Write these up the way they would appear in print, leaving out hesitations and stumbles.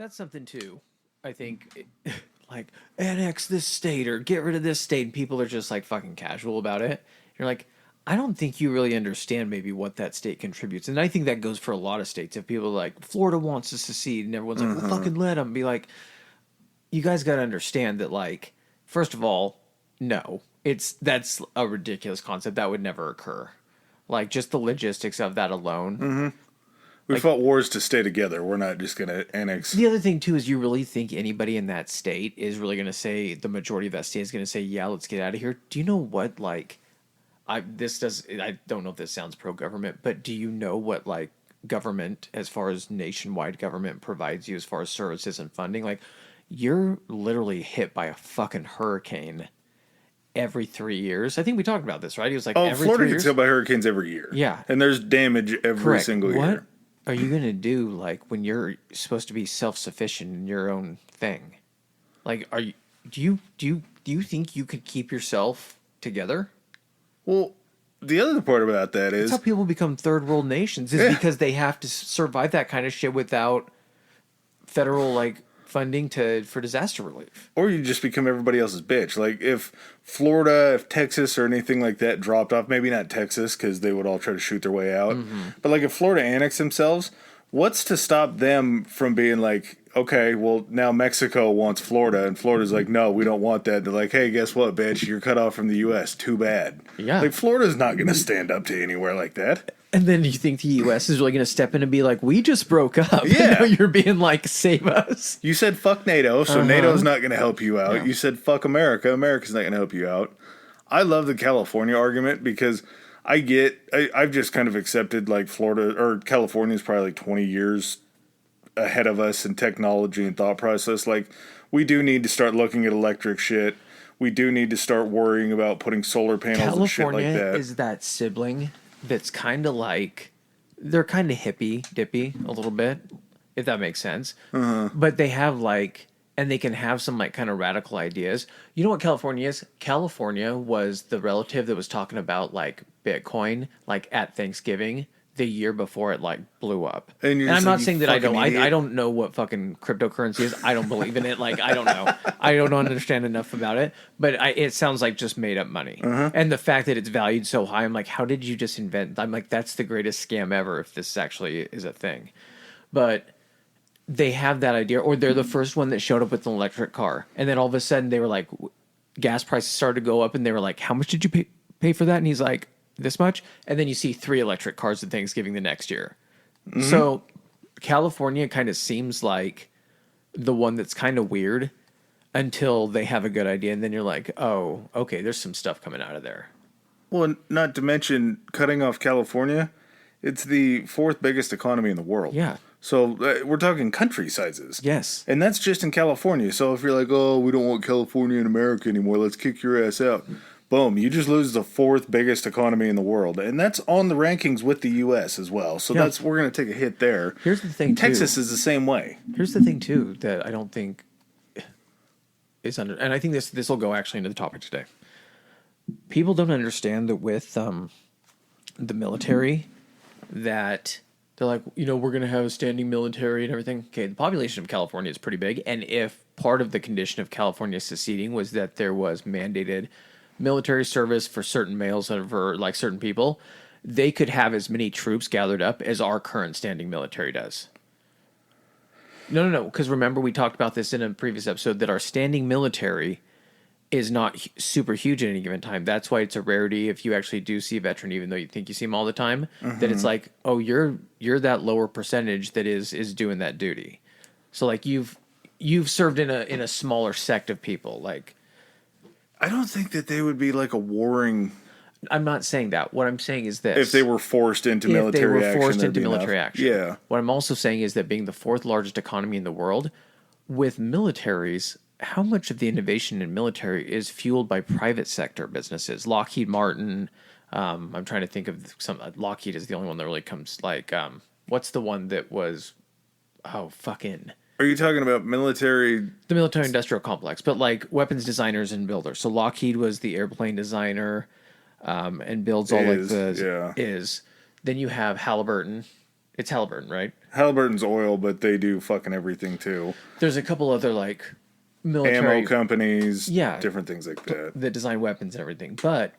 That's something too. I think, like, annex this state or get rid of this state, and people are just like fucking casual about it. You're like, I don't think you really understand maybe what that state contributes, and I think that goes for a lot of states. If people are like Florida wants to secede, and everyone's like, well, fucking let them. Be like, you guys got to understand that, like, first of all, no, that's a ridiculous concept that would never occur. Like, just the logistics of that alone. We fought wars to stay together. We're not just going to annex. The other thing too is you really think anybody in that state is really going to say, the majority of that state is going to say, yeah, let's get out of here. Do you know what, like, I don't know if this sounds pro government, but do you know what, like, government, as far as nationwide government, provides you as far as services and funding? Like, you're literally hit by a fucking hurricane every 3 years. I think we talked about this, right? He was like, every Florida 3 gets years. hit by hurricanes every year. Yeah. And there's damage every Correct. single What year. are you going to do, like, when you're supposed to be self-sufficient in your own thing? Like, do you think you could keep yourself together? Well, the other part about that is... That's how people become third world nations, is because they have to survive that kind of shit without federal, like, funding for disaster relief. Or you just become everybody else's bitch. Like, if Florida, if Texas or anything like that dropped off, maybe not Texas, because they would all try to shoot their way out. But, like, if Florida annexed themselves, what's to stop them from being like, okay, well, now Mexico wants Florida, and Florida's like, no, we don't want that. They're like, hey, guess what, bitch? You're cut off from the U.S. Too bad. Yeah. Like, Florida's not going to stand up to anywhere like that. And then you think the U.S. is really going to step in and be like, we just broke up. Yeah. And now you're being like, save us. You said fuck NATO, so NATO's not going to help you out. Yeah. You said fuck America, America's not going to help you out. I love the California argument because I've just kind of accepted, like, Florida or California is probably like 20 years ahead of us in technology and thought process. Like, we do need to start looking at electric shit. We do need to start worrying about putting solar panels and shit like California that. is that sibling that's kind of like, they're kind of hippy dippy a little bit, if that makes sense. But they have, like, and they can have some, like, kind of radical ideas. You know what California is? California was the relative that was talking about, like, Bitcoin, like, at Thanksgiving the year before it, like, blew up. And I'm not "You saying that I fucking don't. idiot." I don't know what fucking cryptocurrency is. I don't believe in it. Like, I don't know. I don't understand enough about it. But it sounds like just made up money. And the fact that it's valued so high, I'm like, how did you just invent? I'm like, that's the greatest scam ever if this actually is a thing. But they have that idea, or they're the first one that showed up with an electric car, and then all of a sudden they were like, gas prices started to go up, and they were like, how much did you pay for that? And he's like, this much. And then you see 3 electric cars at Thanksgiving the next year. So California kind of seems like the one that's kind of weird until they have a good idea, and then you're like, oh, okay, there's some stuff coming out of there. Well, not to mention cutting off California, it's the 4th biggest economy in the world. Yeah. So we're talking country sizes. Yes. And that's just in California. So if you're like, oh, we don't want California in America anymore, let's kick your ass out. Boom, you just lose the 4th biggest economy in the world. And that's on the rankings with the U.S. as well. So we're going to take a hit there. Here's the thing, Texas is the same way. Here's the thing, too, that I don't think is under... And I think this will go actually into the topic today. People don't understand that with the military, that they're like, we're going to have a standing military and everything. Okay, the population of California is pretty big. And if part of the condition of California seceding was that there was mandated military service for certain males and for, like, certain people, they could have as many troops gathered up as our current standing military does. No, because remember we talked about this in a previous episode, that our standing military is not super huge at any given time. That's why it's a rarity if you actually do see a veteran, even though you think you see them all the time, that it's like, oh, you're that lower percentage that is doing that duty. So, like, you've served in a smaller sect of people, like... I don't think that they would be like a warring... I'm not saying that. What I'm saying is this. If they were forced into military action. Yeah. What I'm also saying is that being the 4th largest economy in the world, with militaries, how much of the innovation in military is fueled by private sector businesses? Lockheed Martin. I'm trying to think of some... Lockheed is the only one that really comes, like... what's the one that was... Oh, fucking... Are you talking about military? The military industrial complex, but like weapons designers and builders. So Lockheed was the airplane designer and builds all like the... Yeah. Then you have Halliburton It's Halliburton, right? Halliburton's oil, but they do fucking everything too. There's a couple other like military Ammo companies, yeah, different things like that. that design weapons and everything. But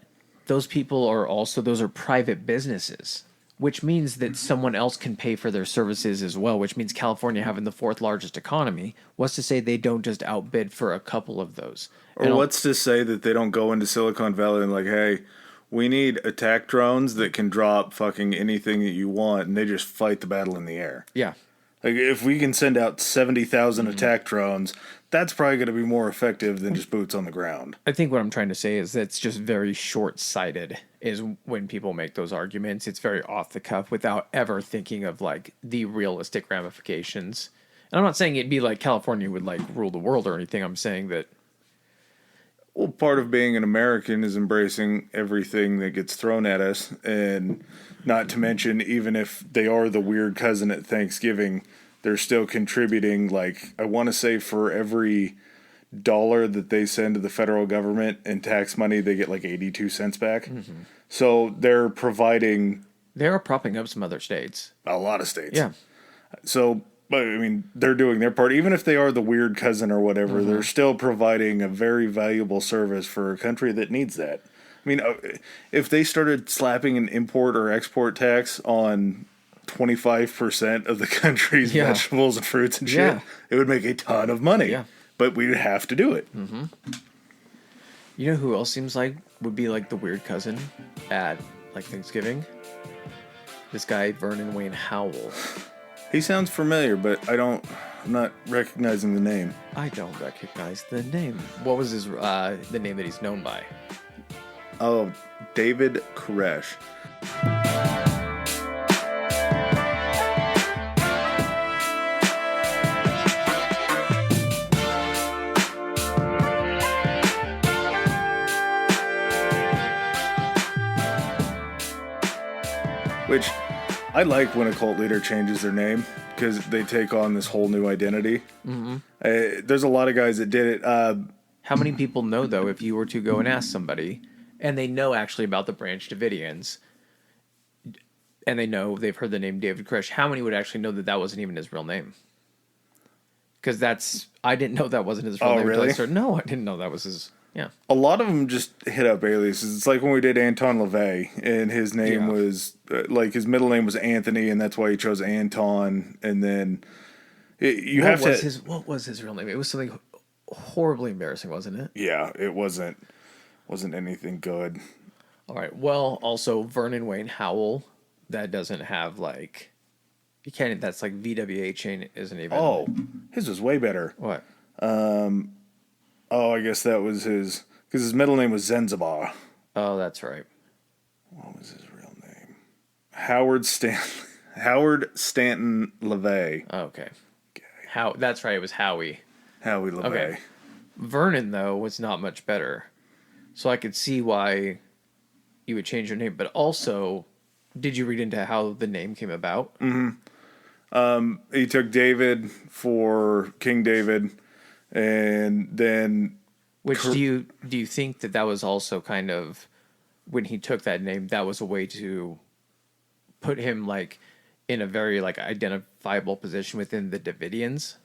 those people are also those are private businesses, which means that someone else can pay for their services as well, which means California having the fourth largest economy, what's to say they don't just outbid for a couple of those? Or what's to say that they don't go into Silicon Valley and like, hey, we need attack drones that can drop fucking anything that you want, and they just fight the battle in the air. Yeah. Like, if we can send out 70,000 attack drones, that's probably going to be more effective than just boots on the ground. I think what I'm trying to say is that's just very short-sighted is when people make those arguments. It's very off the cuff without ever thinking of like the realistic ramifications. And I'm not saying it'd be like California would like rule the world or anything. I'm saying that Well, part of being an American is embracing everything that gets thrown at us, and not to mention, even if they are the weird cousin at Thanksgiving, they're still contributing, like, I want to say for every dollar that they send to the federal government in tax money, they get like 82 cents back. Mm-hmm. So they're providing... They are propping up some other states. A lot of states. Yeah. So... But, I mean, they're doing their part. Even if they are the weird cousin or whatever, they're still providing a very valuable service for a country that needs that. I mean, if they started slapping an import or export tax on 25% of the country's vegetables and fruits and shit, it would make a ton of money. Yeah. But we'd have to do it. Mm-hmm. You know who else seems like would be like the weird cousin at like Thanksgiving? This guy, Vernon Wayne Howell. He sounds familiar, but I'm not recognizing the name. I don't recognize the name. What was his the name that he's known by? Oh, David Koresh. Which I like when a cult leader changes their name because they take on this whole new identity. Mm-hmm. There's a lot of guys that did it. How many people know, though, if you were to go and ask somebody, and they know actually about the Branch Davidians, and they know they've heard the name David Koresh, how many would actually know that that wasn't even his real name? Because I didn't know that wasn't his real name. Really? No, I didn't know that was his. Yeah. A lot of them just hit up aliases. It's like when we did Anton LaVey, and his name was, like, his middle name was Anthony, and that's why he chose Anton, and then what was his real name? It was something horribly embarrassing, wasn't it? Yeah, it wasn't anything good. All right. Well, also, Vernon Wayne Howell, that doesn't have, like, you can't, that's like VWH isn't even. Oh, his was way better. What? Oh, I guess that was his... Because his middle name was Zanzibar. Oh, that's right. What was his real name? Howard Stanton LaVey. Okay. That's right, it was Howie. Howie LaVey. Okay. Vernon, though, was not much better. So I could see why you would change your name. But also, did you read into how the name came about? Mm-hmm. He took David for King David... And then... Which do you think that was also kind of, when he took that name, that was a way to put him, like, in a very, like, identifiable position within the Davidians?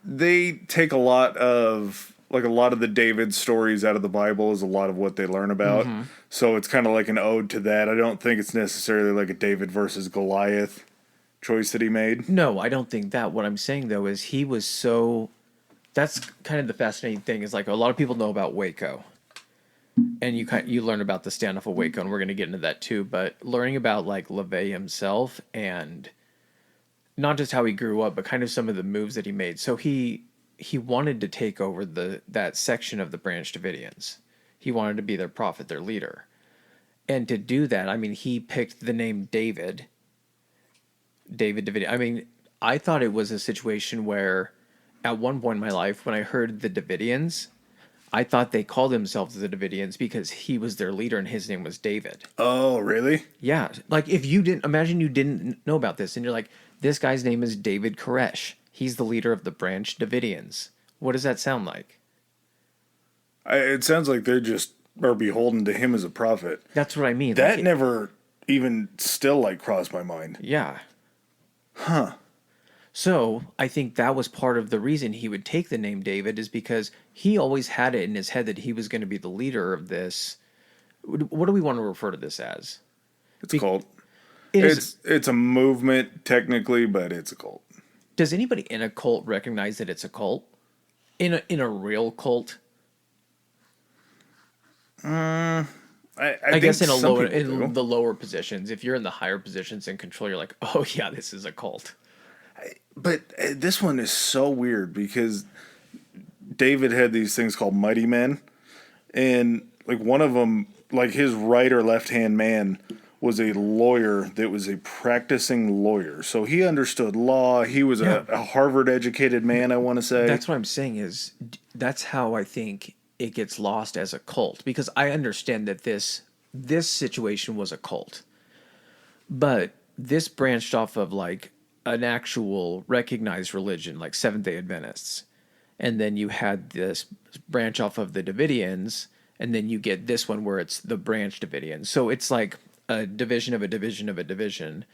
They take a lot of the David stories out of the Bible is a lot of what they learn about. Mm-hmm. So it's kind of like an ode to that. I don't think it's necessarily like a David versus Goliath choice that he made. No, I don't think that. What I'm saying, though, is he was so... That's kind of the fascinating thing, is like a lot of people know about Waco. And you learn about the standoff of Waco, and we're going to get into that too, but learning about like LaVey himself, and not just how he grew up, but kind of some of the moves that he made. So he wanted to take over that section of the Branch Davidians. He wanted to be their prophet, their leader. And to do that, I mean, he picked the name David Davidian. I mean, I thought it was a situation where at one point in my life, when I heard the Davidians, I thought they called themselves the Davidians because he was their leader and his name was David. Oh, really? Yeah. Like, if you didn't know about this, and you're like, this guy's name is David Koresh. He's the leader of the Branch Davidians. What does that sound like? It sounds like they just are beholden to him as a prophet. That's what I mean. That never even still like cross my mind. Yeah. So I think that was part of the reason he would take the name David, is because he always had it in his head that he was going to be the leader of this. What do we want to refer to this as? It's a cult. It is. It's a movement technically, but it's a cult. Does anybody in a cult recognize that it's a cult? In a real cult? I guess in the lower positions. If you're in the higher positions in control, you're like, oh yeah, this is a cult. But this one is so weird because David had these things called mighty men, and like one of them, like his right or left hand man, was a lawyer that was a practicing lawyer. So he understood law. He was a Harvard educated man, I want to say. That's what I'm saying is that's how I think it gets lost as a cult, because I understand that this situation was a cult, but this branched off of like an actual recognized religion like Seventh-day Adventists, and then you had this branch off of the Davidians, and then you get this one where it's the branch Davidians. So it's like a division of a division of a division.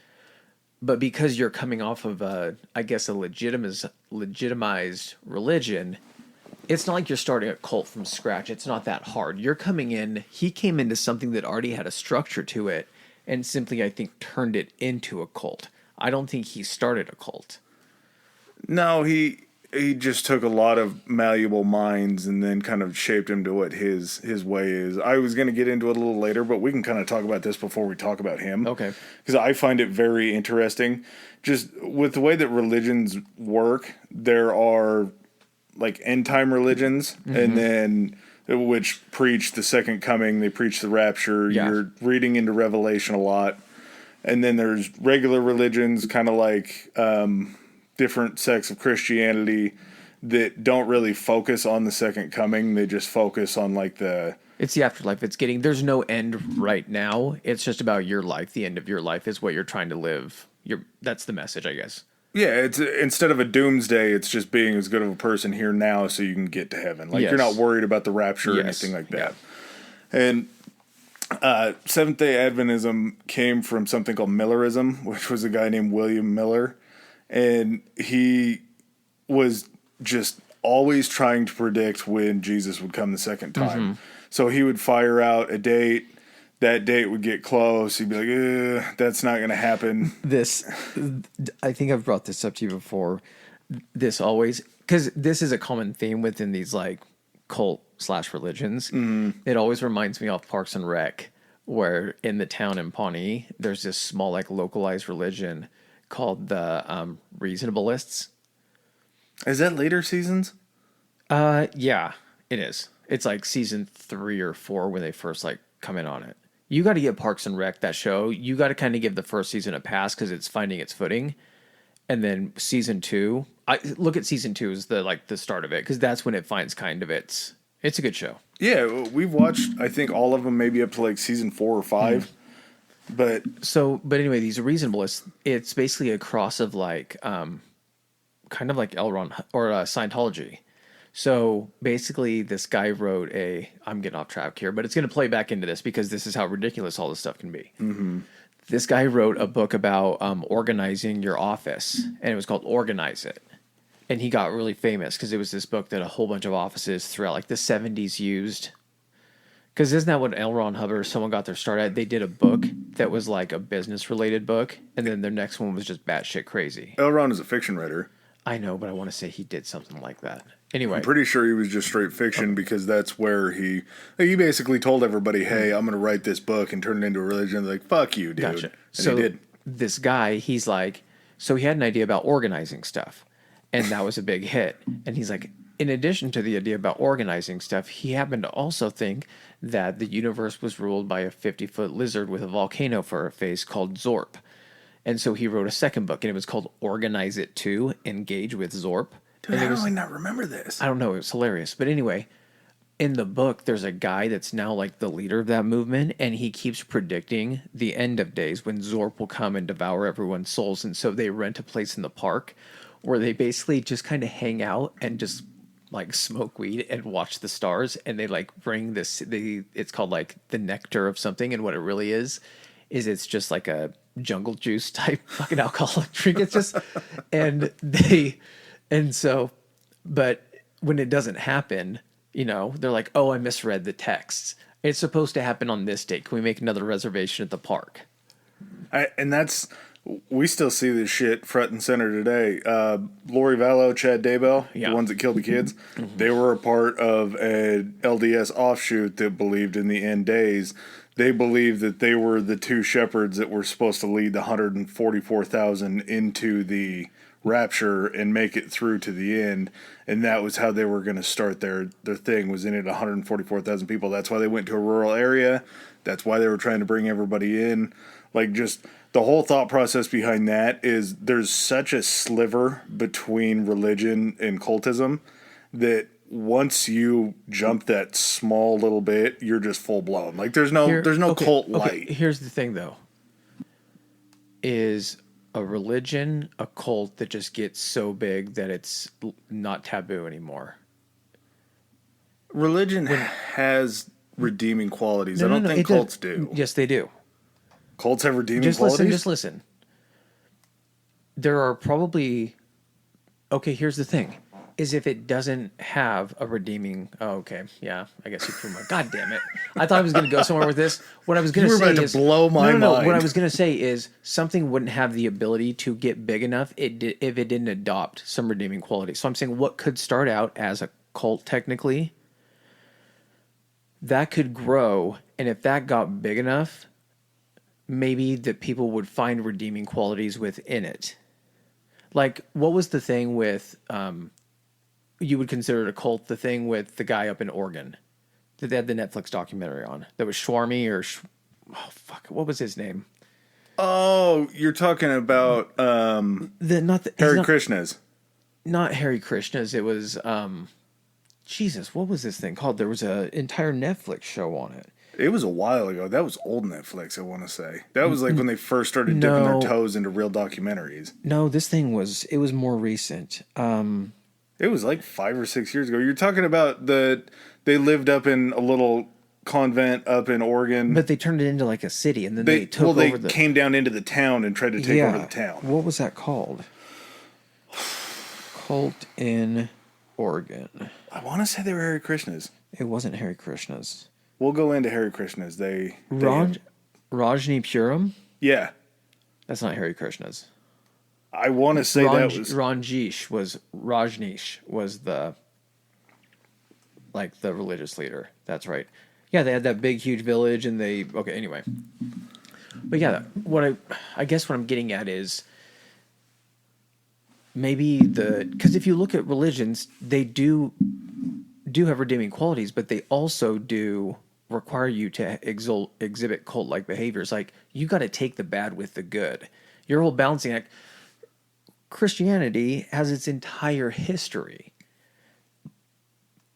But because you're coming off of I guess a legitimized religion, it's not like you're starting a cult from scratch. It's not that hard. He came into something that already had a structure to it, and simply, I think, turned it into a cult. I don't think he started a cult. No, he just took a lot of malleable minds and then kind of shaped him to what his way is. I was going to get into it a little later, but we can kind of talk about this before we talk about him. Okay. Because I find it very interesting. Just with the way that religions work, there are like end time religions, and then which preach the second coming, they preach the rapture. Yeah. You're reading into Revelation a lot. And then there's regular religions, kind of like different sects of Christianity that don't really focus on the second coming. They just focus on like it's the afterlife. There's no end right now. It's just about your life. The end of your life is what you're trying to live. That's the message, I guess. Yeah, it's instead of a doomsday, it's just being as good of a person here now so you can get to heaven. Like you're not worried about the rapture or anything like that. Yeah. And Seventh-day Adventism came from something called Millerism, which was a guy named William Miller. And he was just always trying to predict when Jesus would come the second time. So he would fire out a date. That date would get close. He'd be like, that's not going to happen. I think I've brought this up to you before. Because this is a common theme within these like cult/religions. It always reminds me of Parks and Rec, where in the town in Pawnee, there's this small like localized religion called the Reasonableists. Is that later seasons? Yeah, it is. It's like season 3 or 4 when they first like come in on it. You got to give Parks and Rec, that show, you got to kind of give the first season a pass because it's finding its footing. And then season 2, I look at season 2 as the start of it, because that's when it finds kind of it's a good show. Yeah, we've watched I think all of them, maybe up to like season 4 or 5. But anyway, these Reasonableists, it's basically a cross of like kind of like L. Ron or Scientology. So basically, this guy wrote I'm getting off track here, but it's going to play back into this because this is how ridiculous all this stuff can be. This guy wrote a book about organizing your office, and it was called Organize It. And he got really famous because it was this book that a whole bunch of offices throughout like the 70s used. Because isn't that what L. Ron Hubbard or someone got their start at? They did a book that was like a business-related book, and then their next one was just batshit crazy. L. Ron is a fiction writer. I know, but I want to say he did something like that. Anyway. I'm pretty sure he was just straight fiction because that's where he basically told everybody, hey, I'm going to write this book and turn it into a religion. They're like, fuck you, dude. Gotcha. And so he did. This guy, he's like, so he had an idea about organizing stuff, and that was a big hit. And he's like, in addition to the idea about organizing stuff, he happened to also think that the universe was ruled by a 50-foot lizard with a volcano for a face called Zorp. And so he wrote a second book, and it was called Organize It 2, Engage with Zorp. Dude, how do I not remember this? I don't know. It was hilarious. But anyway, in the book, there's a guy that's now like the leader of that movement, and he keeps predicting the end of days when Zorp will come and devour everyone's souls. And so they rent a place in the park where they basically just kind of hang out and just like smoke weed and watch the stars. And they like bring it's called like the nectar of something, and what it really is is it's just like a jungle juice type fucking alcoholic drink. It's just, and they, and so, but when it doesn't happen, they're like, oh, I misread the texts. It's supposed to happen on this date. Can we make another reservation at the park? We still see this shit front and center today. Lori Vallow, Chad Daybell, Yeah. the ones that killed the kids, they were a part of an LDS offshoot that believed in the end days. They believed that they were the two shepherds that were supposed to lead the 144,000 into the rapture and make it through to the end. And that was how they were going to start their thing, was in it 144,000 people. That's why they went to a rural area. That's why they were trying to bring everybody in. Like, just the whole thought process behind that is there's such a sliver between religion and cultism that once you jump that small little bit, you're just full blown. Like, there's no cult light. Here's the thing, though. Is a religion a cult that just gets so big that it's not taboo anymore? Religion has redeeming qualities. I don't think cults do. Yes, they do. Cults have redeeming qualities? Just listen. There are probably... Okay, here's the thing. Is if it doesn't have a redeeming... Oh, okay. Yeah, I guess you threw my... God damn it. I thought I was going to go somewhere with this. What I was going to say is... You were about to blow my mind. What I was going to say is something wouldn't have the ability to get big enough if it didn't adopt some redeeming quality. So I'm saying what could start out as a cult technically, that could grow. And if that got big enough... maybe that people would find redeeming qualities within it. Like, what was the thing with, you would consider it a cult, the thing with the guy up in Oregon that they had the Netflix documentary on? That was Schwarmy what was his name? Oh, you're talking about Hare Krishnas. Not Hare Krishnas. It was, Jesus, what was this thing called? There was an entire Netflix show on it. It was a while ago. That was old Netflix, I want to say. That was like when they first started dipping their toes into real documentaries. No, this thing was more recent. It was like 5 or 6 years ago. You're talking about they lived up in a little convent up in Oregon. But they turned it into like a city, and then they took over they came down into the town and tried to take over the town. What was that called? Cult in Oregon. I want to say they were Hare Krishnas. It wasn't Hare Krishnas. We'll go into Hare Krishnas. Rajni Puram? Yeah. That's not Hare Krishnas. I want to say that was... Rajneesh was the religious leader. That's right. Yeah, they had that big, huge village, and okay, anyway. But yeah, I guess what I'm getting at is maybe because if you look at religions, they do have redeeming qualities, but they also do require you to exhibit cult-like behaviors. Like, you got to take the bad with the good. Your whole balancing act. Christianity has its entire history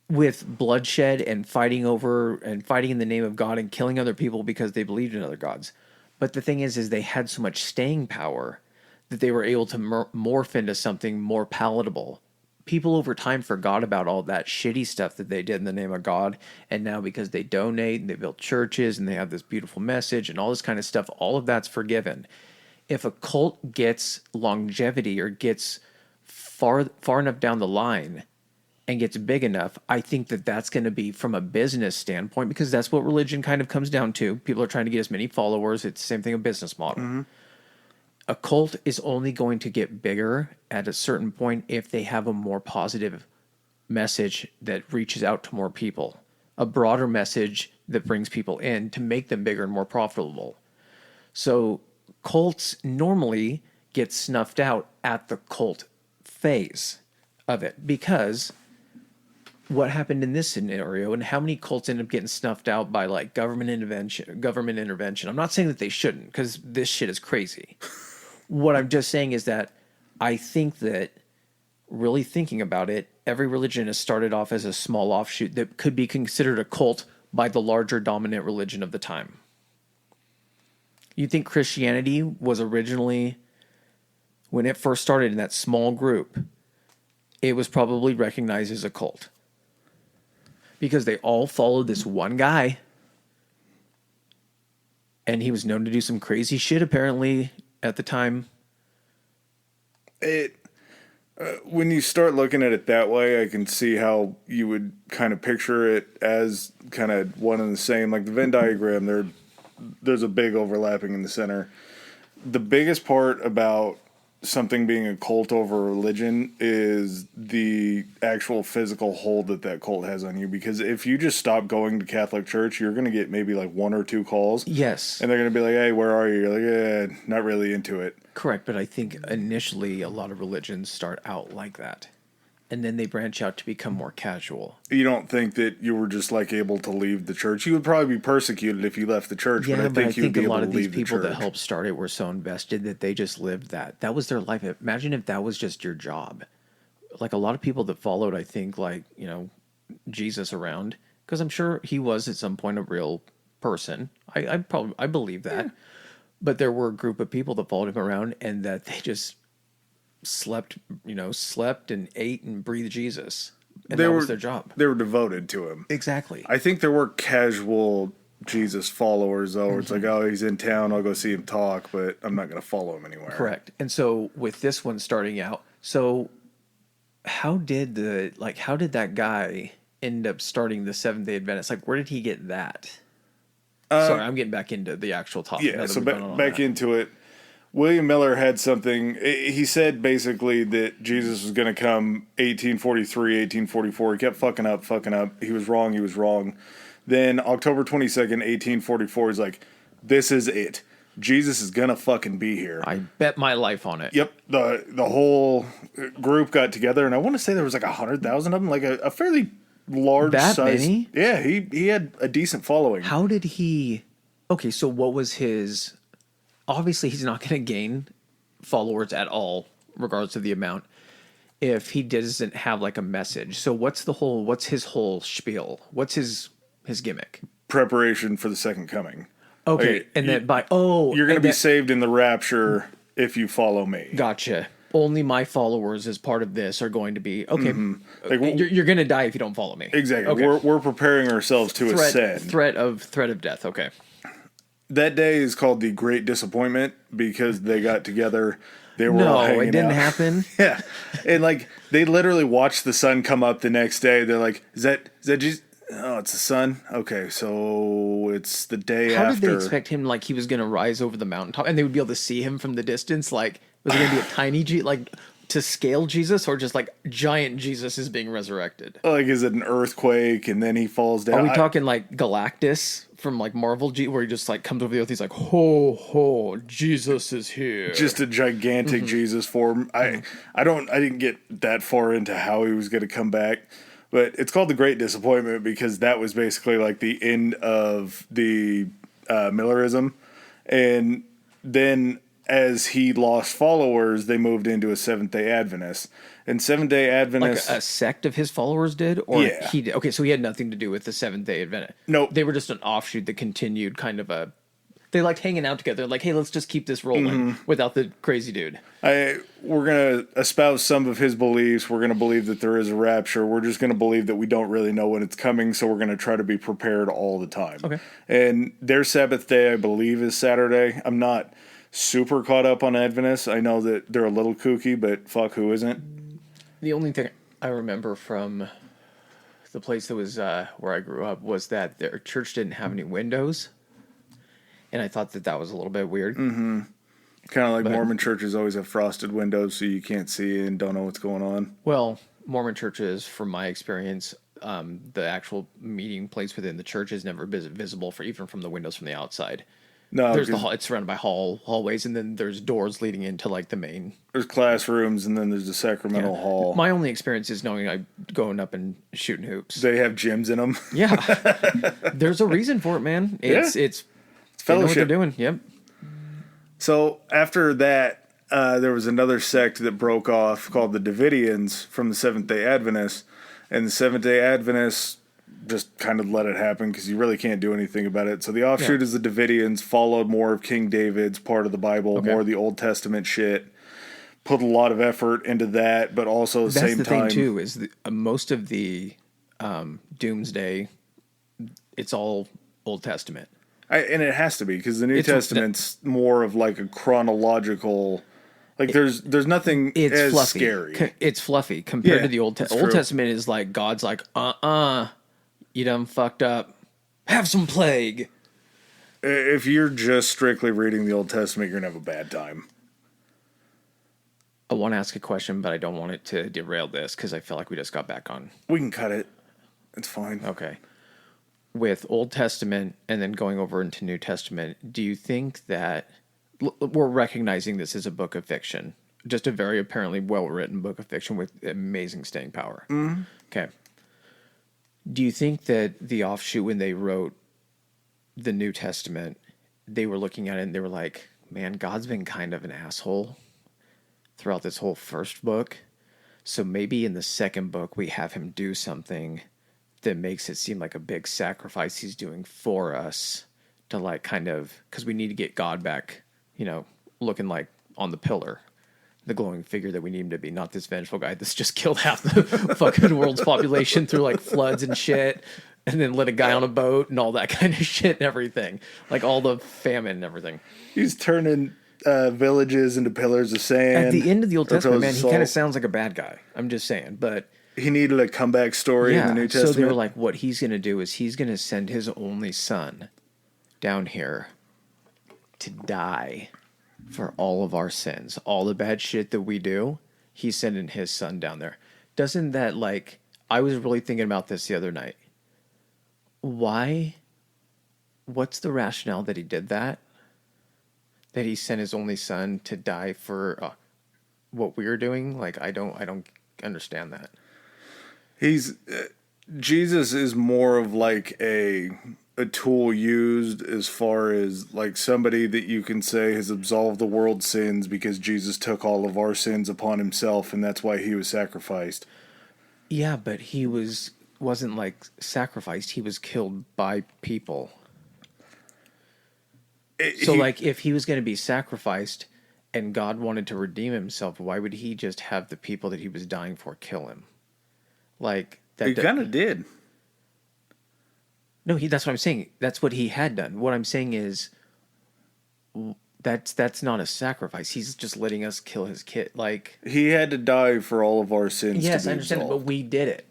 with bloodshed and fighting in the name of God and killing other people because they believed in other gods. But the thing is they had so much staying power that they were able to morph into something more palatable. People over time forgot about all that shitty stuff that they did in the name of God. And now because they donate and they build churches and they have this beautiful message and all this kind of stuff, all of that's forgiven. If a cult gets longevity or gets far enough down the line and gets big enough, I think that that's going to be from a business standpoint, because that's what religion kind of comes down to. People are trying to get as many followers. It's the same thing, a business model. Mm-hmm. A cult is only going to get bigger at a certain point if they have a more positive message that reaches out to more people, a broader message that brings people in to make them bigger and more profitable. So cults normally get snuffed out at the cult phase of it, because what happened in this scenario and how many cults end up getting snuffed out by like government intervention. I'm not saying that they shouldn't, because this shit is crazy. What I'm just saying is that I think that, really thinking about it, every religion has started off as a small offshoot that could be considered a cult by the larger dominant religion of the time. You think Christianity was originally, when it first started in that small group, it was probably recognized as a cult, because they all followed this one guy. And he was known to do some crazy shit apparently at the time. When you start looking at it that way, I can see how you would kind of picture it as kind of one and the same. Like the Venn diagram, there's a big overlapping in the center. The biggest part about something being a cult over religion is the actual physical hold that cult has on you. Because if you just stop going to Catholic Church, you're going to get maybe like 1 or 2 calls. Yes. And they're going to be like, hey, where are you? You're like, not really into it. Correct, but I think initially a lot of religions start out like that. And then they branch out to become more casual. You don't think that you were just like able to leave the church? You would probably be persecuted if you left the church, Yeah, but I think you'd be a lot able of to these leave the people that church. helped start it were so invested that they just lived that. That was their life. Imagine if that was just your job. Like a lot of people that followed, I think, like, you know, Jesus around, because I'm sure he was at some point a real person. I believe that. Yeah. But there were a group of people that followed him around and that they just slept and ate and breathed Jesus. And that was their job. They were devoted to him. Exactly. I think there were casual Jesus followers, though, where it's like, oh, he's in town, I'll go see him talk, but I'm not going to follow him anywhere. Correct. And so with this one starting out, so how did that guy end up starting the Seventh-day Adventists? Like, where did he get that? Sorry, I'm getting back into the actual topic. Yeah, so back into it. William Miller had something. He said basically that Jesus was going to come 1843, 1844. He kept fucking up. He was wrong. Then October 22nd, 1844, he's like, this is it. Jesus is going to fucking be here. I bet my life on it. Yep. The whole group got together, and I want to say there was like 100,000 of them, like a fairly large that size. Many? Yeah, he had a decent following. How did he... Okay, so what was his... Obviously, he's not going to gain followers at all, regardless of the amount, if he doesn't have like a message. So what's his whole spiel? What's his gimmick? Preparation for the second coming. Okay, like, and then you're going to be saved in the rapture if you follow me. Gotcha. Only my followers as part of this are going to be okay. Mm-hmm. Like, you're going to die if you don't follow me. Exactly. Okay. We're preparing ourselves to ascend. Threat of death. Okay. That day is called the Great Disappointment because they got together. They were all hanging out. No, it didn't happen. Yeah, and like they literally watched the sun come up the next day. They're like, "Is that Jesus? Oh, it's the sun. Okay, so it's the day after." How did they expect him? Like he was going to rise over the mountaintop, and they would be able to see him from the distance? Like was it going to be a tiny like to scale Jesus, or just like giant Jesus is being resurrected? Like, is it an earthquake and then he falls down? Are we talking like Galactus from like Marvel, where he just like comes over the earth? He's like, ho ho, Jesus is here. Just a gigantic Jesus form. I didn't get that far into how he was going to come back, but it's called the Great Disappointment because that was basically like the end of the Millerism, and then as he lost followers, they moved into a Seventh-day Adventist. And Seventh-day Adventists... Like a sect of his followers did? Or yeah. He did? Okay, so he had nothing to do with the Seventh-day Adventist. Nope. They were just an offshoot that continued kind of a... They liked hanging out together. Like, hey, let's just keep this rolling without the crazy dude. We're going to espouse some of his beliefs. We're going to believe that there is a rapture. We're just going to believe that we don't really know when it's coming, so we're going to try to be prepared all the time. Okay. And their Sabbath day, I believe, is Saturday. I'm not super caught up on Adventists. I know that they're a little kooky, but fuck, who isn't? The only thing I remember from the place that was where I grew up was that their church didn't have any windows, and I thought that was a little bit weird. Mm-hmm. Kind of like Mormon churches always have frosted windows so you can't see and don't know what's going on. Well, Mormon churches, from my experience, the actual meeting place within the church is never visible even from the windows from the outside. No, there's it's surrounded by hallways, and then there's doors leading into like the main. There's classrooms, and then there's the sacramental hall. My only experience is going up and shooting hoops. They have gyms in them. Yeah, there's a reason for it, man. It's fellowship. They know what they're doing. Yep. So after that, there was another sect that broke off called the Davidians from the Seventh-day Adventists, and the Seventh-day Adventists just kind of let it happen because you really can't do anything about it. So the offshoot is the Davidians, followed more of King David's part of the Bible, more of the Old Testament shit, put a lot of effort into that, but also at the same time... That's the thing, too, is most of the Doomsday, it's all Old Testament. And it has to be, because the New It's- Testament's more of like a chronological. Like there's nothing It's as fluffy. scary. It's fluffy compared Yeah, to the Old that's Old true. Testament is like God's like, you done fucked up. Have some plague. If you're just strictly reading the Old Testament, you're gonna have a bad time. I want to ask a question, but I don't want it to derail this because I feel like we just got back on. We can cut it. It's fine. Okay. With Old Testament and then going over into New Testament, do you think that we're recognizing this as a book of fiction, just a very apparently well-written book of fiction with amazing staying power? Mm-hmm. Okay. Do you think that the offshoot when they wrote the New Testament, they were looking at it and they were like, man, God's been kind of an asshole throughout this whole first book. So maybe in the second book, we have him do something that makes it seem like a big sacrifice he's doing for us to like kind of, because we need to get God back, looking like on the pillar, the glowing figure that we need him to be, not this vengeful guy that's just killed half the fucking world's population through like floods and shit, and then let a guy on a boat and all that kind of shit and everything, like all the famine and everything. He's turning villages into pillars of sand. At the end of the Old Testament, man, he kind of salt. sounds like a bad guy. I'm just saying, but He needed a comeback story in the New Testament. so they were like, what he's going to do is he's going to send his only son down here to die for all of our sins, all the bad shit that we do. He's sending his son down there. Doesn't that like? I was really thinking about this the other night. Why? What's the rationale that he did that? That he sent his only son to die for what we're doing? Like, I don't understand that. He's Jesus is more of like a tool used as far as like somebody that you can say has absolved the world's sins because Jesus took all of our sins upon himself, and that's why he was sacrificed. Yeah, but he wasn't like sacrificed. He was killed by people. Like, if he was going to be sacrificed and God wanted to redeem himself, why would he just have the people that he was dying for kill him? Like that. He kind of did. No, that's what I'm saying. That's what he had done. What I'm saying is that's not a sacrifice. He's just letting us kill his kid. Like, He had to die for all of our sins. yes, to be I understand, absolved. but we did it.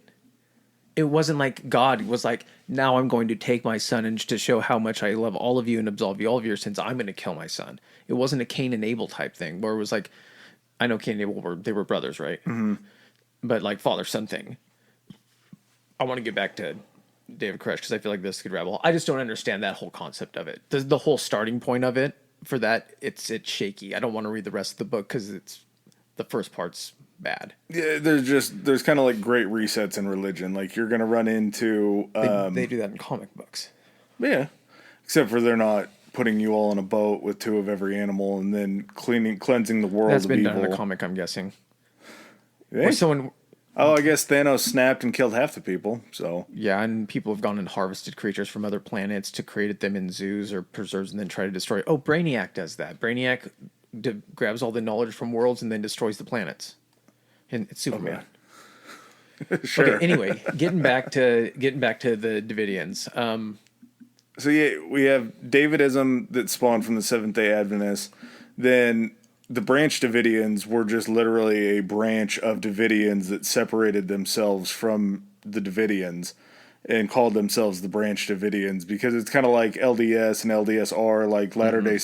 It wasn't like God was like, now I'm going to take my son and to show how much I love all of you and absolve you all of your sins, I'm going to kill my son. It wasn't a Cain and Abel type thing where it was like, I know Cain and Abel they were brothers, right? Mm-hmm. But like father-son thing. I want to get back to David Koresh because I feel like this could ravel. I just don't understand that whole concept of it. The whole starting point of it, for that, it's shaky. I don't want to read the rest of the book because the first part's bad. Yeah, there's kind of like great resets in religion. Like you're gonna run into They do that in comic books. yeah, except for they're not putting you all on a boat with two of every animal and then cleansing the world That's of been evil. done in a comic, I'm guessing. Yeah. Or someone, Oh, I guess Thanos snapped and killed half the people. So yeah, and people have gone and harvested creatures from other planets to create them in zoos or preserves and then try to destroy. Oh, Brainiac does that. Brainiac grabs all the knowledge from worlds and then destroys the planets. And it's Superman. sure. Okay, anyway, getting back to the Davidians. So yeah, we have Davidism that spawned from the Seventh-day Adventists. Then the branch Davidians were just literally a branch of Davidians that separated themselves from the Davidians and called themselves the branch Davidians because it's kind of like LDS and LDSR, like Latter-day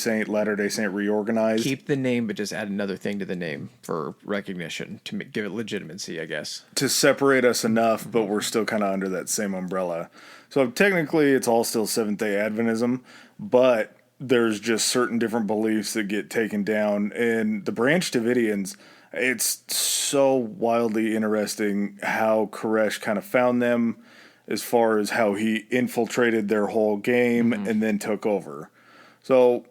Saint reorganized. Keep the name, but just add another thing to the name for recognition to give it legitimacy, I guess. To separate us enough, but we're still kind of under that same umbrella. So technically, it's all still Seventh-day Adventism, but there's just certain different beliefs that get taken down. And the branch Davidians, it's so wildly interesting how Koresh kind of found them as far as how he infiltrated their whole game and then took over. So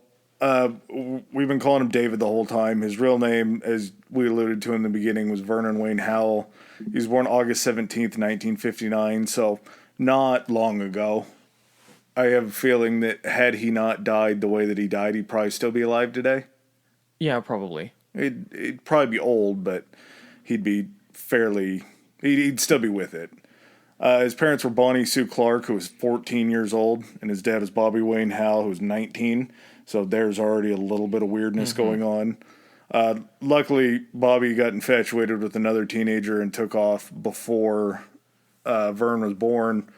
we've been calling him David the whole time. His real name, as we alluded to in the beginning, was Vernon Wayne Howell. He was born August 17th, 1959, so not long ago. I have a feeling that had he not died the way that he died, he'd probably still be alive today. Yeah, probably. He'd probably be old, but he'd be fairly... He'd still be with it. His parents were Bonnie Sue Clark, who was 14 years old, and his dad was Bobby Wayne Howell, who was 19. So there's already a little bit of weirdness going on. Luckily, Bobby got infatuated with another teenager and took off before Vern was born.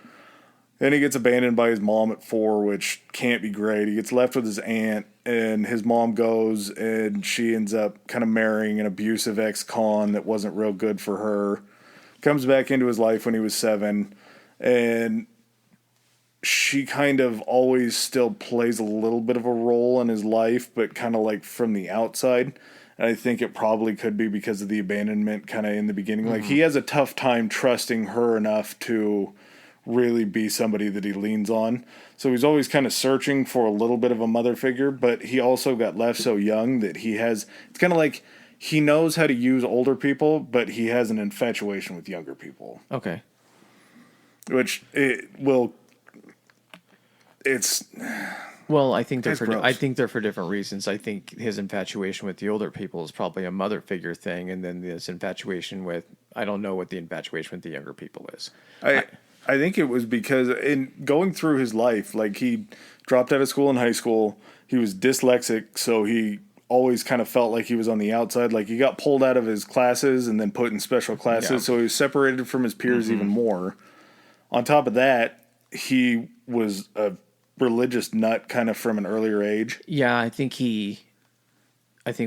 Then he gets abandoned by his mom at 4, which can't be great. He gets left with his aunt, and his mom goes, and she ends up kind of marrying an abusive ex-con that wasn't real good for her. Comes back into his life when he was 7, and she kind of always still plays a little bit of a role in his life, but kind of like from the outside. And I think it probably could be because of the abandonment kind of in the beginning. Like, he has a tough time trusting her enough to really be somebody that he leans on. So he's always kind of searching for a little bit of a mother figure, but he also got left so young that it's kind of like he knows how to use older people, but he has an infatuation with younger people. Okay. Which Well, I think they're gross. for different reasons. I think his infatuation with the older people is probably a mother figure thing, and then this infatuation with, I don't know what the infatuation with the younger people is. I think it was because in going through his life, like, he dropped out of school in high school. He was dyslexic, so he always kind of felt like he was on the outside. Like, he got pulled out of his classes and then put in special classes, Yeah. so he was separated from his peers even more. On top of that, he was a religious nut kind of from an earlier age. Yeah, I think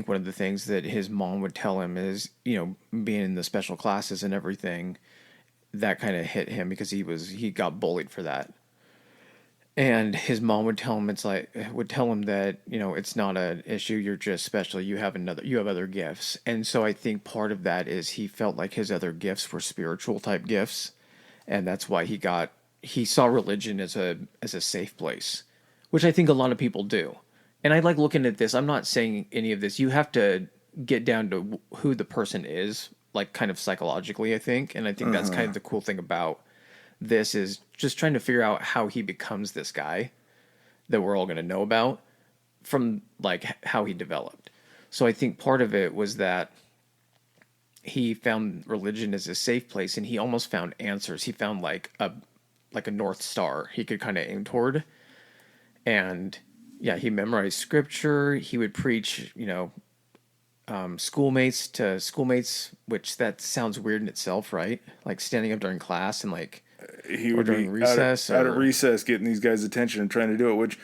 one of the things that his mom would tell him is, being in the special classes and everything, that kind of hit him because he got bullied for that. And his mom would tell him that, it's not an issue. You're just special. You have other gifts. And so I think part of that is he felt like his other gifts were spiritual type gifts. And that's why he saw religion as a safe place, which I think a lot of people do. And I like looking at this. I'm not saying any of this. You have to get down to who the person is, like, kind of psychologically, I think. And I think that's kind of the cool thing about this, is just trying to figure out how he becomes this guy that we're all going to know about from, like, how he developed. So I think part of it was that he found religion as a safe place, and he almost found answers. He found like a North Star he could kind of aim toward. And yeah, he memorized scripture. He would preach, schoolmates to schoolmates, which that sounds weird in itself, right? Like standing up during class and like, He or would during be recess, out of recess getting these guys' attention and trying to do it, which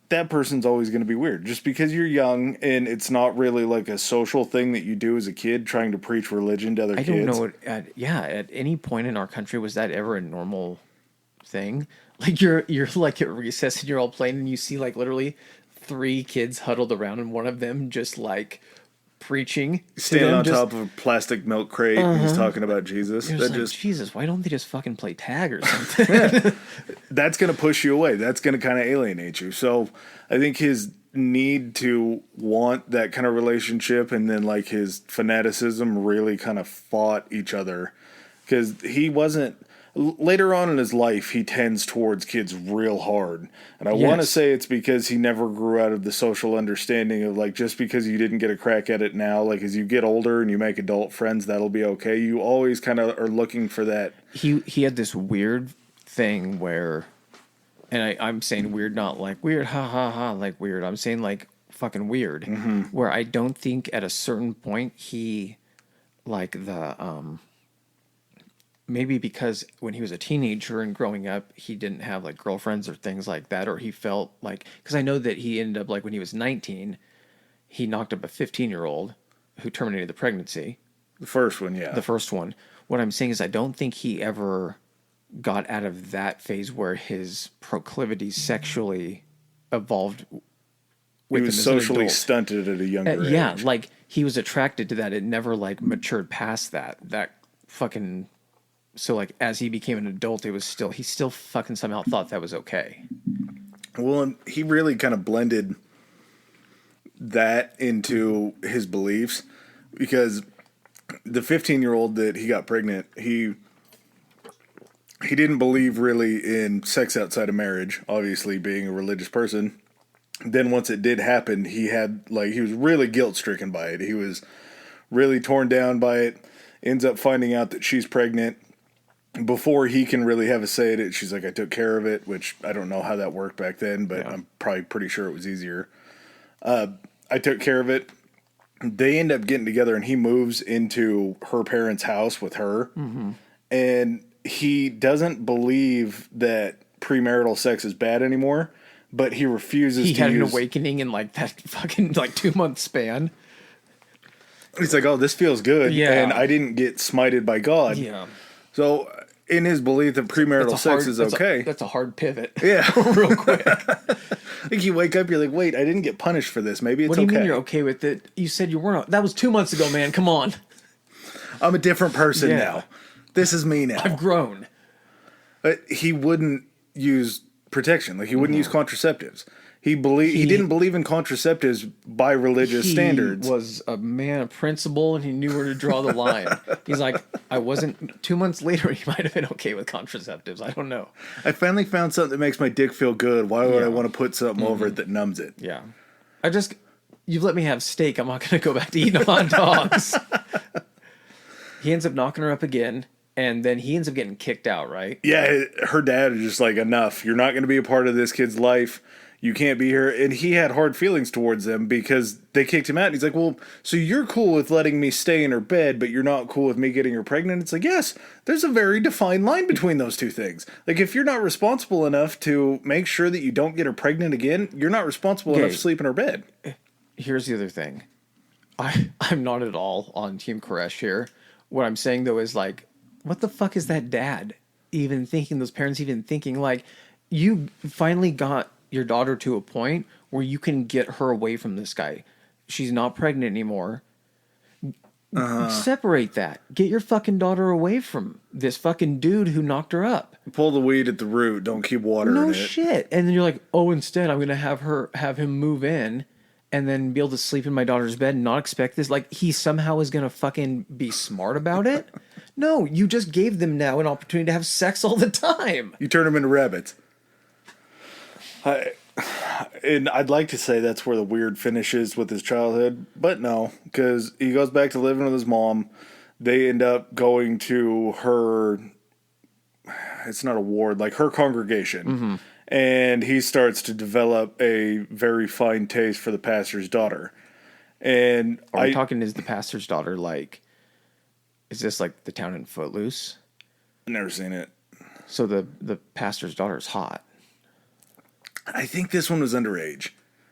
that person's always going to be weird. Just because you're young and it's not really like a social thing that you do as a kid, trying to preach religion to other kids. I don't know. At any point in our country, was that ever a normal thing? Like, you're like at recess and you're all playing and you see like literally 3 kids huddled around and one of them just like preaching, standing on top of a plastic milk crate and he's talking about Jesus. That just Jesus, why don't they just fucking play tag or something? That's going to push you away. That's going to kind of alienate you. So I think his need to want that kind of relationship and then like his fanaticism really kind of fought each other, because he wasn't. Later on in his life, he tends towards kids real hard. And I want to say it's because he never grew out of the social understanding of, like, just because you didn't get a crack at it now, like, as you get older and you make adult friends, that'll be okay. You always kind of are looking for that. He had this weird thing where, and I'm saying weird, not like weird, ha ha ha, like weird. I'm saying like fucking weird, where I don't think at a certain point he, like the, maybe because when he was a teenager and growing up, he didn't have like girlfriends or things like that, or he felt like, because I know that he ended up, like, when he was 19, he knocked up a 15-year-old who terminated the pregnancy. The first one, yeah. The first one. What I'm saying is I don't think he ever got out of that phase where his proclivities sexually evolved with he was socially stunted at a younger age. Yeah, like, he was attracted to that. It never, like, matured past that fucking... So, like, as he became an adult, he still fucking somehow thought that was okay. Well, and he really kind of blended that into his beliefs, because the 15-year-old that he got pregnant, he didn't believe really in sex outside of marriage, obviously being a religious person. Then once it did happen, he was really guilt-stricken by it. He was really torn down by it, ends up finding out that she's pregnant. before he can really have a say at it, she's like, I took care of it, which I don't know how that worked back then, but I'm probably pretty sure it was easier. I took care of it. They end up getting together, and he moves into her parents' house with her. Mm-hmm. And he doesn't believe that premarital sex is bad anymore, but he refuses to use... He had an awakening in like that fucking like 2-month span. He's like, oh, this feels good. Yeah. And I didn't get smited by God. Yeah. So in his belief that premarital sex is okay. That's a hard pivot. Yeah. Real quick. Like you wake up, you're like, wait, I didn't get punished for this. Maybe it's okay. What do you mean you're okay with it? You said you weren't. That was 2 months ago, man. Come on. I'm a different person now. This is me now. I've grown. But he wouldn't use protection. Like he wouldn't use contraceptives. He didn't believe in contraceptives by religious standards. He was a man of principle, and he knew where to draw the line. He's like, I wasn't... 2 months later, he might have been okay with contraceptives. I don't know. I finally found something that makes my dick feel good. Why would I want to put something over it that numbs it? Yeah. You've let me have steak. I'm not going to go back to eating hot dogs. He ends up knocking her up again, and then he ends up getting kicked out, right? Yeah, her dad is just like, enough. You're not going to be a part of this kid's life. You can't be here. And he had hard feelings towards them because they kicked him out. And he's like, well, so you're cool with letting me stay in her bed, but you're not cool with me getting her pregnant? It's like, yes, there's a very defined line between those two things. Like, if you're not responsible enough to make sure that you don't get her pregnant again, you're not responsible enough to sleep in her bed. Here's the other thing. I'm not at all on Team Koresh here. What I'm saying, though, is like, what the fuck is that dad even thinking, those parents even thinking? Like, you finally got your daughter to a point where you can get her away from this guy. She's not pregnant anymore. Separate that. Get your fucking daughter away from this fucking dude who knocked her up. Pull the weed at the root. Don't keep water in it. No shit. And then you're like, oh, instead I'm going to have him move in and then be able to sleep in my daughter's bed and not expect this. Like, he somehow is going to fucking be smart about it. No, you just gave them now an opportunity to have sex all the time. You turn them into rabbits. And I'd like to say that's where the weird finishes with his childhood, but no, because he goes back to living with his mom. They end up going to her, it's not a ward, like her congregation. Mm-hmm. And he starts to develop a very fine taste for the pastor's daughter. And are we talking, is the pastor's daughter like, is this like the town in Footloose? I've never seen it. So the pastor's daughter is hot. I think this one was underage.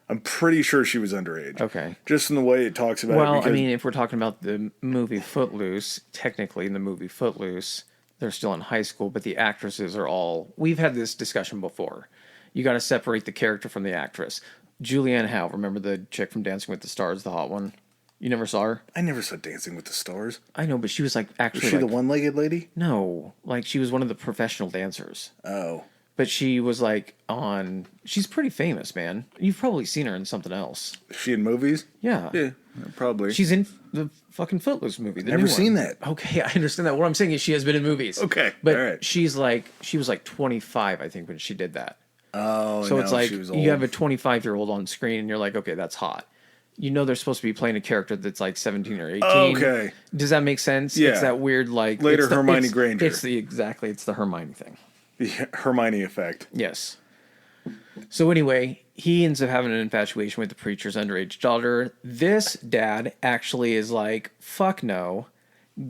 I'm pretty sure she was underage. Okay. Just in the way it talks about it. Well, I mean, if we're talking about the movie Footloose, technically in the movie Footloose, they're still in high school, but the actresses are all... We've had this discussion before. You got to separate the character from the actress. Julianne Howe, remember the chick from Dancing with the Stars, the hot one? You never saw her? I never saw Dancing with the Stars. I know, but she was like actually... Was she the one-legged lady? No. Like, she was one of the professional dancers. Oh. But she was like on... She's pretty famous, man. You've probably seen her in something else. Is she in movies? Yeah. Yeah, probably. She's in the fucking Footloose movie. Never seen that. Okay, I understand that. What I'm saying is she has been in movies. Okay, but all right. She was like 25, I think, when she did that. Oh, so no, it's like she was old. You have a 25-year-old on screen, and you're like, okay, that's hot. You know they're supposed to be playing a character that's like 17 or 18. Okay. Does that make sense? Yeah. It's that weird like... Later Hermione Granger. It's the Hermione thing. The Hermione effect. Yes. So anyway, he ends up having an infatuation with the preacher's underage daughter. This dad actually is like, fuck no,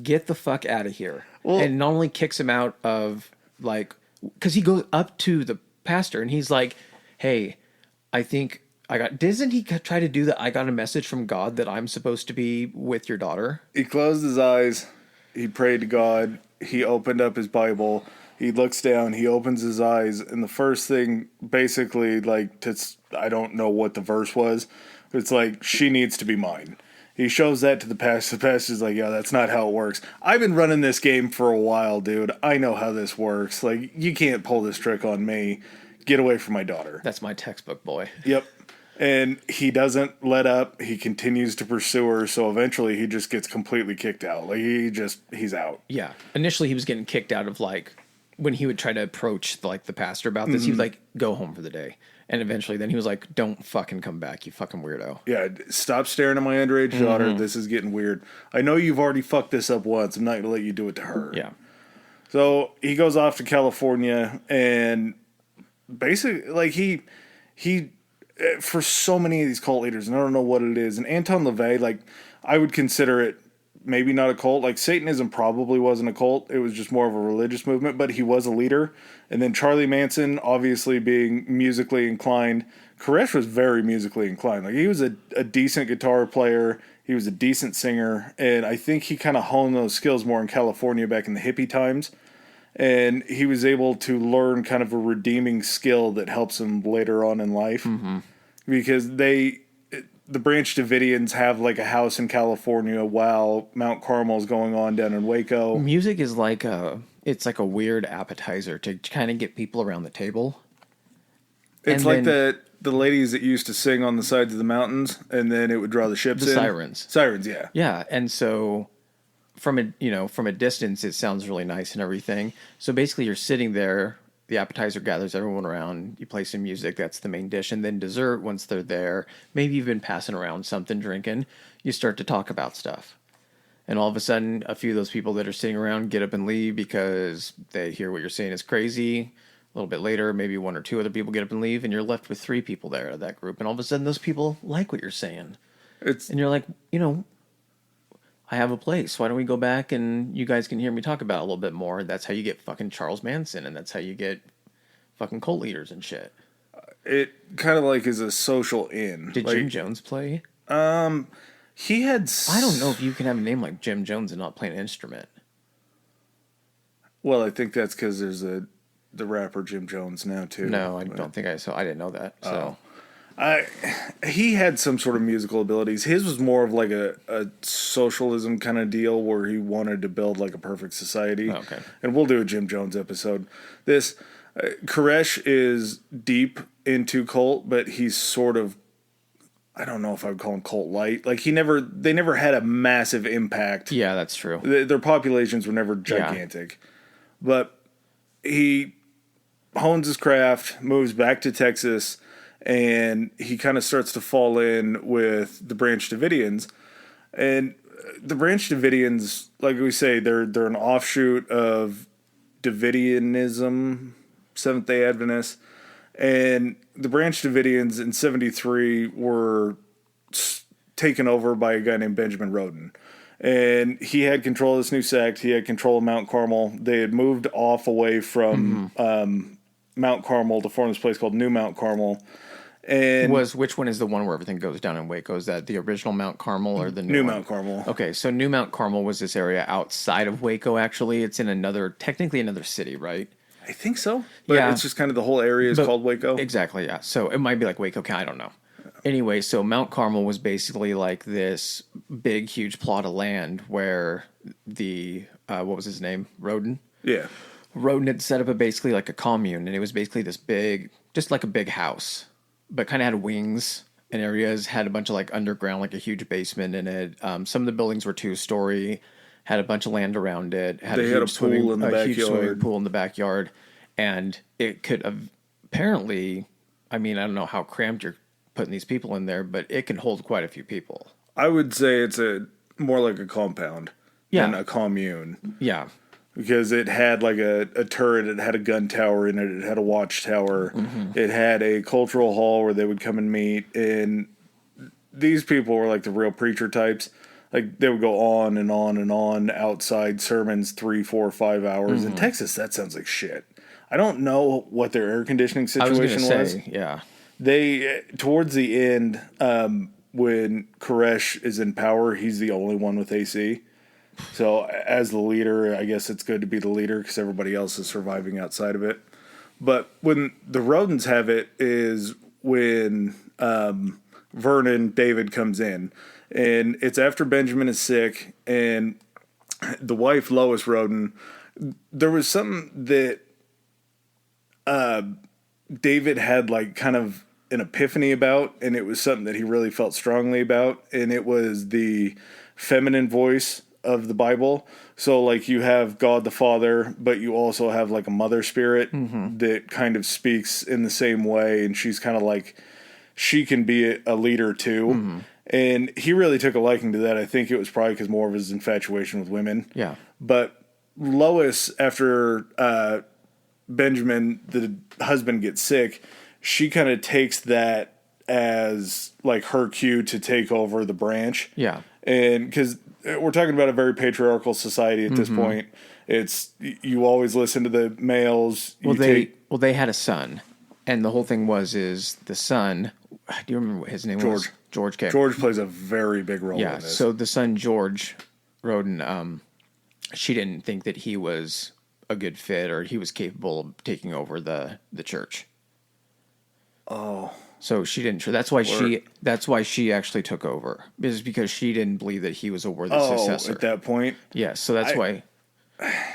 get the fuck out of here. Well, and not only kicks him out of, like, because he goes up to the pastor and he's like, hey, I think doesn't he try to do that? I got a message from God that I'm supposed to be with your daughter. He closed his eyes. He prayed to God. He opened up his Bible. He looks down, he opens his eyes, and the first thing, basically, like, I don't know what the verse was, but it's like, she needs to be mine. He shows that to the pastor. The pastor's like, yeah, that's not how it works. I've been running this game for a while, dude. I know how this works. Like, you can't pull this trick on me. Get away from my daughter. That's my textbook, boy. Yep. And he doesn't let up. He continues to pursue her, so eventually he just gets completely kicked out. Like, he's out. Yeah. Initially, he was getting kicked out of, like... When he would try to approach like the pastor about this, he would like go home for the day. And eventually then he was like, don't fucking come back, you fucking weirdo. Yeah, stop staring at my underage daughter. This is getting weird. I know you've already fucked this up once. I'm not going to let you do it to her. Yeah. So he goes off to California, and basically, like he for so many of these cult leaders, and I don't know what it is. And Anton LaVey, like I would consider it maybe not a cult. Like Satanism probably wasn't a cult. It was just more of a religious movement, but he was a leader. And then Charlie Manson, obviously being musically inclined. Koresh was very musically inclined. Like he was a decent guitar player. He was a decent singer. And I think he kind of honed those skills more in California back in the hippie times. And he was able to learn kind of a redeeming skill that helps him later on in life. Mm-hmm. Because the Branch Davidians have like a house in California while Mount Carmel is going on down in Waco. Music is like it's like a weird appetizer to kind of get people around the table. It's like the ladies that used to sing on the sides of the mountains, and then it would draw the ships in. Sirens. Sirens, yeah. Yeah, and so from a distance, it sounds really nice and everything. So basically, you're sitting there. The appetizer gathers everyone around. You play some music. That's the main dish. And then dessert, once they're there, maybe you've been passing around something, drinking, you start to talk about stuff. And all of a sudden, a few of those people that are sitting around get up and leave because they hear what you're saying is crazy. A little bit later, maybe one or two other people get up and leave, and you're left with three people there at that group. And all of a sudden, those people like what you're saying. And you're like, I have a place. Why don't we go back and you guys can hear me talk about it a little bit more? That's how you get fucking Charles Manson, and that's how you get fucking cult leaders and shit. It kind of like is a social inn. Did Jim Jones play? He had... I don't know if you can have a name like Jim Jones and not play an instrument. Well, I think that's because there's the rapper Jim Jones now, too. No, I don't think I saw. I didn't know that, so... He had some sort of musical abilities. His was more of like a socialism kind of deal where he wanted to build like a perfect society. Oh, okay. And we'll do a Jim Jones episode. This Koresh is deep into cult, but he's sort of, I don't know if I would call him cult light. Like they never had a massive impact. Yeah, that's true. Their populations were never gigantic. Yeah. But he hones his craft, moves back to Texas, and he kind of starts to fall in with the Branch Davidians. And the Branch Davidians, like we say, they're an offshoot of Davidianism, Seventh-day Adventists. And the Branch Davidians in 73 were taken over by a guy named Benjamin Roden. And he had control of this new sect. He had control of Mount Carmel. They had moved off away from Mount Carmel to form this place called New Mount Carmel. And which one is the one where everything goes down in Waco? Is that the original Mount Carmel or the new Mount Carmel? Okay, so New Mount Carmel was this area outside of Waco, actually. It's in technically another city, right? I think so. But it's just kind of the whole area is called Waco. Exactly, yeah. So it might be like Waco County, I don't know. Anyway, so Mount Carmel was basically like this big, huge plot of land where what was his name? Roden? Yeah. Roden had set up basically like a commune, and it was basically this big, just like a big house, but kind of had wings and areas, had a bunch of like underground, like a huge basement in it. Some of the buildings were 2-story, had a bunch of land around it. They had a huge swimming pool in the backyard. And it could have, apparently, I mean, I don't know how cramped you're putting these people in there, but it can hold quite a few people. I would say it's more like a compound than a commune. Yeah. Because it had like a turret, it had a gun tower in it, it had a watchtower, it had a cultural hall where they would come and meet, and these people were like the real preacher types. Like they would go on and on and on outside sermons 3, 4, 5 hours. In Texas, that sounds like shit. I don't know what their air conditioning situation was. Yeah. They, towards the end, when Koresh is in power, he's the only one with AC. So as the leader, I guess it's good to be the leader because everybody else is surviving outside of it. But when the Rodens have it is when Vernon David comes in. And it's after Benjamin is sick and the wife, Lois Roden, there was something that David had like kind of an epiphany about, and it was something that he really felt strongly about, and it was the feminine voice of the Bible. So like you have God the Father, but you also have like a mother spirit that kind of speaks in the same way, and she's kind of like, she can be a leader too. And he really took a liking to that. I think it was probably because more of his infatuation with women. Yeah. But Lois, after Benjamin, the husband, gets sick, she kind of takes that as like her cue to take over the branch. Yeah. And because we're talking about a very patriarchal society at this point, it's you always listen to the males. Well, they had a son, and the whole thing is the son. Do you remember what his name was? George. Okay. George plays a very big role in Yeah. this. So the son George Roden, she didn't think that he was a good fit or he was capable of taking over the church. Oh. So she didn't. That's why she actually took over. Is because she didn't believe that he was a worthy successor At that point. Yeah. So that's why.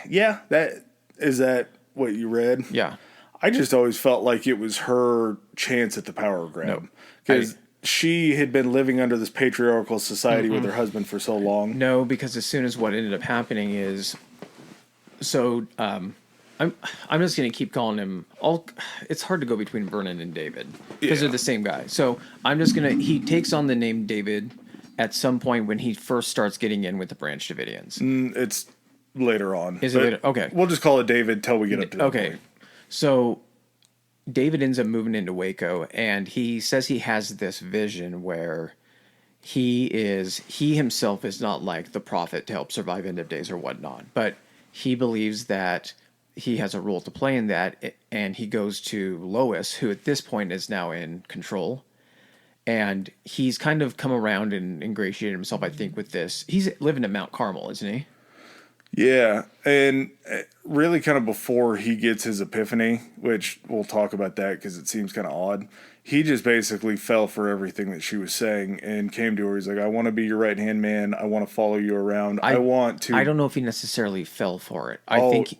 Yeah. That what you read? Yeah. I just always felt like it was her chance at the power grab because she had been living under this patriarchal society with her husband for so long. No, because as soon as what ended up happening is, so I'm just going to keep calling him. It's hard to go between Vernon and David because they're the same guy. So I'm just gonna. He takes on the name David at some point when he first starts getting in with the Branch Davidians. It's later on. Is it later? Okay, we'll just call it David till we get up to that point. So David ends up moving into Waco, and he says he has this vision where he himself is not like the prophet to help survive end of days or whatnot, but he believes that he has a role to play in that, and he goes to Lois, who at this point is now in control, and he's kind of come around and ingratiated himself, I think, with this. He's living at Mount Carmel, isn't he? Yeah, and really kind of before he gets his epiphany, which we'll talk about that because it seems kind of odd, he just basically fell for everything that she was saying and came to her. He's like, I want to be your right-hand man. I want to follow you around. I want to... I don't know if he necessarily fell for it. I think...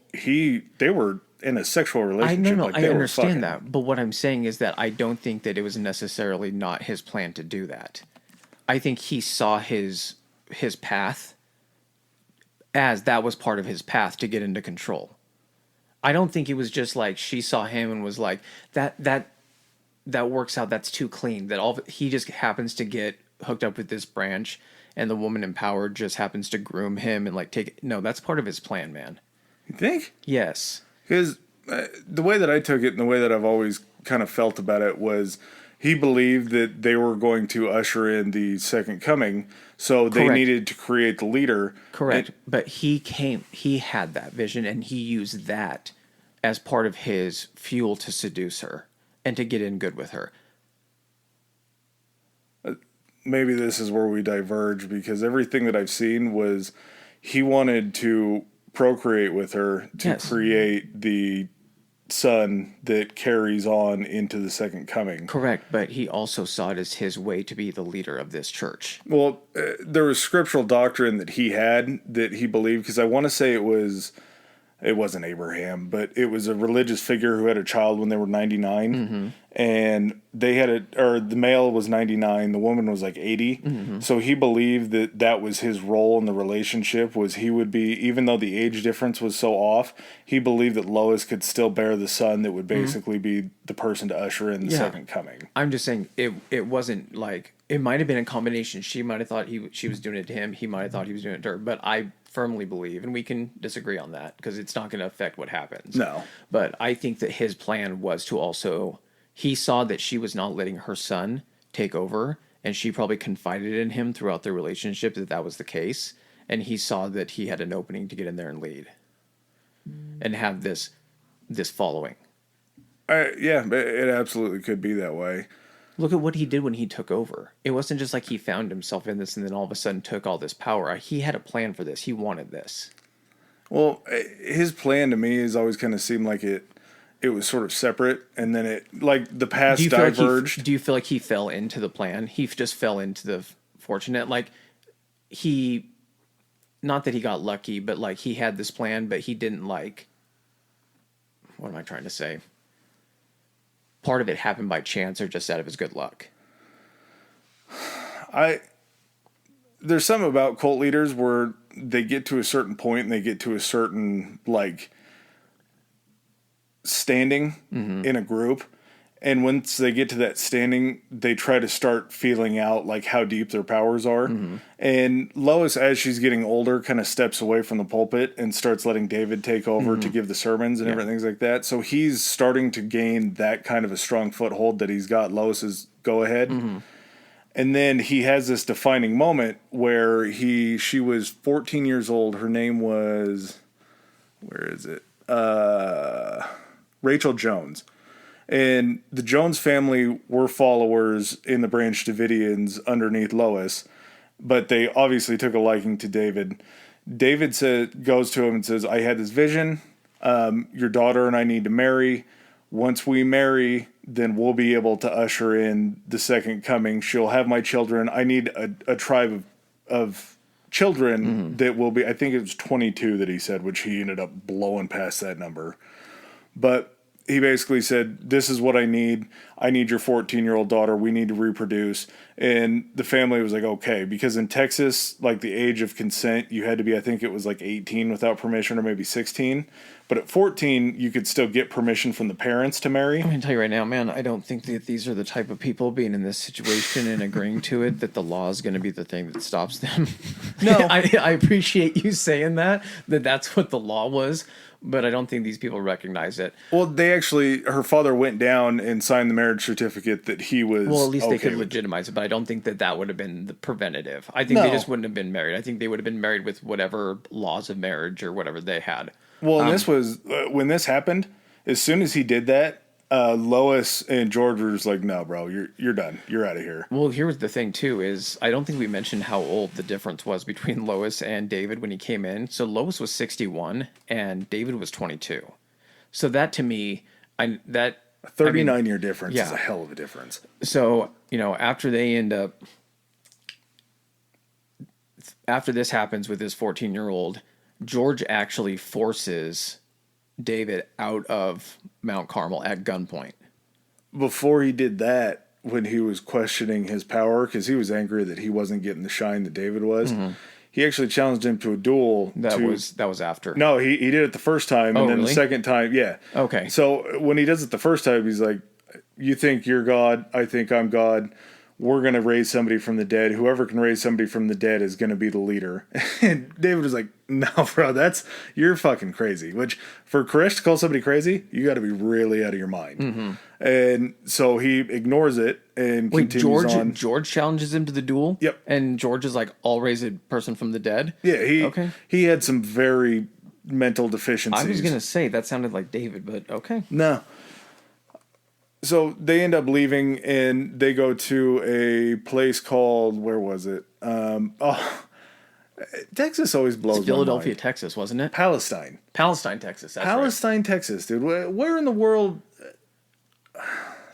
They were in a sexual relationship. I understand that. But what I'm saying is that I don't think that it was necessarily not his plan to do that. I think he saw his path as that was part of his path to get into control. I don't think it was just like she saw him and was like, that works out, that's too clean. He just happens to get hooked up with this branch and the woman in power just happens to groom him and like take it. No, that's part of his plan, man. You think? Yes. Because the way that I took it and the way that I've always kind of felt about it was he believed that they were going to usher in the second coming, so they needed to create the leader. Correct. But he had that vision, and he used that as part of his fuel to seduce her and to get in good with her. Maybe this is where we diverge, because everything that I've seen was he wanted to procreate with her to create the son that carries on into the second coming. Correct, but he also saw it as his way to be the leader of this church. Well, there was scriptural doctrine that he had that he believed, because I want to say it wasn't Abraham, but it was a religious figure who had a child when they were 99, and the male was 99, the woman was like 80. So he believed that was his role in the relationship, was he would be, even though the age difference was so off, he believed that Lois could still bear the son that would basically be the person to usher in the second coming. I'm just saying it wasn't like, it might have been a combination. She might have thought she was doing it to him. He might have thought he was doing it to her. But I firmly believe, and we can disagree on that because it's not going to affect what happens. No. But I think that his plan was to also, he saw that she was not letting her son take over, and she probably confided in him throughout their relationship that was the case. And he saw that he had an opening to get in there and lead and have this following. Yeah, it absolutely could be that way. Look at what he did when he took over. It wasn't just like he found himself in this and then all of a sudden took all this power. He had a plan for this. He wanted this. Well, his plan to me has always kind of seemed like it was sort of separate, and then it, like, the past diverged. Do you feel like he fell into the plan? He just fell into the fortunate, like, not that he got lucky, but like he had this plan, but he didn't, like, what am I trying to say? Part of it happened by chance or just out of his good luck? There's something about cult leaders where they get to a certain point and they get to a certain, like, standing in a group, And once they get to that standing, they try to start feeling out like how deep their powers are. And Lois, as she's getting older, kind of steps away from the pulpit and starts letting David take over to give the sermons and everything like that. So he's starting to gain that kind of a strong foothold that he's got Lois's go ahead. And then he has this defining moment where she was 14 years old. Her name was, where is it? Rachel Jones. And the Jones family were followers in the branch Davidians underneath Lois, but they obviously took a liking to David. David goes to him and says, I had this vision. Your daughter and I need to marry. Once we marry, then we'll be able to usher in the second coming. She'll have my children. I need a tribe of children that will be, I think it was 22 that he said, which he ended up blowing past that number. But he basically said, this is what I need. I need your 14-year-old daughter. We need to reproduce. And the family was like, okay. Because in Texas, like the age of consent, you had to be, I think it was like 18 without permission or maybe 16. But at 14, you could still get permission from the parents to marry. I'm going to tell you right now, man, I don't think that these are the type of people being in this situation and agreeing to it, that the law is going to be the thing that stops them. No. I appreciate you saying that's what the law was, but I don't think these people recognize it. Well, her father went down and signed the marriage certificate that he was. Well, at least they okay could with. legitimize it, but I don't think that would have been the preventative. I think they just wouldn't have been married. I think they would have been married with whatever laws of marriage or whatever they had. Well, and this was when this happened. As soon as he did that, Lois and George were just like, "No, bro, you're done. You're out of here." Well, here's the thing too: is I don't think we mentioned how old the difference was between Lois and David when he came in. So Lois was 61 and David was 22. So that to me, A 39-year difference is a hell of a difference. So after this happens with his 14-year-old. George actually forces David out of Mount Carmel at gunpoint. Before he did that, when he was questioning his power, because he was angry that he wasn't getting the shine that David was, he actually challenged him to a duel. That was after. No, he did it the first time, and then really? the second time, yeah. Okay. So when he does it the first time, he's like, you think you're God, I think I'm God. We're going to raise somebody from the dead. Whoever can raise somebody from the dead is going to be the leader. And David was like, no, bro, you're fucking crazy. Which, for Koresh to call somebody crazy, you got to be really out of your mind. And so he ignores it and continues on. George challenges him to the duel? Yep. And George is like, I'll raise a person from the dead? Yeah, he had some very mental deficiencies. I was going to say, that sounded like David, but okay. No. So they end up leaving and they go to a place called, where was it? Texas always blows my mind. Philadelphia, Texas, wasn't it? Palestine, Texas. That's right. Texas, dude. Where in the world?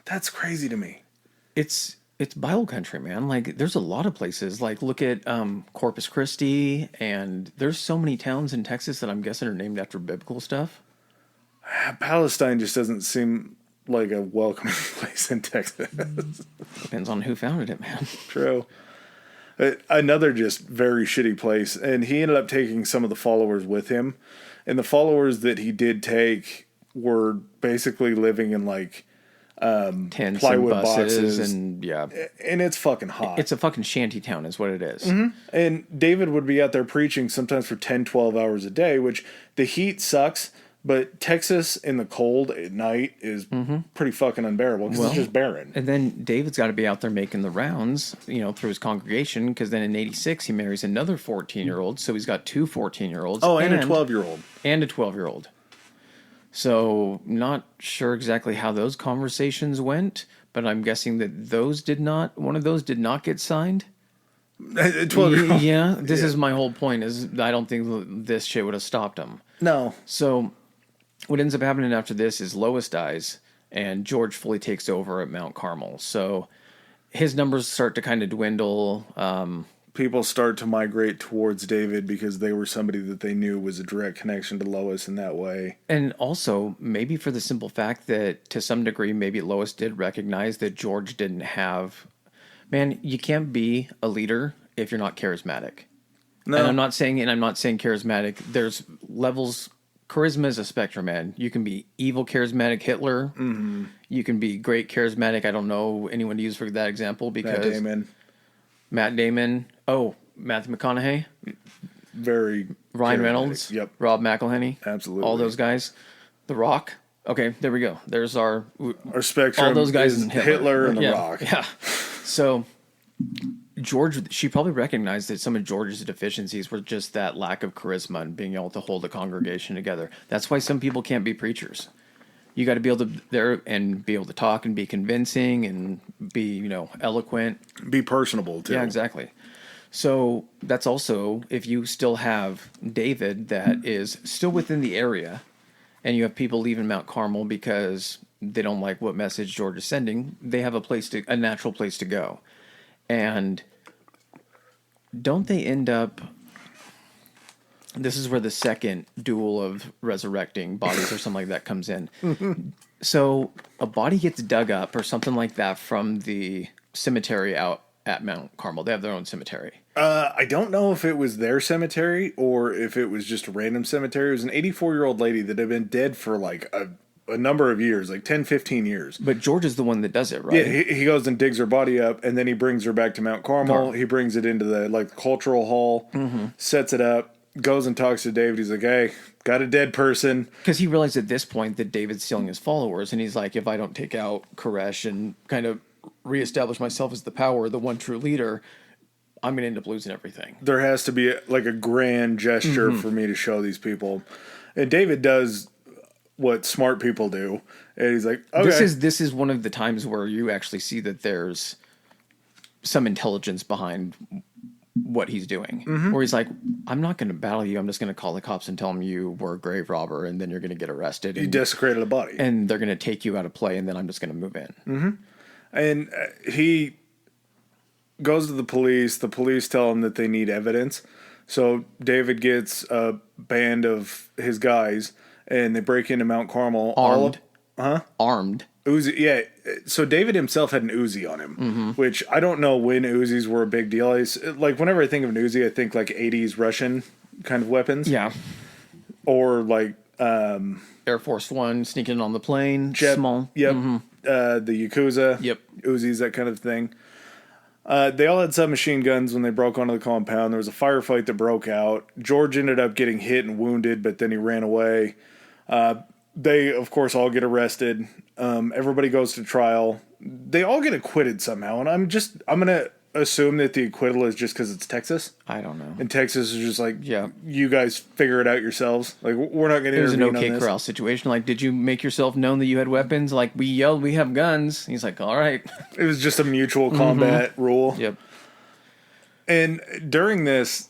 That's crazy to me. It's Bible country, man. Like, there's a lot of places. Like, look at Corpus Christi, and there's so many towns in Texas that I'm guessing are named after biblical stuff. Palestine just doesn't seem like a welcoming place in Texas. Depends on who founded it, man. True. Another just very shitty place. And he ended up taking some of the followers with him. And the followers that he did take were basically living in like tents plywood and buses boxes. And yeah. And it's fucking hot. It's a fucking shanty town is what it is. And David would be out there preaching sometimes for 10, 12 hours a day, which the heat sucks. But Texas in the cold at night is pretty fucking unbearable because it's just barren. And then David's got to be out there making the rounds, through his congregation, because then in 86 he marries another 14-year-old, so he's got two 14-year-olds. Oh, and a 12-year-old. And a 12-year-old. So not sure exactly how those conversations went, but I'm guessing that one of those did not get signed. 12-year-old. Yeah, this is my whole point, is I don't think this shit would have stopped him. No. So what ends up happening after this is Lois dies and George fully takes over at Mount Carmel. So his numbers start to kind of dwindle. People start to migrate towards David because they were somebody that they knew was a direct connection to Lois in that way. And also maybe for the simple fact that to some degree, maybe Lois did recognize that George didn't have... Man, you can't be a leader if you're not charismatic. No. And I'm not saying charismatic. There's levels charisma is a spectrum, man. You can be evil, charismatic Hitler. Mm-hmm. You can be great, charismatic. I don't know anyone to use for that example because Matt Damon. Oh, Matthew McConaughey. Very Ryan Reynolds. Yep. Rob McElhenney. Absolutely. All those guys. The Rock. Okay, there we go. There's our spectrum. All those guys in Hitler and The Rock. Yeah. So George, she probably recognized that some of George's deficiencies were just that lack of charisma and being able to hold a congregation together. That's why some people can't be preachers. You got to be able to there and be able to talk and be convincing and be, eloquent. Be personable too. Yeah, exactly. So that's also if you still have David that is still within the area and you have people leaving Mount Carmel because they don't like what message George is sending, they have a natural place to go. And don't they end up... This is where the second duel of resurrecting bodies or something like that comes in. So a body gets dug up or something like that from the cemetery out at Mount Carmel. They have their own cemetery. I don't know if it was their cemetery or if it was just a random cemetery. It was an 84-year-old lady that had been dead for like a number of years, like 10, 15 years. But George is the one that does it, right? Yeah, he goes and digs her body up, and then he brings her back to Mount Carmel. He brings it into the cultural hall, sets it up, goes and talks to David. He's like, hey, got a dead person. Because he realized at this point that David's stealing his followers, and he's like, if I don't take out Koresh and kind of reestablish myself as the power, the one true leader, I'm going to end up losing everything. There has to be a grand gesture for me to show these people. And David does what smart people do. And he's like, okay. This is one of the times where you actually see that there's some intelligence behind what he's doing. Where he's like, I'm not going to battle you. I'm just going to call the cops and tell them you were a grave robber, and then you're going to get arrested. You desecrated a body. And they're going to take you out of play, and then I'm just going to move in. And he goes to the police. The police tell him that they need evidence. So David gets a band of his guys, and they break into Mount Carmel. Armed. Armed. Uzi, yeah. So David himself had an Uzi on him, which I don't know when Uzis were a big deal. It's, like, whenever I think of an Uzi, I think like 80s Russian kind of weapons. Yeah. Or like... Air Force One, sneaking on the plane. Small. Yep. The Yakuza. Yep. Uzis, that kind of thing. They all had submachine guns when they broke onto the compound. There was a firefight that broke out. George ended up getting hit and wounded, but then he ran away. They, of course, all get arrested. Everybody goes to trial. They all get acquitted somehow, and I'm going to assume that the acquittal is just because it's Texas. I don't know. And Texas is just like, yeah, you guys figure it out yourselves. Like, we're not going to intervene on this. It was an OK Corral situation. Like, did you make yourself known that you had weapons? Like, we yelled, we have guns. He's like, all right. It was just a mutual combat rule. Yep. And during this,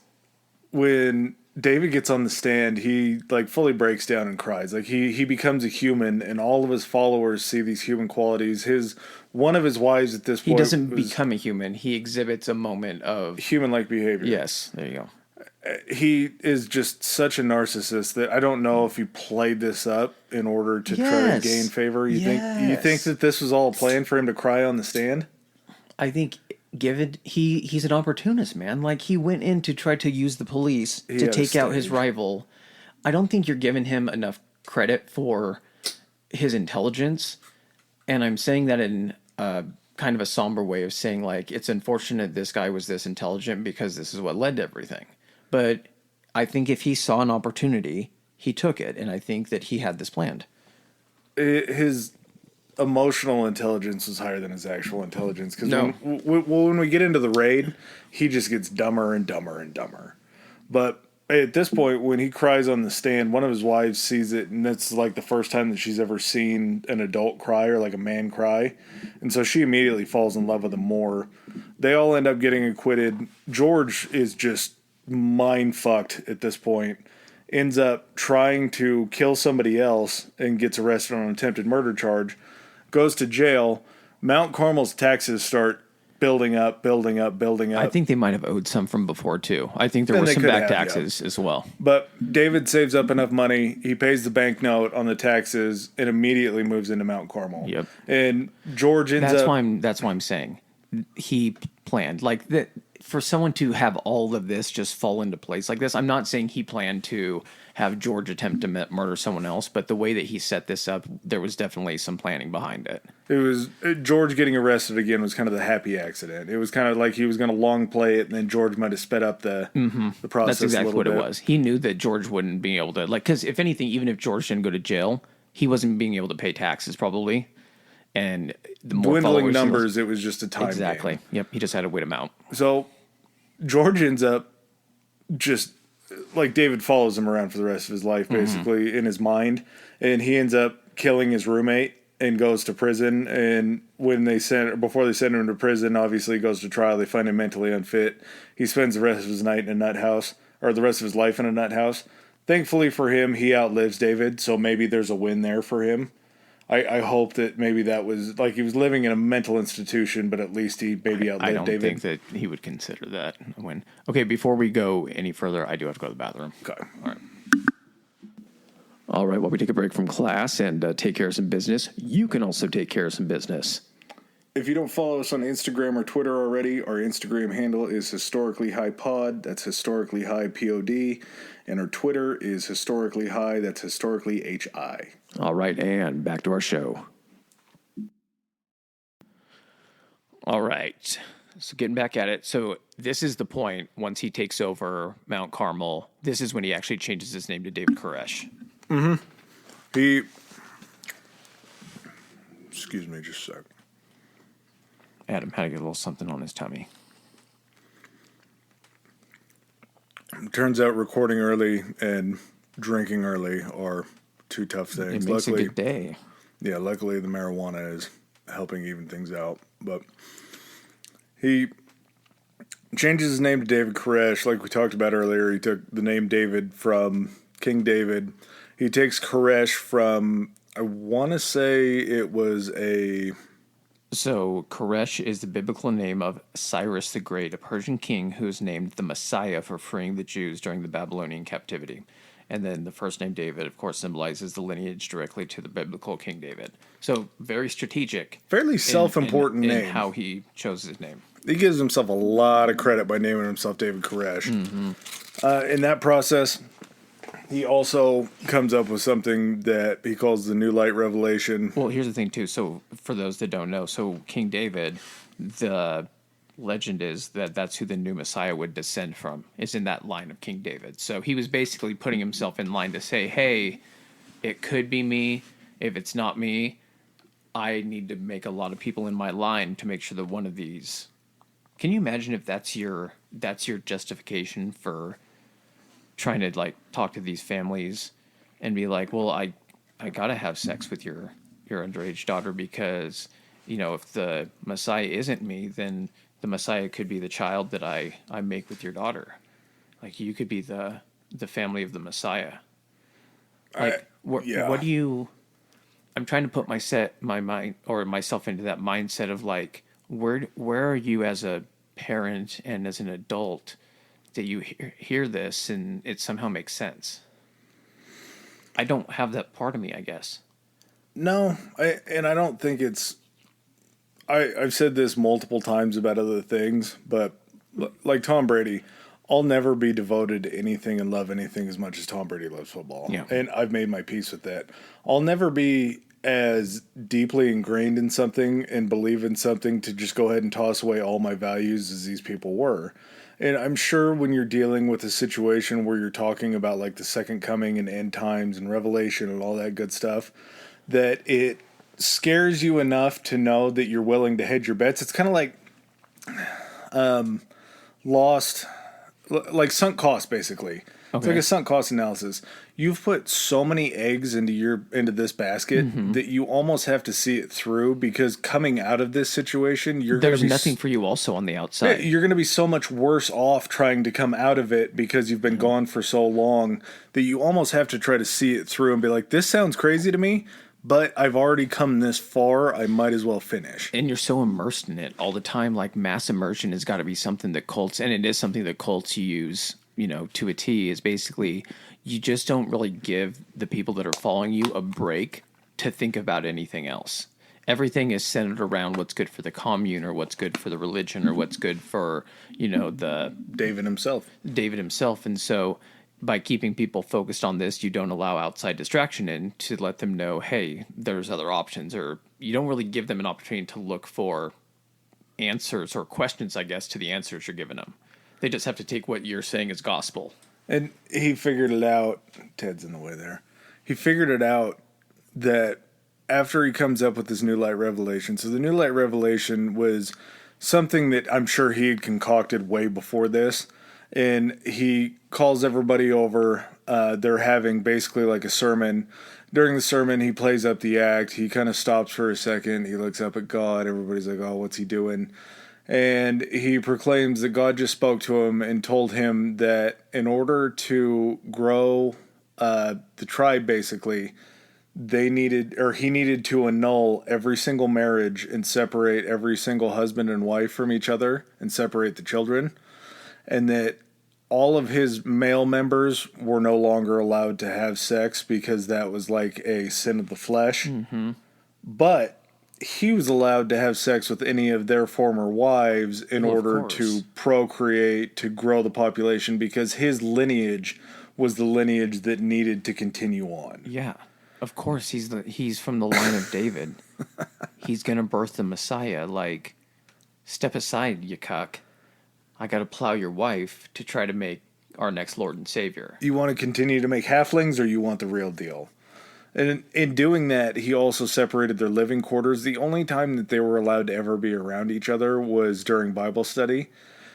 when David gets on the stand, he fully breaks down and cries. Like he becomes a human, and all of his followers see these human qualities. One of his wives at this point, he doesn't become a human. He exhibits a moment of human-like behavior. Yes, there you go. He is just such a narcissist that I don't know if he played this up in order to try to gain favor. You think that this was all a plan for him to cry on the stand? I think. Given he's an opportunist, man. Like, he went in to try to use the police to take out his rival. I don't think you're giving him enough credit for his intelligence. And I'm saying that in kind of a somber way of saying, like, it's unfortunate this guy was this intelligent because this is what led to everything. But I think if he saw an opportunity, he took it. And I think that he had this planned. His emotional intelligence was higher than his actual intelligence, because when we get into the raid, he just gets dumber and dumber and dumber. But at this point, when he cries on the stand, one of his wives sees it, and that's like the first time that she's ever seen an adult cry, or like a man cry, and so she immediately falls in love with him more. They all end up getting acquitted. George is just mind fucked at this point, ends up trying to kill somebody else and gets arrested on an attempted murder charge. Goes to jail. Mount Carmel's taxes start building up. I think they might have owed some from before, too. I think there were some back taxes as well. But David saves up enough money. He pays the banknote on the taxes and immediately moves into Mount Carmel. Yep. And George ends up... That's why I'm saying he planned. Like, that, for someone to have all of this just fall into place like this, I'm not saying he planned to have George attempt to murder someone else, but the way that he set this up, there was definitely some planning behind it. It was George getting arrested again was kind of the happy accident. It was kind of like he was going to long play it, and then George might have sped up the process. That's exactly a what little it bit. was. He knew that George wouldn't be able to, like, because if anything, even if George didn't go to jail, he wasn't being able to pay taxes probably. And the more Dwindling followers numbers, it was just a time exactly. game. Yep, he just had to wait him out. So George ends up just like David follows him around for the rest of his life, basically in his mind, and he ends up killing his roommate and goes to prison. And before they send him to prison, obviously he goes to trial. They find him mentally unfit. He spends the rest of his night in a nut house, or the rest of his life in a nut house. Thankfully for him, he outlives David, so maybe there's a win there for him. I hope that maybe that was like he was living in a mental institution, but at least he maybe outlived I don't David. think that he would consider that a win. Okay, before we go any further, I do have to go to the bathroom. Okay. All right. All right, while we take a break from class and take care of some business, you can also take care of some business. If you don't follow us on Instagram or Twitter already, our Instagram handle is Historically High Pod. That's Historically High POD. And our Twitter is Historically High. That's Historically HI. All right, and back to our show. All right, so getting back at it. So this is the point, once he takes over Mount Carmel, this is when he actually changes his name to David Koresh. Excuse me just a sec. Adam had to get a little something on his tummy. Turns out recording early and drinking early are two tough things. It makes a good day. Yeah, luckily the marijuana is helping even things out. But he changes his name to David Koresh. Like we talked about earlier, he took the name David from King David. He takes Koresh from, I want to say it was So Koresh is the biblical name of Cyrus the Great, a Persian king who is named the Messiah for freeing the Jews during the Babylonian captivity. And then the first name David, of course, symbolizes the lineage directly to the biblical King David. So very strategic. fairly self-important in name. how he chose his name. He gives himself a lot of credit by naming himself David Koresh. In that process, he also comes up with something that he calls the New Light Revelation. Well, here's the thing, too. So for those that don't know, so King David, the legend is that that's who the new Messiah would descend from, is in that line of King David. So he was basically putting himself in line to say, hey, it could be me. If it's not me, I need to make a lot of people in my line to make sure that one of these... Can you imagine if that's your justification for trying to like talk to these families and be like, well, I gotta have sex with your underage daughter because, you know, if the Messiah isn't me, then the Messiah could be the child that I make with your daughter. Like you could be the family of the Messiah. Like what do you? I'm trying to put my mind or myself into that mindset of like where are you as a parent and as an adult that you hear this and it somehow makes sense. I don't have that part of me, I guess. No, I don't think it's... I've said this multiple times about other things, but like Tom Brady, I'll never be devoted to anything and love anything as much as Tom Brady loves football. Yeah. And I've made my peace with that. I'll never be as deeply ingrained in something and believe in something to just go ahead and toss away all my values as these people were. And I'm sure when you're dealing with a situation where you're talking about like the second coming and end times and Revelation and all that good stuff, that it scares you enough to know that you're willing to hedge your bets. It's kind of like sunk cost, basically. Okay. It's like a sunk cost analysis. You've put so many eggs into this basket that you almost have to see it through, because coming out of this situation, there's nothing for you also on the outside. You're going to be so much worse off trying to come out of it because you've been gone for so long that you almost have to try to see it through and be like, this sounds crazy to me, but I've already come this far. I might as well finish. And you're so immersed in it all the time. Like mass immersion has got to be something that cults, and it is something that cults use, you know, to a T, is basically you just don't really give the people that are following you a break to think about anything else. Everything is centered around what's good for the commune or what's good for the religion or what's good for, you know, David himself. And so by keeping people focused on this, you don't allow outside distraction in to let them know, hey, there's other options, or you don't really give them an opportunity to look for answers or questions, I guess, to the answers you're giving them. They just have to take what you're saying as gospel. And he figured it out. Ted's in the way there. He figured it out that after he comes up with this New Light Revelation. So the New Light Revelation was something that I'm sure he had concocted way before this. And he calls everybody over. They're having basically like a sermon. During the sermon, he plays up the act. He kind of stops for a second. He looks up at God. Everybody's like, oh, what's he doing? And he proclaims that God just spoke to him and told him that in order to grow the tribe, basically, he needed to annul every single marriage and separate every single husband and wife from each other and separate the children. And that all of his male members were no longer allowed to have sex because that was like a sin of the flesh. Mm-hmm. But he was allowed to have sex with any of their former wives in order to procreate, to grow the population, because his lineage was the lineage that needed to continue on. Yeah, of course. He's from the line of David. He's going to birth the Messiah. Like, step aside, you cuck. I got to plow your wife to try to make our next Lord and Savior. You want to continue to make halflings, or you want the real deal? And in doing that, he also separated their living quarters. The only time that they were allowed to ever be around each other was during Bible study.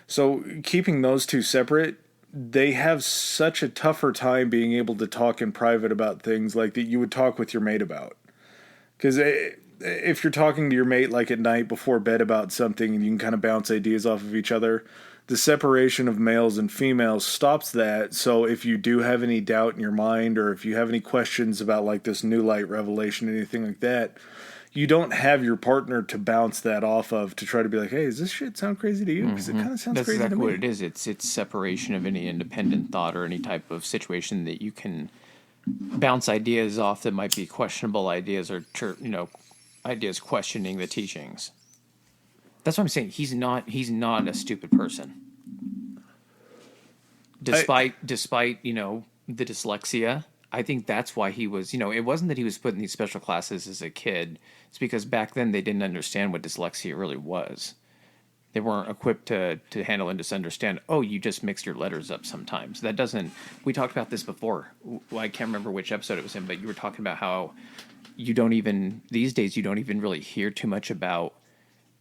So keeping those two separate, they have such a tougher time being able to talk in private about things like that you would talk with your mate about. Because if you're talking to your mate like at night before bed about something and you can kind of bounce ideas off of each other, the separation of males and females stops that. So if you do have any doubt in your mind, or if you have any questions about like this New Light Revelation, anything like that, you don't have your partner to bounce that off of to try to be like, hey, does this shit sound crazy to you? Because it kind of sounds That's crazy exactly to me. what it is. It's separation of any independent thought or any type of situation that you can bounce ideas off that might be questionable ideas, or ideas questioning the teachings. That's what I'm saying. He's not a stupid person. Despite the dyslexia, I think that's why he was, it wasn't that he was put in these special classes as a kid. It's because back then they didn't understand what dyslexia really was. They weren't equipped to handle and just understand, oh, you just mixed your letters up sometimes. We talked about this before. I can't remember which episode it was in, but you were talking about how these days you don't even really hear too much about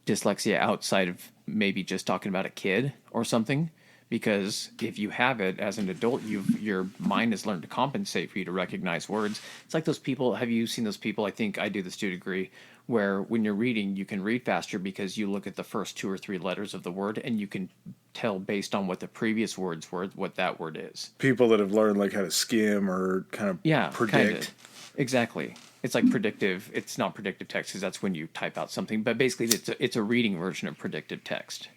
dyslexia outside of maybe just talking about a kid or something. Because if you have it as an adult, your mind has learned to compensate for you to recognize words. It's like those people. Have you seen those people? I think I do this to a degree, where when you're reading, you can read faster because you look at the first 2 or 3 letters of the word, and you can tell based on what the previous words were what that word is. People that have learned like how to skim or kind of predict. Kind of. Exactly. It's like predictive. It's not predictive text because that's when you type out something. But basically, it's a reading version of predictive text.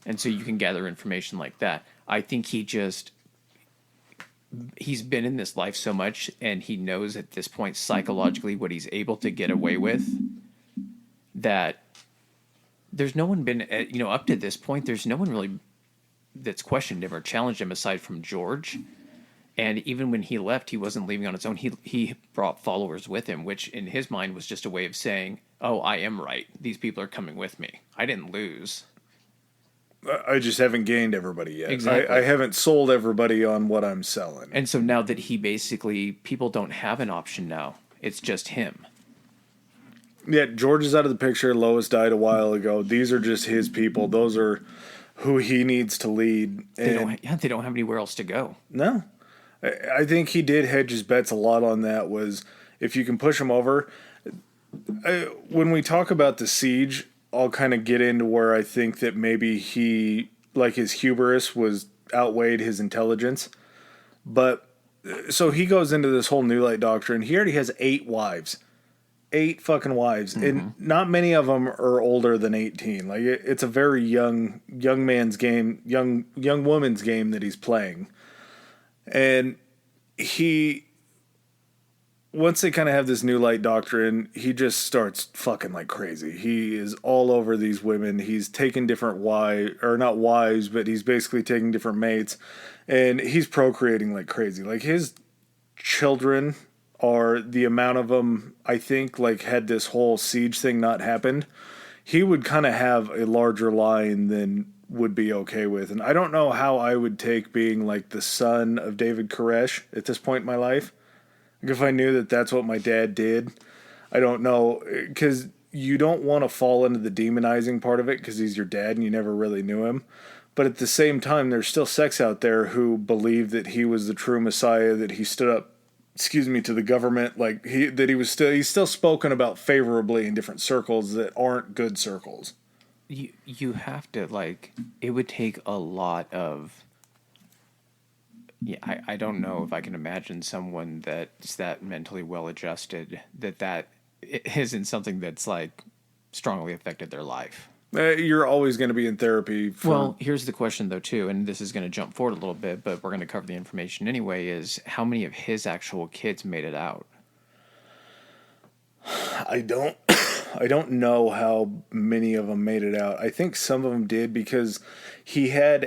And so you can gather information like that. I think he's been in this life so much, and he knows at this point psychologically what he's able to get away with, that there's no one been, up to this point, there's no one really that's questioned him or challenged him aside from George. And even when he left, he wasn't leaving on his own. He brought followers with him, which in his mind was just a way of saying, oh, I am right. These people are coming with me. I didn't lose. I just haven't gained everybody yet. Exactly. I haven't sold everybody on what I'm selling. And so now that people don't have an option now. It's just him. Yeah, George is out of the picture. Lois died a while ago. These are just his people. Those are who he needs to lead. They don't have anywhere else to go. No. I think he did hedge his bets a lot on that, was if you can push him over. When we talk about the siege, I'll kind of get into where I think that maybe his hubris was outweighed his intelligence. But so he goes into this whole New Light doctrine. He already has 8 wives. 8 fucking wives. Mm-hmm. And not many of them are older than 18. Like it's a very young man's game, young woman's game that he's playing. And he once they kind of have this new light doctrine, he just starts fucking like crazy. He is all over these women. He's taking different wives, or not wives, but he's basically taking different mates, and he's procreating like crazy. Like his children are the amount of them. I think like had this whole siege thing not happened, he would kind of have a larger line than would be okay with. And I don't know how I would take being like the son of David Koresh at this point in my life. Like if I knew that that's what my dad did, I don't know, because you don't want to fall into the demonizing part of it because he's your dad and you never really knew him. But at the same time, there's still sects out there who believe that he was the true Messiah, that he stood up, to the government, like he's still spoken about favorably in different circles that aren't good circles. You have to, like, it would take a lot of, yeah, I don't know if I can imagine someone that's that mentally well adjusted that it isn't something that's like strongly affected their life. You're always going to be in therapy. Well, here's the question though too, and this is going to jump forward a little bit, but we're going to cover the information anyway, is how many of his actual kids made it out? I don't know how many of them made it out. I think some of them did because he had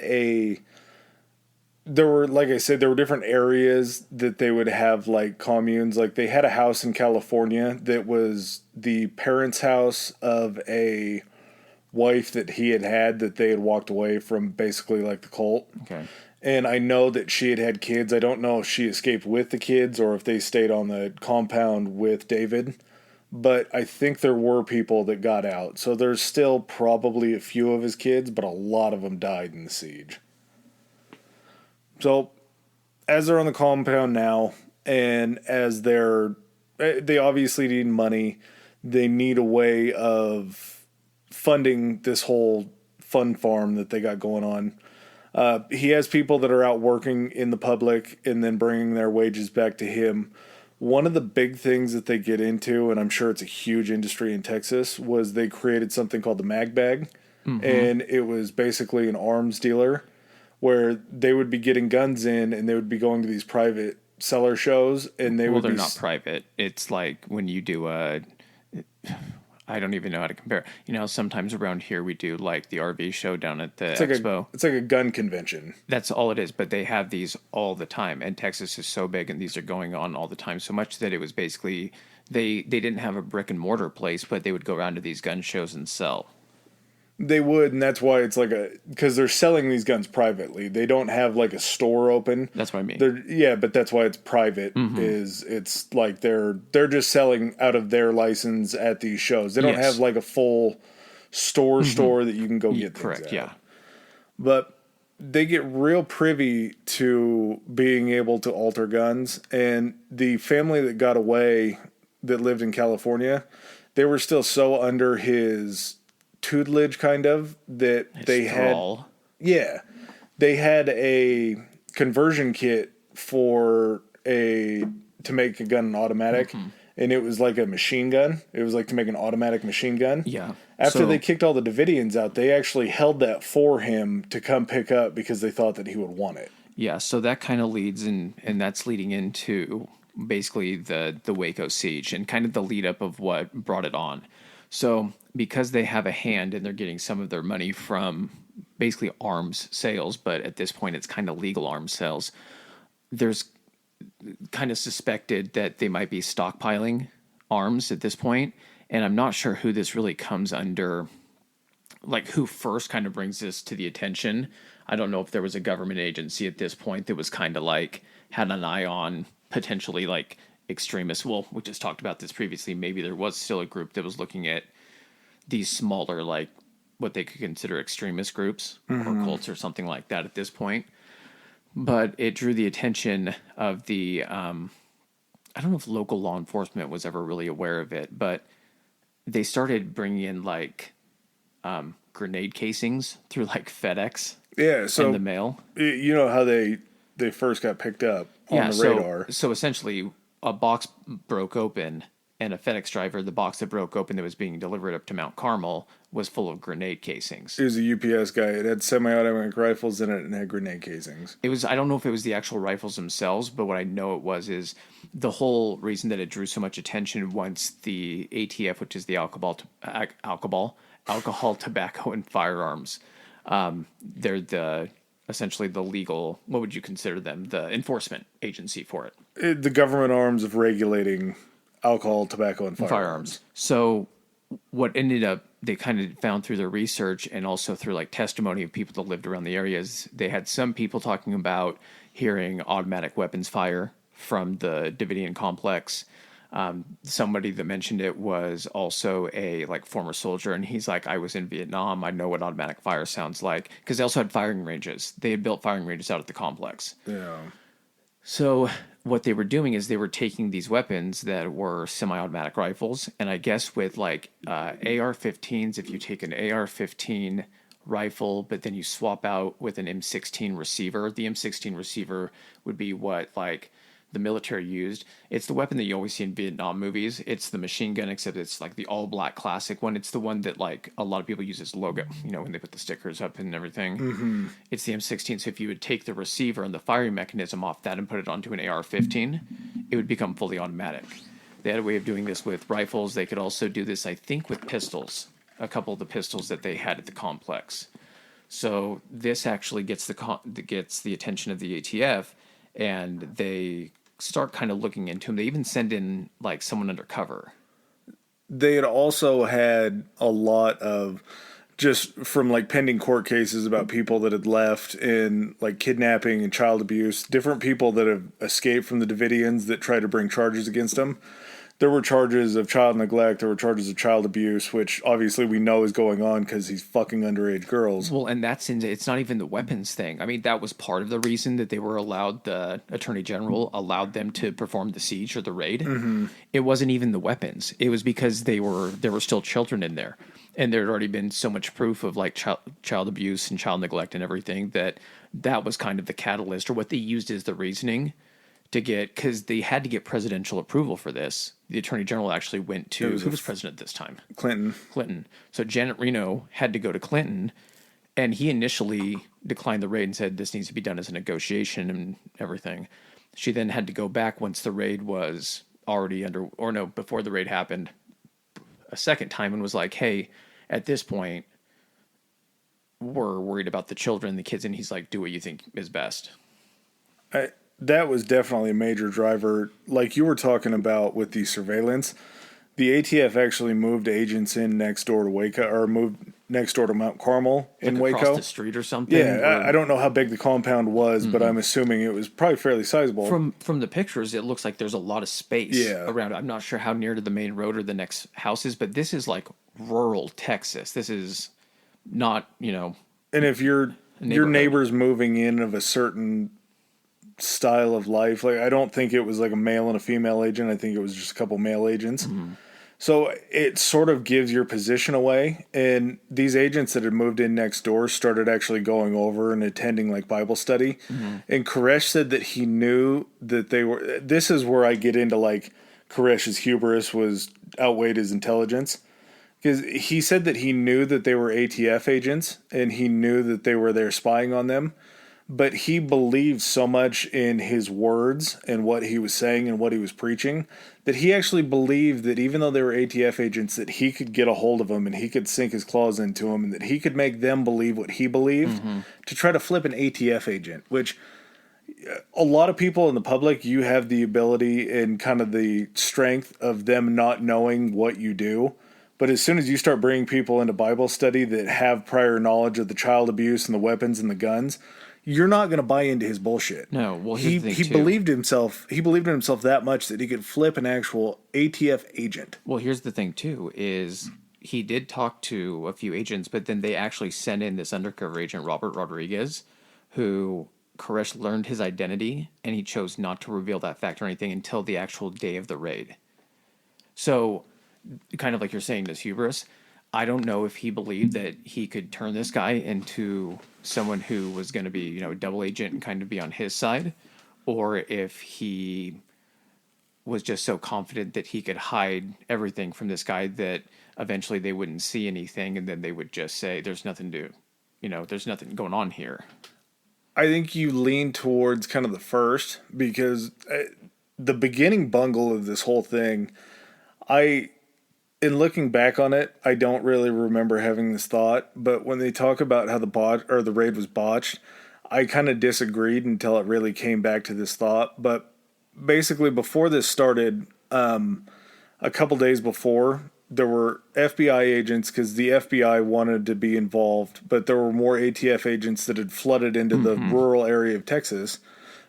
there were, like I said, there were different areas that they would have like communes. Like they had a house in California that was the parents' house of a wife that he had that they had walked away from, basically like the cult. Okay. And I know that she had kids. I don't know if she escaped with the kids or if they stayed on the compound with David. But I think there were people that got out. So there's still probably a few of his kids, but a lot of them died in the siege. So as they're on the compound now, and as they obviously need money, they need a way of funding this whole fun farm that they got going on. He has people that are out working in the public and then bringing their wages back to him. One of the big things that they get into, and I'm sure it's a huge industry in Texas, was they created something called the mag bag. Mm-hmm. And it was basically an arms dealer where they would be getting guns in and they would be going to these private seller shows, and they're not private. It's like when you do I don't even know how to compare. You know, sometimes around here we do like the RV show down at the expo. It's like a gun convention. That's all it is, but they have these all the time. And Texas is so big and these are going on all the time, so much that it was basically they didn't have a brick and mortar place, but they would go around to these gun shows and sell. They would, and that's why it's like because they're selling these guns privately. They don't have like a store open. That's what I mean. Yeah, but that's why it's private. Mm-hmm. It's like they're just selling out of their license at these shows. They don't have like a full store that you can go get things correct, at. Yeah. But they get real privy to being able to alter guns, and the family that got away that lived in California, they were still so under his tutelage kind of that they had a conversion kit to make a gun an automatic, and it was like a machine gun. It was like to make an automatic machine gun. Yeah. After they kicked all the Davidians out, they actually held that for him to come pick up because they thought that he would want it. Yeah, so that kind of leads in, and that's leading into basically the Waco siege and kind of the lead up of what brought it on. So because they have a hand and they're getting some of their money from basically arms sales, but at this point it's kind of legal arms sales, there's kind of suspected that they might be stockpiling arms at this point. And I'm not sure who this really comes under, like who first kind of brings this to the attention. I don't know if there was a government agency at this point that was kind of like had an eye on potentially like extremists. Well, we just talked about this previously. Maybe there was still a group that was looking at these smaller, like what they could consider extremist groups or cults or something like that at this point. But it drew the attention of the, I don't know if local law enforcement was ever really aware of it, but they started bringing in like grenade casings through like FedEx in the mail. You know how they first got picked up on the radar. So essentially a box broke open and a FedEx driver, the box that broke open that was being delivered up to Mount Carmel was full of grenade casings. It was a UPS guy. It had semi-automatic rifles in it and had grenade casings. It was, I don't know if it was the actual rifles themselves, but what I know it was is the whole reason that it drew so much attention once the ATF, which is the alcohol, tobacco, and firearms, they're essentially the legal, what would you consider them? The enforcement agency for it. The government arms of regulating alcohol, tobacco, and firearms. So what ended up, they kind of found through their research and also through like testimony of people that lived around the areas, they had some people talking about hearing automatic weapons fire from the Davidian complex. Somebody that mentioned it was also a like former soldier, and he's like, I was in Vietnam, I know what automatic fire sounds like, because they also had firing ranges. They had built firing ranges out at the complex. Yeah. So what they were doing is they were taking these weapons that were semi-automatic rifles, and I guess with like AR-15s, if you take an AR-15 rifle, but then you swap out with an M16 receiver, the M16 receiver would be what like the military used. It's the weapon that you always see in Vietnam movies. It's the machine gun, except it's like the all black classic one. It's the one that like a lot of people use as logo, you know, when they put the stickers up and everything. Mm-hmm. It's the M16. So if you would take the receiver and the firing mechanism off that and put it onto an AR-15, it would become fully automatic. They had a way of doing this with rifles. They could also do this, I think, with pistols. A couple of the pistols that they had at the complex. So this actually gets the attention of the ATF, and they start kind of looking into him. They even send in like someone undercover. They had also had a lot of just from like pending court cases about people that had left in like kidnapping and child abuse, different people that have escaped from the Davidians that tried to bring charges against them. There were charges of child neglect. There were charges of child abuse, which obviously we know is going on because he's fucking underage girls. Well, and it's not even the weapons thing. I mean, that was part of the reason that they were allowed, the Attorney General allowed them to perform the siege or the raid. Mm-hmm. It wasn't even the weapons. It was because there were still children in there. And there had already been so much proof of like child abuse and child neglect and everything that was kind of the catalyst, or what they used as the reasoning to get, because they had to get presidential approval for this. The Attorney General actually went to, who was president at this time? Clinton. So Janet Reno had to go to Clinton, and he initially declined the raid and said this needs to be done as a negotiation and everything. She then had to go back once the raid was already before the raid happened a second time, and was like, hey, at this point, we're worried about the children, the kids, and he's like, do what you think is best. That was definitely a major driver. Like you were talking about with the surveillance, the ATF actually moved agents in next door to Waco, or moved next door to Mount Carmel in Waco. Across the street or something? Yeah, I don't know how big the compound was, but I'm assuming it was probably fairly sizable. From the pictures, it looks like there's a lot of space around it. I'm not sure how near to the main road or the next house is, but this is like rural Texas. This is not, And if your neighbor's moving in of a certain style of life, like I don't think it was like a male and a female agent. I think it was just a couple male agents. Mm-hmm. So it sort of gives your position away. And these agents that had moved in next door started actually going over and attending like Bible study. Mm-hmm. And Koresh said that he knew that they were, this is where I get into like Koresh's hubris was outweighed his intelligence. Because he said that he knew that they were ATF agents and he knew that they were there spying on them. But he believed so much in his words and what he was saying and what he was preaching that he actually believed that even though they were ATF agents, that he could get a hold of them and he could sink his claws into them and that he could make them believe what he believed to try to flip an ATF agent, which a lot of people in the public, you have the ability and kind of the strength of them not knowing what you do. But as soon as you start bringing people into Bible study that have prior knowledge of the child abuse and the weapons and the guns, you're not going to buy into his bullshit. No, well, he believed himself. He believed in himself that much that he could flip an actual ATF agent. Well, here's the thing too: is he did talk to a few agents, but then they actually sent in this undercover agent, Robert Rodriguez, who Koresh learned his identity, and he chose not to reveal that fact or anything until the actual day of the raid. So, kind of like you're saying, this hubris. I don't know if he believed that he could turn this guy into someone who was going to be, a double agent and kind of be on his side, or if he was just so confident that he could hide everything from this guy that eventually they wouldn't see anything, and then they would just say, there's nothing there's nothing going on here. I think you lean towards kind of the first, because the beginning bungle of this whole thing, in looking back on it, I don't really remember having this thought, but when they talk about how the raid was botched, I kind of disagreed until it really came back to this thought. But basically, before this started, a couple days before, there were FBI agents, because the FBI wanted to be involved, but there were more ATF agents that had flooded into the rural area of Texas.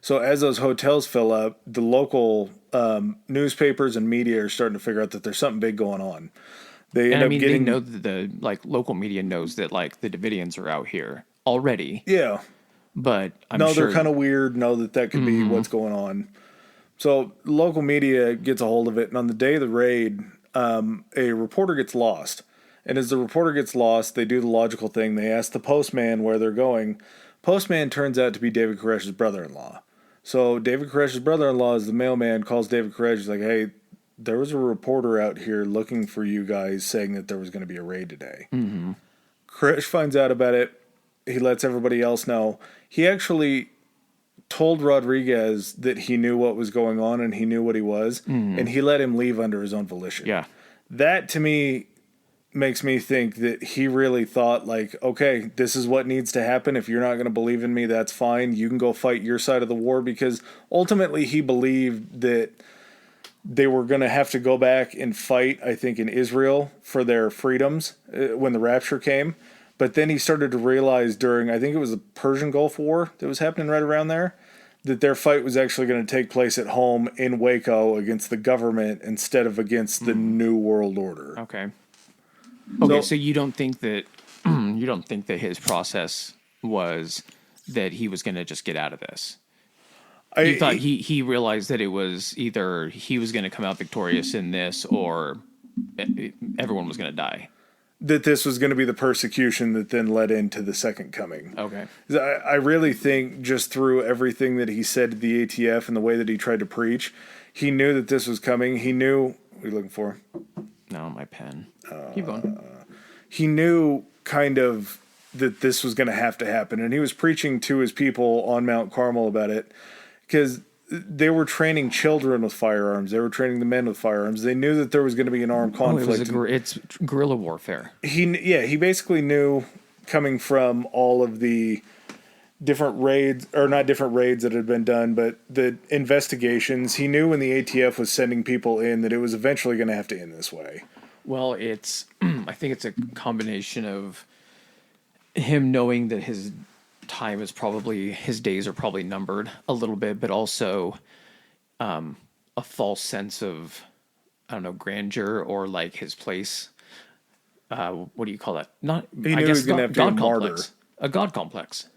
So as those hotels fill up, the local newspapers and media are starting to figure out that there's something big going on. They know that the local media knows that the Davidians are out here already. Yeah. But they're kind of weird. Know that could be what's going on. So local media gets a hold of it, and on the day of the raid, a reporter gets lost. And as the reporter gets lost, they do the logical thing. They ask the postman where they're going. Postman turns out to be David Koresh's brother-in-law. So David Koresh's brother-in-law is the mailman, calls David Koresh. He's like, hey, there was a reporter out here looking for you guys, saying that there was going to be a raid today. Mm-hmm. Koresh finds out about it. He lets everybody else know. He actually told Rodriguez that he knew what was going on and he knew what he was, and he let him leave under his own volition. Yeah. That, to me, makes me think that he really thought, okay, this is what needs to happen. If you're not going to believe in me, that's fine. You can go fight your side of the war, because ultimately he believed that they were going to have to go back and fight, I think, in Israel for their freedoms when the rapture came. But then he started to realize during, I think it was the Persian Gulf War that was happening right around there, that their fight was actually going to take place at home in Waco against the government instead of against the New World Order. Okay. Okay, so you don't think that his process was that he was going to just get out of this? You thought he realized that it was either he was going to come out victorious in this, or everyone was going to die? That this was going to be the persecution that then led into the second coming. Okay. I really think just through everything that he said to the ATF and the way that he tried to preach, he knew that this was coming. He knew... What are you looking for? No, my pen. Keep going. He knew kind of that this was going to happen, and he was preaching to his people on Mount Carmel about it, because they were training children with firearms. They were training the men with firearms. They knew that there was going to be an armed conflict. It's guerrilla warfare. He basically knew, coming from all of the different raids, or not different raids that had been done, but the investigations, he knew when the ATF was sending people in that it was eventually going to have to end this way. Well, I think it's a combination of him knowing that his days are probably numbered a little bit, but also a false sense of, I don't know, grandeur, or his place. What do you call that? He knew he was going to have to be a martyr. A God complex.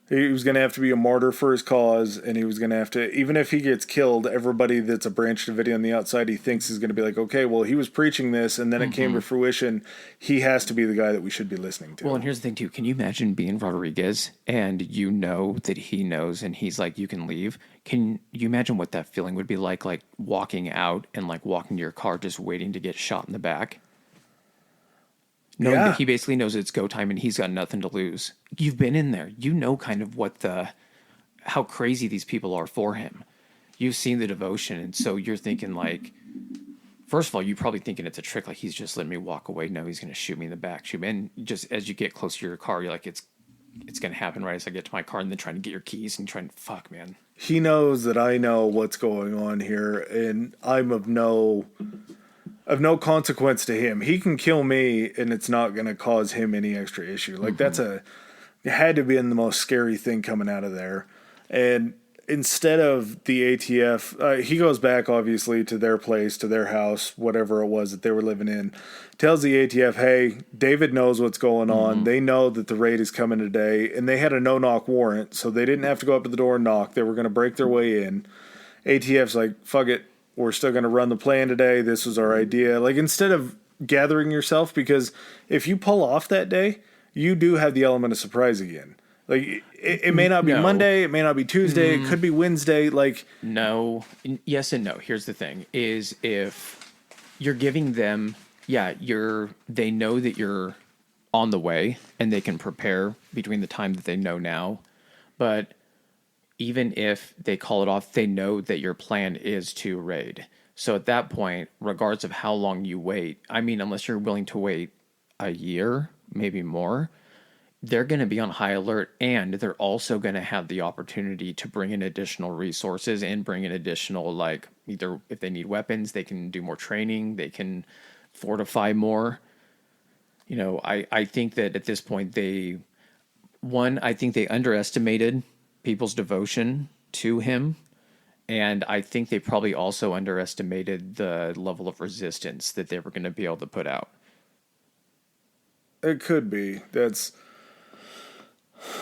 He was going to have to be a martyr for his cause, and he was going to have to, even if he gets killed, everybody that's a Branch Davidian on the outside he thinks is going to be like, okay, well, he was preaching this, and then it came to fruition. He has to be the guy that we should be listening to. Well, and here's the thing, too. Can you imagine being Rodriguez, and you know that he knows, and he's like, you can leave? Can you imagine what that feeling would be like walking out and walking to your car just waiting to get shot in the back? Knowing that he basically knows it's go time and he's got nothing to lose. You've been in there. You know kind of how crazy these people are for him. You've seen the devotion, and so you're thinking first of all, you're probably thinking it's a trick, he's just letting me walk away. No, he's going to shoot me in the back. Shoot me. And just as you get closer to your car, you're like, it's going to happen right as I get to my car, and then trying to get your keys and trying to, fuck, man. He knows that I know what's going on here, and I'm of no consequence to him. He can kill me, and it's not going to cause him any extra issue. It had to be the most scary thing coming out of there. And instead of the ATF, he goes back, obviously, to their place, to their house, whatever it was that they were living in, tells the ATF, hey, David knows what's going on. They know that the raid is coming today, and they had a no-knock warrant, so they didn't have to go up to the door and knock. They were going to break their way in. ATF's like, fuck it. We're still going to run the plan today. This was our idea. Instead of gathering yourself, because if you pull off that day, you do have the element of surprise again. Like, it may not be No. Monday, it may not be Tuesday, it could be Wednesday. Like, No. Yes and no. Here's the thing: is if you're giving them, yeah, they know that you're on the way and they can prepare between the time that they know now, but even if they call it off, they know that your plan is to raid. So at that point, regardless of how long you wait, I mean, unless you're willing to wait a year, maybe more, they're going to be on high alert, and they're also going to have the opportunity to bring in additional resources and bring in additional, like, either if they need weapons, they can do more training, they can fortify more. I think that at this point, I think they underestimated people's devotion to him. And I think they probably also underestimated the level of resistance that they were going to be able to put out. it could be.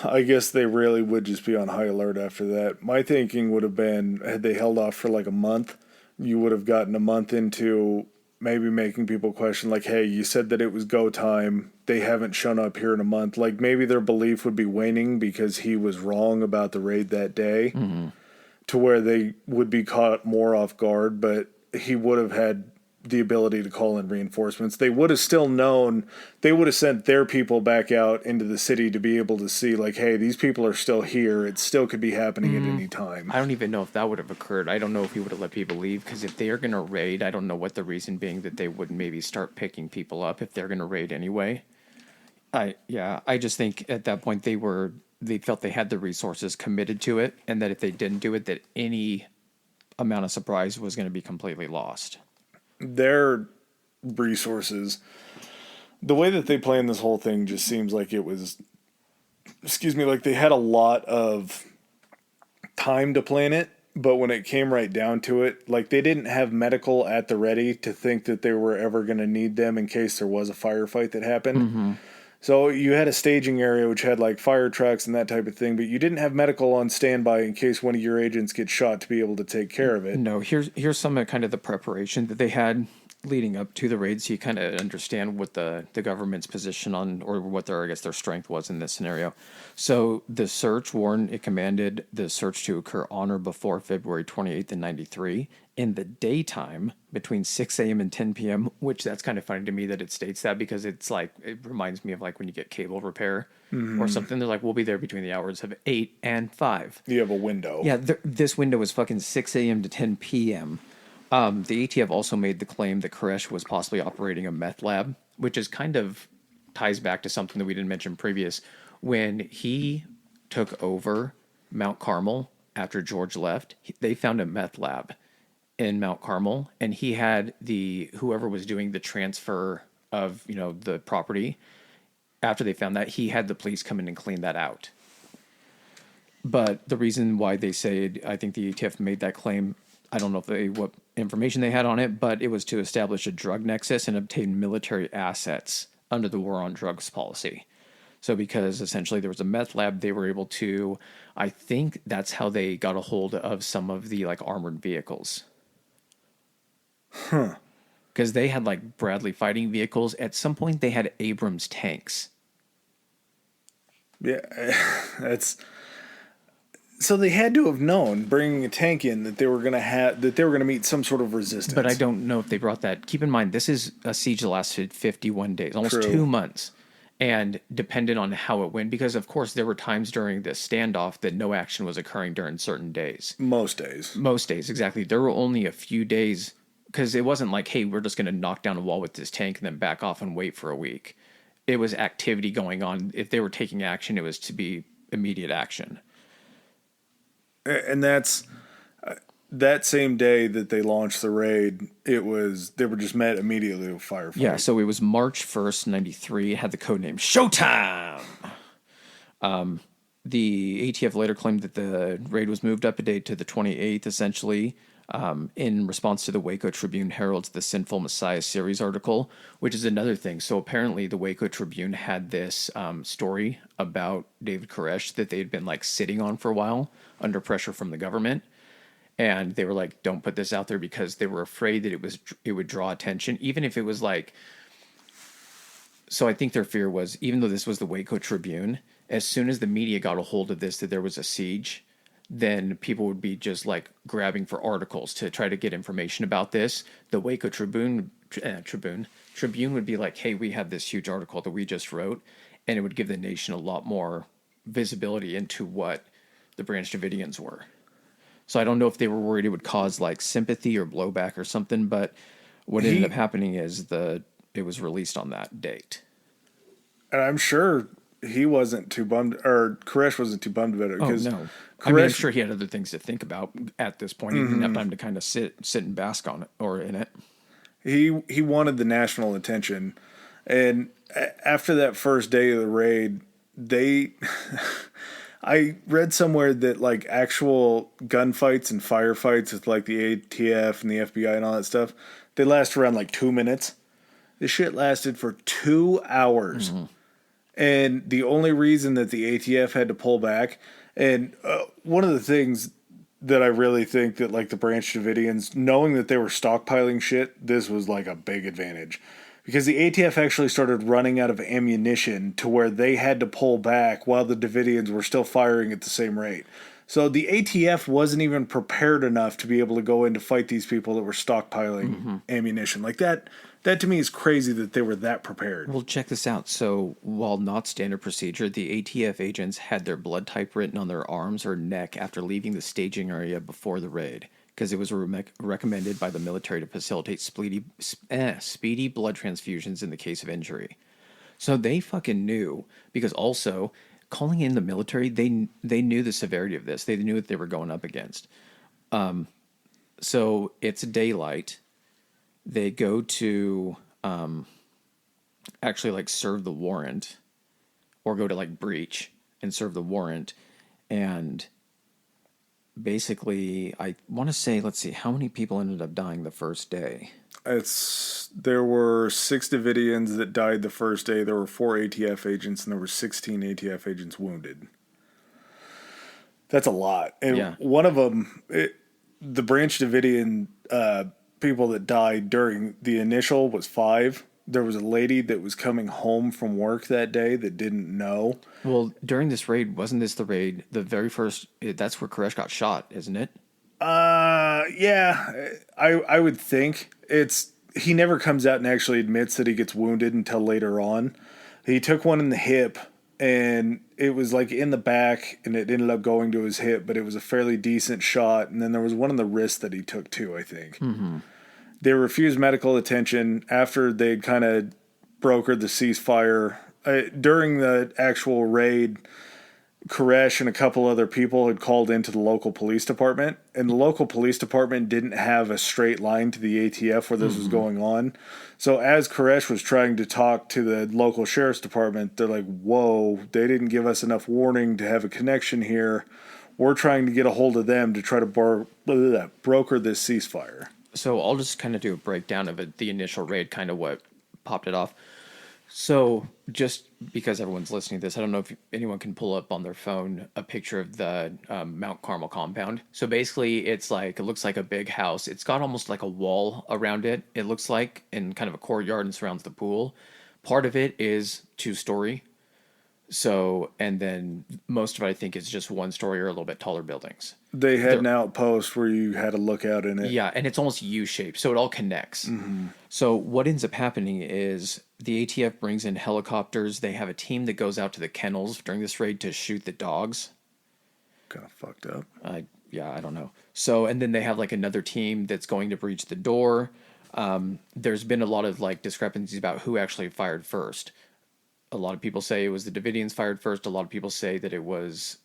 I guess they really would just be on high alert after that. My thinking would have been, had they held off for like a month, you would have gotten a month into maybe making people question, like, hey, you said that it was go time. They haven't shown up here in a month. Like, maybe their belief would be waning because he was wrong about the raid that day, to where they would be caught more off guard, but he would have had the ability to call in reinforcements. They would have still known, they would have sent their people back out into the city to be able to see, like, hey, these people are still here. It still could be happening at any time. I don't even know if that would have occurred. I don't know if he would have let people leave, because if they are going to raid, I don't know what the reason being that they would maybe start picking people up if they're going to raid anyway. I just think at that point they felt they had the resources committed to it, and that if they didn't do it, that any amount of surprise was going to be completely lost. Their resources, the way that they planned this whole thing just seems like it was, like they had a lot of time to plan it, but when it came right down to it, like, they didn't have medical at the ready to think that they were ever going to need them in case there was a firefight that happened. So you had a staging area which had like fire trucks and that type of thing, but you didn't have medical on standby in case one of your agents gets shot to be able to take care of it. No, here's some of kind of the preparation that they had leading up to the raid, so you kind of understand what the government's position on, or what their strength was in this scenario. So the search warrant, it commanded the search to occur on or before February 28th in 93 in the daytime between 6 a.m. and 10 p.m., which that's kind of funny to me that it states that, because it's like, it reminds me of like when you get cable repair or something. They're like, we'll be there between the hours of 8 and 5. You have a window. Yeah, this window was fucking 6 a.m. to 10 p.m. The ATF also made the claim that Koresh was possibly operating a meth lab, which is kind of ties back to something that we didn't mention previous. When he took over Mount Carmel after George left, they found a meth lab in Mount Carmel, and he had whoever was doing the transfer of, the property. After they found that, he had the police come in and clean that out. But the reason why they say, I think the ATF made that claim, I don't know what information they had on it, but it was to establish a drug nexus and obtain military assets under the war on drugs policy. So because essentially there was a meth lab, they were able to, I think that's how they got a hold of some of the like armored vehicles. Because they had like Bradley fighting vehicles. At some point they had Abrams tanks. Yeah, that's... So they had to have known, bringing a tank in, that they were going to meet some sort of resistance. But I don't know if they brought that. Keep in mind, this is a siege that lasted 51 days, almost True. 2 months, and depended on how it went. Because of course there were times during this standoff that no action was occurring during certain days. Most days, exactly. There were only a few days, because it wasn't like, hey, we're just going to knock down a wall with this tank and then back off and wait for a week. It was activity going on. If they were taking action, it was to be immediate action. and that's that same day that they launched the raid. They were just met immediately with firefight. Yeah, so it was March 1st, 93. It had the code name Showtime. The ATF later claimed that the raid was moved up a day to the 28th, essentially, in response to the Waco Tribune Herald's The Sinful Messiah series article, which is another thing. So apparently the Waco Tribune had this story about David Koresh that they had been like sitting on for a while under pressure from the government. And they were like, don't put this out there, because they were afraid that it would draw attention, even if it was like So I think their fear was, even though this was the Waco Tribune, as soon as the media got a hold of this, that there was a siege, then people would be just like grabbing for articles to try to get information about this. The Waco Tribune would be like, hey, we have this huge article that we just wrote, and it would give the nation a lot more visibility into what the Branch Davidians were. So I don't know if they were worried it would cause like sympathy or blowback or something, but what ended up happening is it was released on that date. And I'm sure he wasn't too bummed, or Koresh wasn't too bummed about it. Oh, no. I mean, I'm sure he had other things to think about at this point. He didn't have time to kind of sit and bask on it or in it. He wanted the national attention. And after that first day of the raid, I read somewhere that like actual gunfights and firefights with like the ATF and the FBI and all that stuff, they last around like 2 minutes. This shit lasted for 2 hours. Mm-hmm. And the only reason that the ATF had to pull back, and one of the things that I really think that like the Branch Davidians, knowing that they were stockpiling shit, this was like a big advantage. Because the ATF actually started running out of ammunition to where they had to pull back while the Davidians were still firing at the same rate. So the ATF wasn't even prepared enough to be able to go in to fight these people that were stockpiling ammunition. Like that to me is crazy that they were that prepared. Well, check this out. So while not standard procedure, the ATF agents had their blood type written on their arms or neck after leaving the staging area before the raid, because it was recommended by the military to facilitate speedy blood transfusions in the case of injury. So they fucking knew, because also calling in the military, they knew the severity of this. They knew what they were going up against. So it's daylight. They go to actually like serve the warrant, or go to like breach and serve the warrant. And basically, I want to say, let's see, how many people ended up dying the first day? There were 6 Davidians that died the first day. There were 4 ATF agents, and there were 16 ATF agents wounded. That's a lot. And one of them, the Branch Davidian people that died during the initial was 5. There was a lady that was coming home from work that day that didn't know. Well, during this raid, wasn't this the raid, the very first, that's where Koresh got shot, isn't it? Yeah, I would think. He never comes out and actually admits that he gets wounded until later on. He took one in the hip, and it was like in the back, and it ended up going to his hip, but it was a fairly decent shot. And then there was one in the wrist that he took too, I think. Mm-hmm. They refused medical attention after they'd kind of brokered the ceasefire. During the actual raid, Koresh and a couple other people had called into the local police department, and the local police department didn't have a straight line to the ATF where this was going on. So as Koresh was trying to talk to the local sheriff's department, they're like, whoa, they didn't give us enough warning to have a connection here. We're trying to get a hold of them to try to broker this ceasefire. So I'll just kind of do a breakdown of it, the initial raid, kind of what popped it off. So just because everyone's listening to this, I don't know if anyone can pull up on their phone a picture of the Mount Carmel compound. So basically it looks like a big house. It's got almost like a wall around it, it looks like, and kind of a courtyard, and surrounds the pool. Part of it is 2-story. So, and then most of it, I think, is just 1-story or a little bit taller buildings. They had an outpost where you had a lookout in it. Yeah, and it's almost U-shaped, so it all connects. Mm-hmm. So what ends up happening is the ATF brings in helicopters. They have a team that goes out to the kennels during this raid to shoot the dogs. Kind of fucked up. I don't know. So, and then they have like another team that's going to breach the door. There's been a lot of like discrepancies about who actually fired first. A lot of people say it was the Davidians fired first. A lot of people say that it was,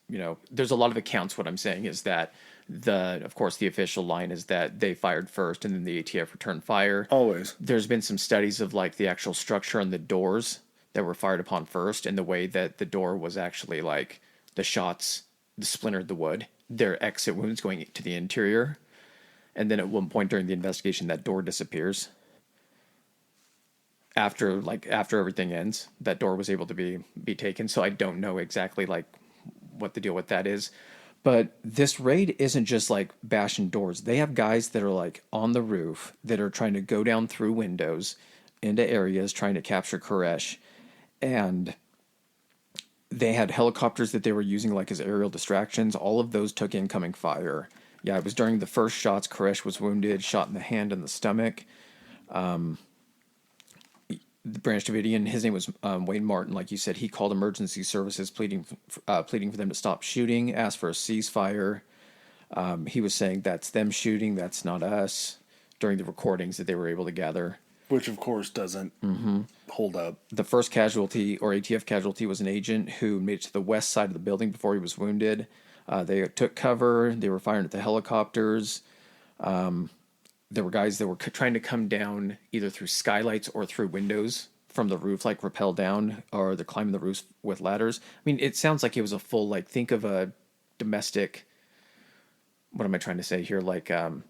there's a lot of accounts. What I'm saying is that of course, the official line is that they fired first and then the ATF returned fire. Always. There's been some studies of like the actual structure on the doors that were fired upon first, and the way that the door was actually like the shots splintered the wood. Their exit wounds going to the interior. And then at one point during the investigation, that door disappears. After everything ends, that door was able to be taken. So I don't know exactly like what the deal with that is. But this raid isn't just like bashing doors. They have guys that are like on the roof that are trying to go down through windows into areas trying to capture Koresh. And they had helicopters that they were using like as aerial distractions. All of those took incoming fire. Yeah, it was during the first shots. Koresh was wounded, shot in the hand and the stomach. The Branch Davidian, his name was Wayne Martin. Like you said, he called emergency services, pleading for them to stop shooting, asked for a ceasefire. He was saying that's them shooting, that's not us. During the recordings that they were able to gather, Which, of course, doesn't hold up. the first casualty or ATF casualty was an agent who made it to the west side of the building before he was wounded. They took cover. They were firing at the helicopters. There were guys that were trying to come down either through skylights or through windows from the roof, like rappel down, or they're climbing the roofs with ladders. I mean, it sounds like it was a full, like, think of a domestic, what am I trying to say here? Like a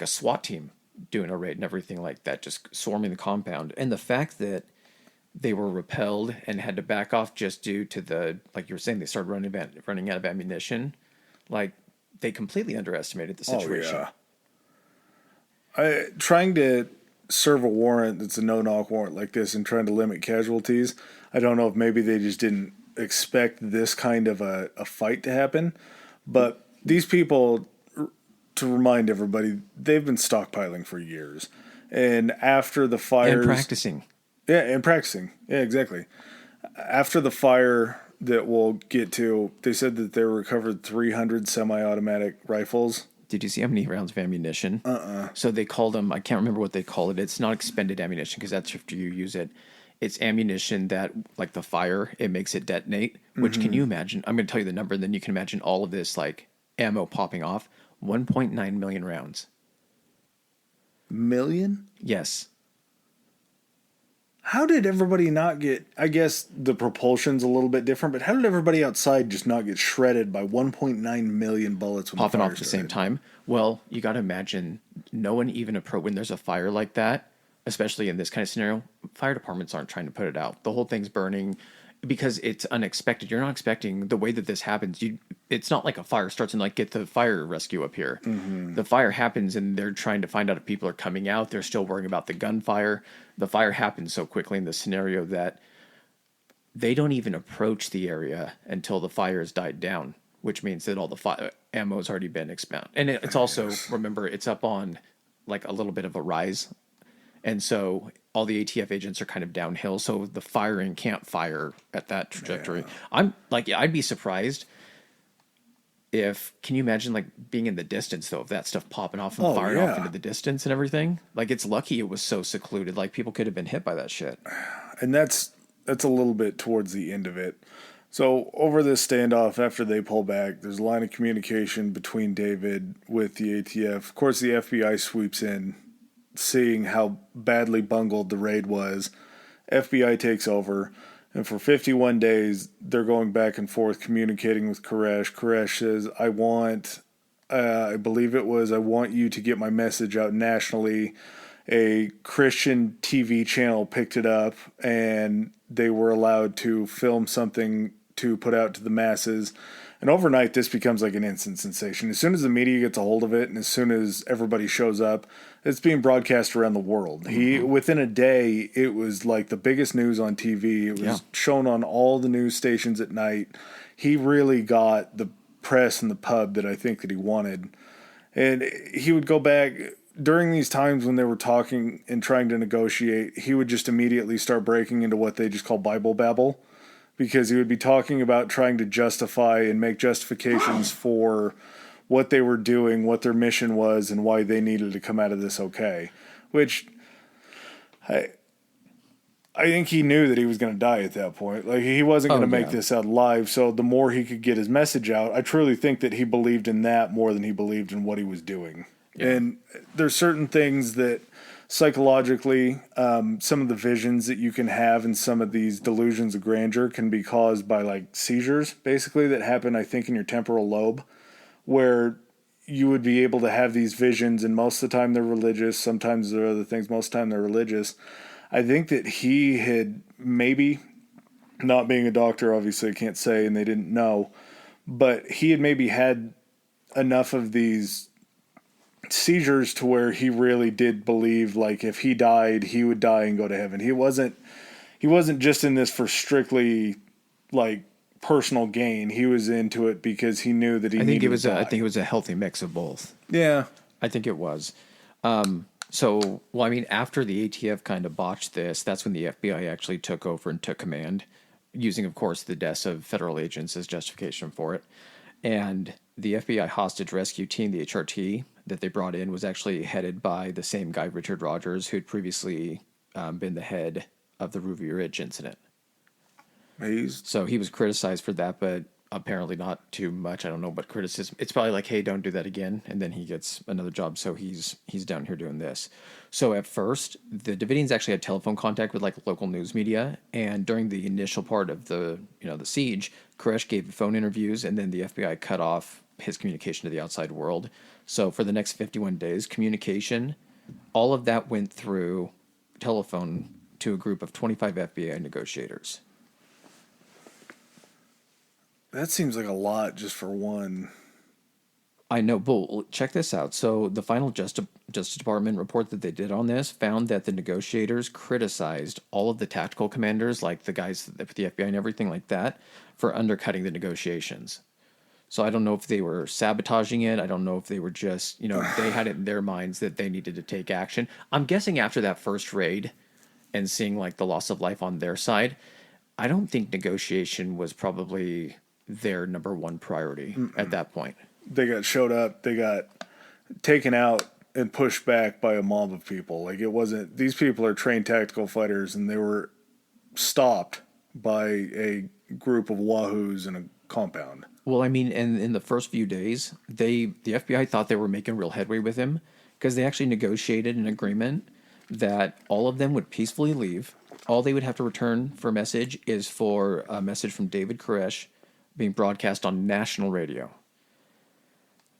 SWAT team doing a raid and everything like that, just swarming the compound. And the fact that they were repelled and had to back off just due to the, like you were saying, they started running out of ammunition. Like, they completely underestimated the situation. Oh, yeah. Trying to serve a warrant that's a no-knock warrant like this and trying to limit casualties, I don't know if maybe they just didn't expect this kind of a fight to happen. But these people, to remind everybody, they've been stockpiling for years. And after the fires... And practicing. Yeah, and practicing. Yeah, exactly. After the fire that we'll get to, they said that they recovered 300 semi-automatic rifles. Did you see how many rounds of ammunition? So they called them, I can't remember what they call it. It's not expended ammunition because that's after you use it. It's ammunition that, like the fire, it makes it detonate, which can you imagine? I'm going to tell you the number, and then you can imagine all of this, like, ammo popping off. 1.9 million rounds. Million? Yes. How did everybody not get... I guess the propulsion's a little bit different, but how did everybody outside just not get shredded by 1.9 million bullets when Popping the off fire at the started? same time? Well, you got to imagine no one even when there's a fire like that, especially in this kind of scenario, fire departments aren't trying to put it out. The whole thing's burning because it's unexpected. You're not expecting the way that this happens. It's not like a fire starts and like get the fire rescue up here. The fire happens and they're trying to find out if people are coming out. They're still worrying about the gunfire. The fire happens so quickly in this scenario that they don't even approach the area until the fire has died down, which means that all the ammo has already been expended. And it's also, remember, it's up on like a little bit of a rise. And so all the ATF agents are kind of downhill. So the firing can't fire at that trajectory. Yeah. I'm like, I'd be surprised can you imagine like being in the distance though, of that stuff popping off and firing off into the distance and everything? Like, it's lucky it was so secluded. Like, people could have been hit by that shit. And that's a little bit towards the end of it. So over this standoff, after they pull back, there's a line of communication between David with the ATF. Of course, the FBI sweeps in, seeing how badly bungled the raid was. FBI takes over, and for 51 days, they're going back and forth communicating with Koresh. Koresh says, I want you to get my message out nationally. A Christian TV channel picked it up, and they were allowed to film something to put out to the masses. And overnight, this becomes like an instant sensation. As soon as the media gets a hold of it, and as soon as everybody shows up, it's being broadcast around the world. Within a day, it was like the biggest news on TV. It was shown on all the news stations at night. He really got the press and the pub that I think that he wanted. And he would go back during these times when they were talking and trying to negotiate. He would just immediately start breaking into what they just call Bible babble, because he would be talking about trying to justify and make justifications for what they were doing, what their mission was, and why they needed to come out of this okay. Which I think he knew that he was going to die at that point. Like, he wasn't going to make this out alive, so the more he could get his message out, I truly think that he believed in that more than he believed in what he was doing. Yeah. And there's certain things that psychologically, some of the visions that you can have and some of these delusions of grandeur can be caused by like seizures, basically, that happen, I think, in your temporal lobe, where you would be able to have these visions, and most of the time they're religious, sometimes there are other things, most of the time they're religious. I think that he had maybe, not being a doctor, obviously I can't say, and they didn't know, but he had maybe had enough of these seizures to where he really did believe, like, if he died, he would die and go to heaven. He he wasn't just in this for strictly like personal gain. He was into it because he knew that he I think needed it was to a, I die. think it was a healthy mix of both. Yeah. I think it was. Well, I mean, after the ATF kind of botched this, that's when the FBI actually took over and took command, using, of course, the deaths of federal agents as justification for it. And the FBI hostage rescue team, the HRT, that they brought in was actually headed by the same guy, Richard Rogers, who'd previously been the head of the Ruby Ridge incident. So he was criticized for that, but apparently not too much. I don't know what criticism. It's probably like, hey, don't do that again, and then he gets another job. So he's down here doing this. So at first, the Davidians actually had telephone contact with like local news media, and during the initial part of the the siege, Koresh gave phone interviews, and then the FBI cut off his communication to the outside world. So for the next 51 days, communication, all of that went through telephone to a group of 25 FBI negotiators. That seems like a lot just for one. I know, but check this out. So the final Justice Department report that they did on this found that the negotiators criticized all of the tactical commanders, like the guys with the FBI and everything like that, for undercutting the negotiations. So I don't know if they were sabotaging it. I don't know if they were just, they had it in their minds that they needed to take action. I'm guessing after that first raid and seeing like the loss of life on their side, I don't think negotiation was probably their number one priority at that point. They got showed up, they got taken out and pushed back by a mob of people. Like, it wasn't, these people are trained tactical fighters, and they were stopped by a group of wahoos in a compound. Well, I mean, and in the first few days, the FBI thought they were making real headway with him because they actually negotiated an agreement that all of them would peacefully leave. All they would have to return for a message is for a message from David Koresh being broadcast on national radio.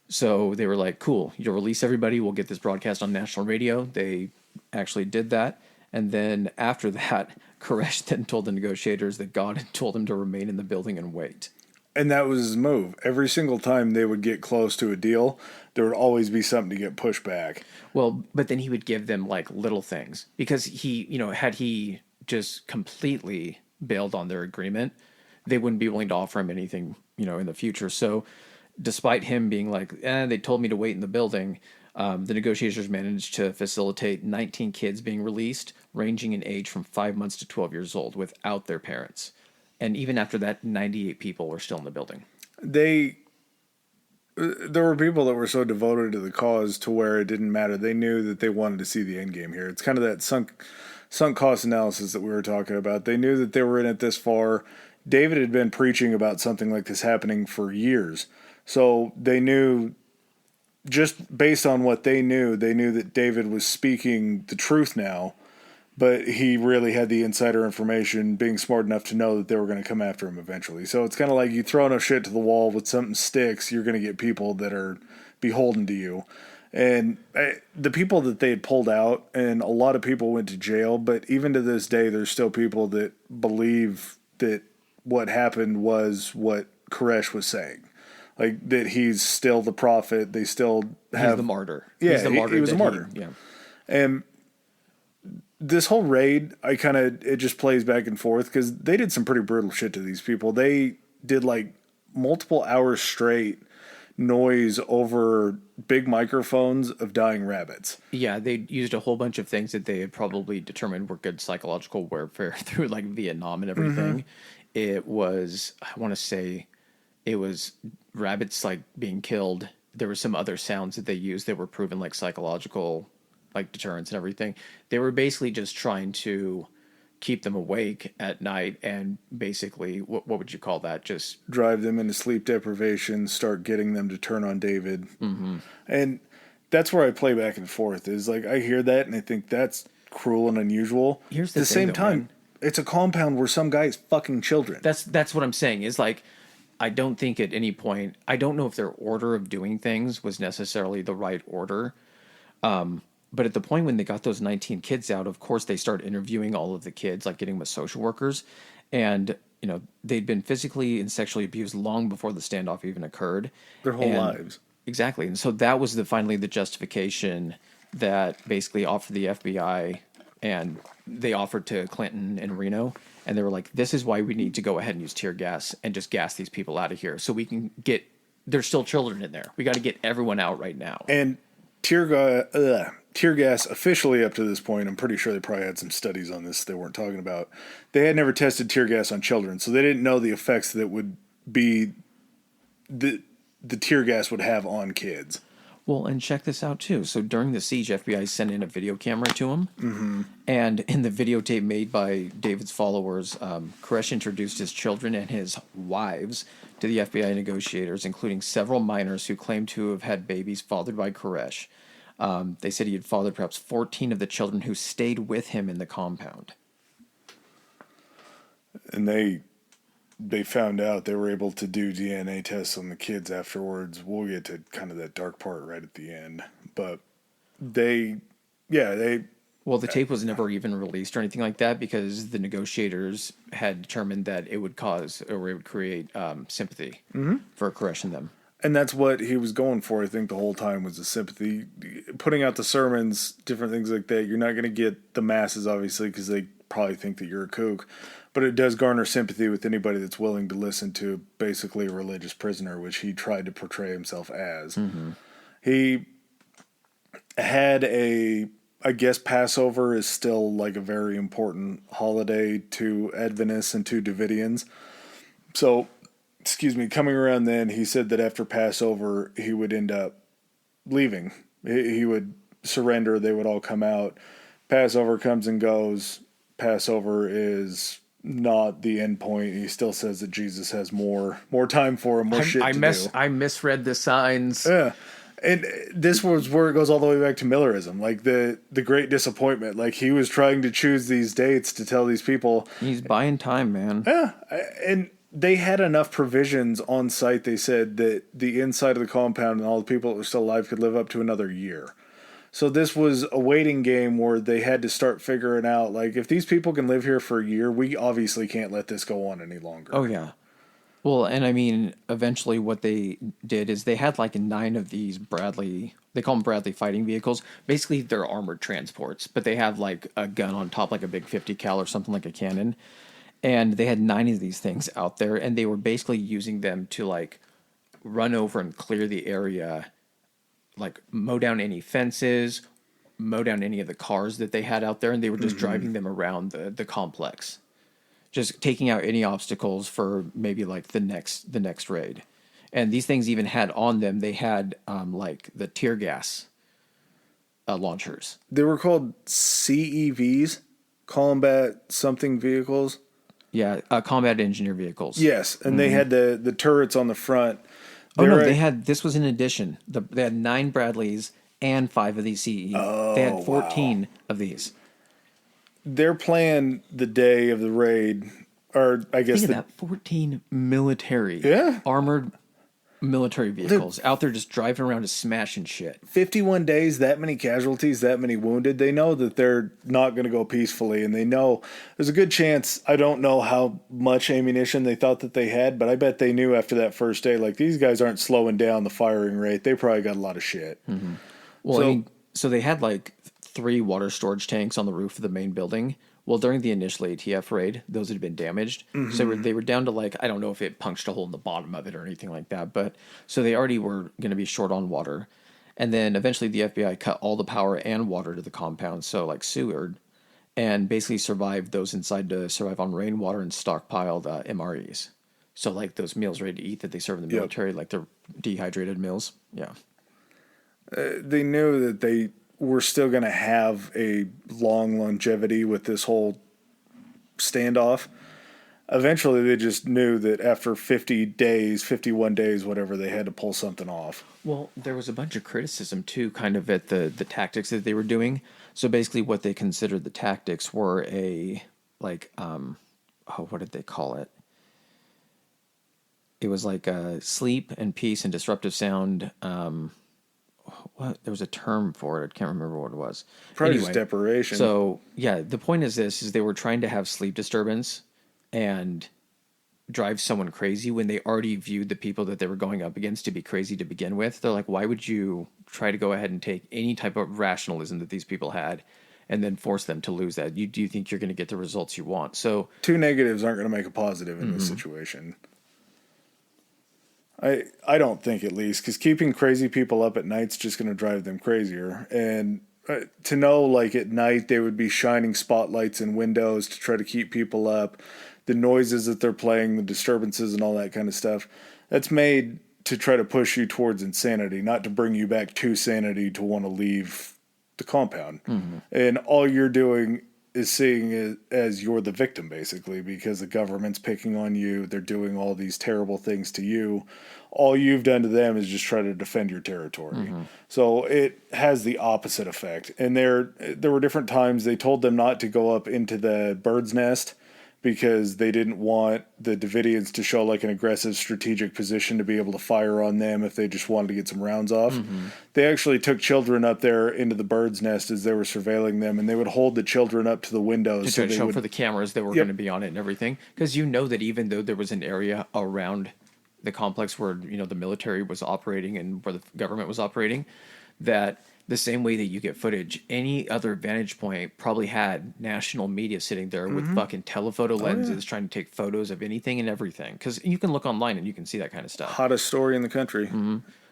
So they were like, cool, you'll release everybody. We'll get this broadcast on national radio. They actually did that. And then after that, Koresh then told the negotiators that God had told him to remain in the building and wait. And that was his move. Every single time they would get close to a deal, there would always be something to get pushed back. Well, but then he would give them like little things because he, had he just completely bailed on their agreement, they wouldn't be willing to offer him anything, in the future. So despite him being like, they told me to wait in the building, the negotiators managed to facilitate 19 kids being released, ranging in age from 5 months to 12 years old without their parents. And even after that, 98 people were still in the building. There were people that were so devoted to the cause to where it didn't matter. They knew that they wanted to see the end game here. It's kind of that sunk cost analysis that we were talking about. They knew that they were in it this far. David had been preaching about something like this happening for years. So they knew, just based on what they knew that David was speaking the truth now, but he really had the insider information, being smart enough to know that they were going to come after him eventually. So it's kind of like you throw enough shit to the wall with something sticks, you're going to get people that are beholden to you. And the people that they had pulled out, and a lot of people went to jail, but even to this day, there's still people that believe that what happened was what Koresh was saying. Like, that he's still the prophet. They still have... He's the martyr. Yeah, he's the martyr. He was a martyr. Yeah. And this whole raid, it just plays back and forth because they did some pretty brutal shit to these people. They did like multiple hours straight noise over big microphones of dying rabbits. Yeah, they used a whole bunch of things that they had probably determined were good psychological warfare through like Vietnam and everything. Mm-hmm. It was, I want to say, it was rabbits like being killed. There were some other sounds that they used that were proven like psychological, like deterrence and everything. They were basically just trying to keep them awake at night and basically, what would you call that? Just drive them into sleep deprivation, start getting them to turn on David. Mm-hmm. And that's where I play back and forth is like, I hear that and I think that's cruel and unusual. Here's the At the same time, man, it's a compound where some guy is fucking children. That's what I'm saying is like, I don't think at any point, I don't know if their order of doing things was necessarily the right order. But at the point when they got those 19 kids out, of course, they start interviewing all of the kids, like getting with social workers. And, they'd been physically and sexually abused long before the standoff even occurred. Their whole lives. Exactly. And so that was finally the justification that basically offered the FBI and they offered to Clinton and Reno, and they were like, "This is why we need to go ahead and use tear gas and just gas these people out of here, so we can get." There's still children in there. We got to get everyone out right now. And tear gas officially up to this point, I'm pretty sure they probably had some studies on this they weren't talking about. They had never tested tear gas on children, so they didn't know the effects that would be the tear gas would have on kids. Well, and check this out too. So during the siege, FBI sent in a video camera to him, and in the videotape made by David's followers, Koresh introduced his children and his wives to the FBI negotiators, including several minors who claimed to have had babies fathered by Koresh. They said he had fathered perhaps 14 of the children who stayed with him in the compound. And they found out they were able to do DNA tests on the kids afterwards. We'll get to kind of that dark part right at the end. But Well, the tape was never even released or anything like that because the negotiators had determined that it would cause or it would create sympathy for Koresh and them. And that's what he was going for, I think, the whole time was the sympathy. Putting out the sermons, different things like that, you're not going to get the masses, obviously, because they probably think that you're a kook. But it does garner sympathy with anybody that's willing to listen to basically a religious prisoner, which he tried to portray himself as. He had I guess Passover is still like a very important holiday to Adventists and to Davidians. So, coming around then, he said that after Passover, he would end up leaving. He would surrender. They would all come out. Passover comes and goes. Passover is not the end point. He still says that Jesus has more time for him, more shit to do. I misread the signs. Yeah. And this was where it goes all the way back to Millerism, like the great disappointment. Like he was trying to choose these dates to tell these people. He's buying time, man. Yeah. And they had enough provisions on site, they said, that the inside of the compound and all the people that were still alive could live up to another year. So this was a waiting game where they had to start figuring out, like, if these people can live here for a year, we obviously can't let this go on any longer. Oh, yeah. Well, and I mean, eventually what they did is they had like 9 of these they call them Bradley fighting vehicles. Basically, they're armored transports, but they have like a gun on top, like a big 50 cal or something like a cannon. And they had 9 of these things out there, and they were basically using them to like run over and clear the area, like mow down any fences, mow down any of the cars that they had out there, and they were just driving them around the complex. Just taking out any obstacles for maybe like the next raid. And these things even had on them, they had like the tear gas launchers. They were called CEVs, combat something vehicles. Yeah, combat engineer vehicles. Yes, and they had the turrets on the front. They had, this was in addition. They had 9 Bradleys and 5 of these CE. They had 14 of these. Their plan the day of the raid, or I guess Think of that, 14 military, armored military vehicles out there just driving around just smashing shit. 51 days, that many casualties, that many wounded. They know that they're not going to go peacefully, and they know there's a good chance. I don't know how much ammunition they thought that they had, but I bet they knew after that first day, like, these guys aren't slowing down the firing rate. They probably got a lot of shit. Well, so they had like 3 water storage tanks on the roof of the main building. Well, during the initial ATF raid, those had been damaged. So they were down to like, I don't know if it punched a hole in the bottom of it or anything like that. But so they already were going to be short on water. And then eventually the FBI cut all the power and water to the compound. So like sewered, and basically survived those inside to survive on rainwater and stockpiled MREs. So like those meals ready to eat that they serve in the military, like they're dehydrated meals. Yeah. They knew that they were still going to have a long longevity with this whole standoff. Eventually, they just knew that after 50 days, 51 days, whatever, they had to pull something off. Well, there was a bunch of criticism, too, kind of at the tactics that they were doing. So basically what they considered the tactics were what did they call it? It was like sleep and peace and disruptive sound. There was a term for it. I can't remember what it was. Probably just deprivation. So, yeah, the point is they were trying to have sleep disturbance and drive someone crazy when they already viewed the people that they were going up against to be crazy to begin with. They're like, why would you try to go ahead and take any type of rationalism that these people had and then force them to lose that. Do you think you're going to get the results you want? So Two negatives aren't going to make a positive in this situation. I don't think, at least, because keeping crazy people up at night's just going to drive them crazier. And to know, like, at night they would be shining spotlights in windows to try to keep people up, the noises that they're playing, the disturbances and all that kind of stuff, that's made to try to push you towards insanity, not to bring you back to sanity to want to leave the compound. And all you're doing is seeing it as you're the victim, basically, because the government's picking on you. They're doing all these terrible things to you. All you've done to them is just try to defend your territory. So it has the opposite effect. And there were different times they told them not to go up into the bird's nest because they didn't want the Davidians to show like an aggressive strategic position to be able to fire on them if they just wanted to get some rounds off. They actually took children up there into the bird's nest as they were surveilling them, and they would hold the children up to the windows. To try to show for the cameras that were going to be on it and everything. Because you know that even though there was an area around the complex where, you know, the military was operating and where the government was operating, that the same way that you get footage, any other vantage point probably had national media sitting there with fucking telephoto lenses trying to take photos of anything and everything. Because you can look online and you can see that kind of stuff. Hottest story in the country.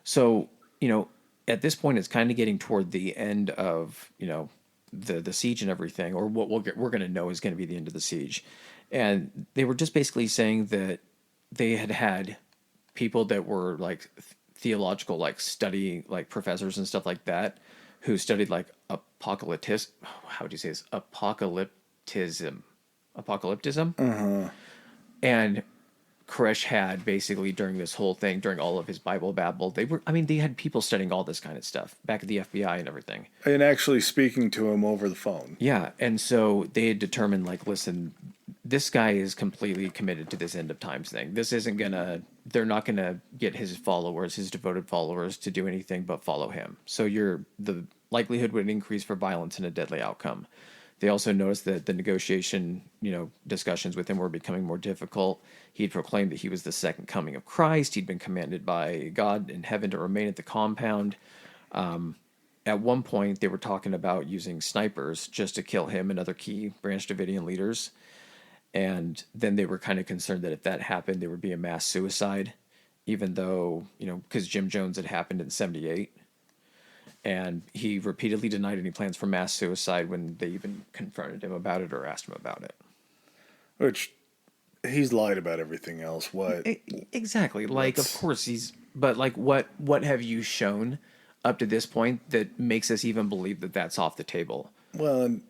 So, you know, at this point, it's kind of getting toward the end of, you know, the siege and everything, or what we're going to know is going to be the end of the siege. And they were just basically saying that they had people that were like theological, like study, like professors and stuff like that, who studied like how do you say this? Apocalypticism. And Koresh had basically during this whole thing, during all of his Bible babble, they had people studying all this kind of stuff back at the FBI and everything. And actually speaking to him over the phone. Yeah. And so they had determined, like, listen, this guy is completely committed to this end of times thing. They're not gonna get his followers, his devoted followers, to do anything but follow him. So the likelihood would increase for violence and a deadly outcome. They also noticed that the negotiation, you know, discussions with him were becoming more difficult. He'd proclaimed that he was the second coming of Christ. He'd been commanded by God in heaven to remain at the compound. At one point, they were talking about using snipers just to kill him and other key Branch Davidian leaders. And then they were kind of concerned that if that happened, there would be a mass suicide, even though, you know, because Jim Jones had happened in 1978. And he repeatedly denied any plans for mass suicide when they even confronted him about it or asked him about it. Which, he's lied about everything else. What? Exactly. Like, of course but like, what have you shown up to this point that makes us even believe that that's off the table? Well,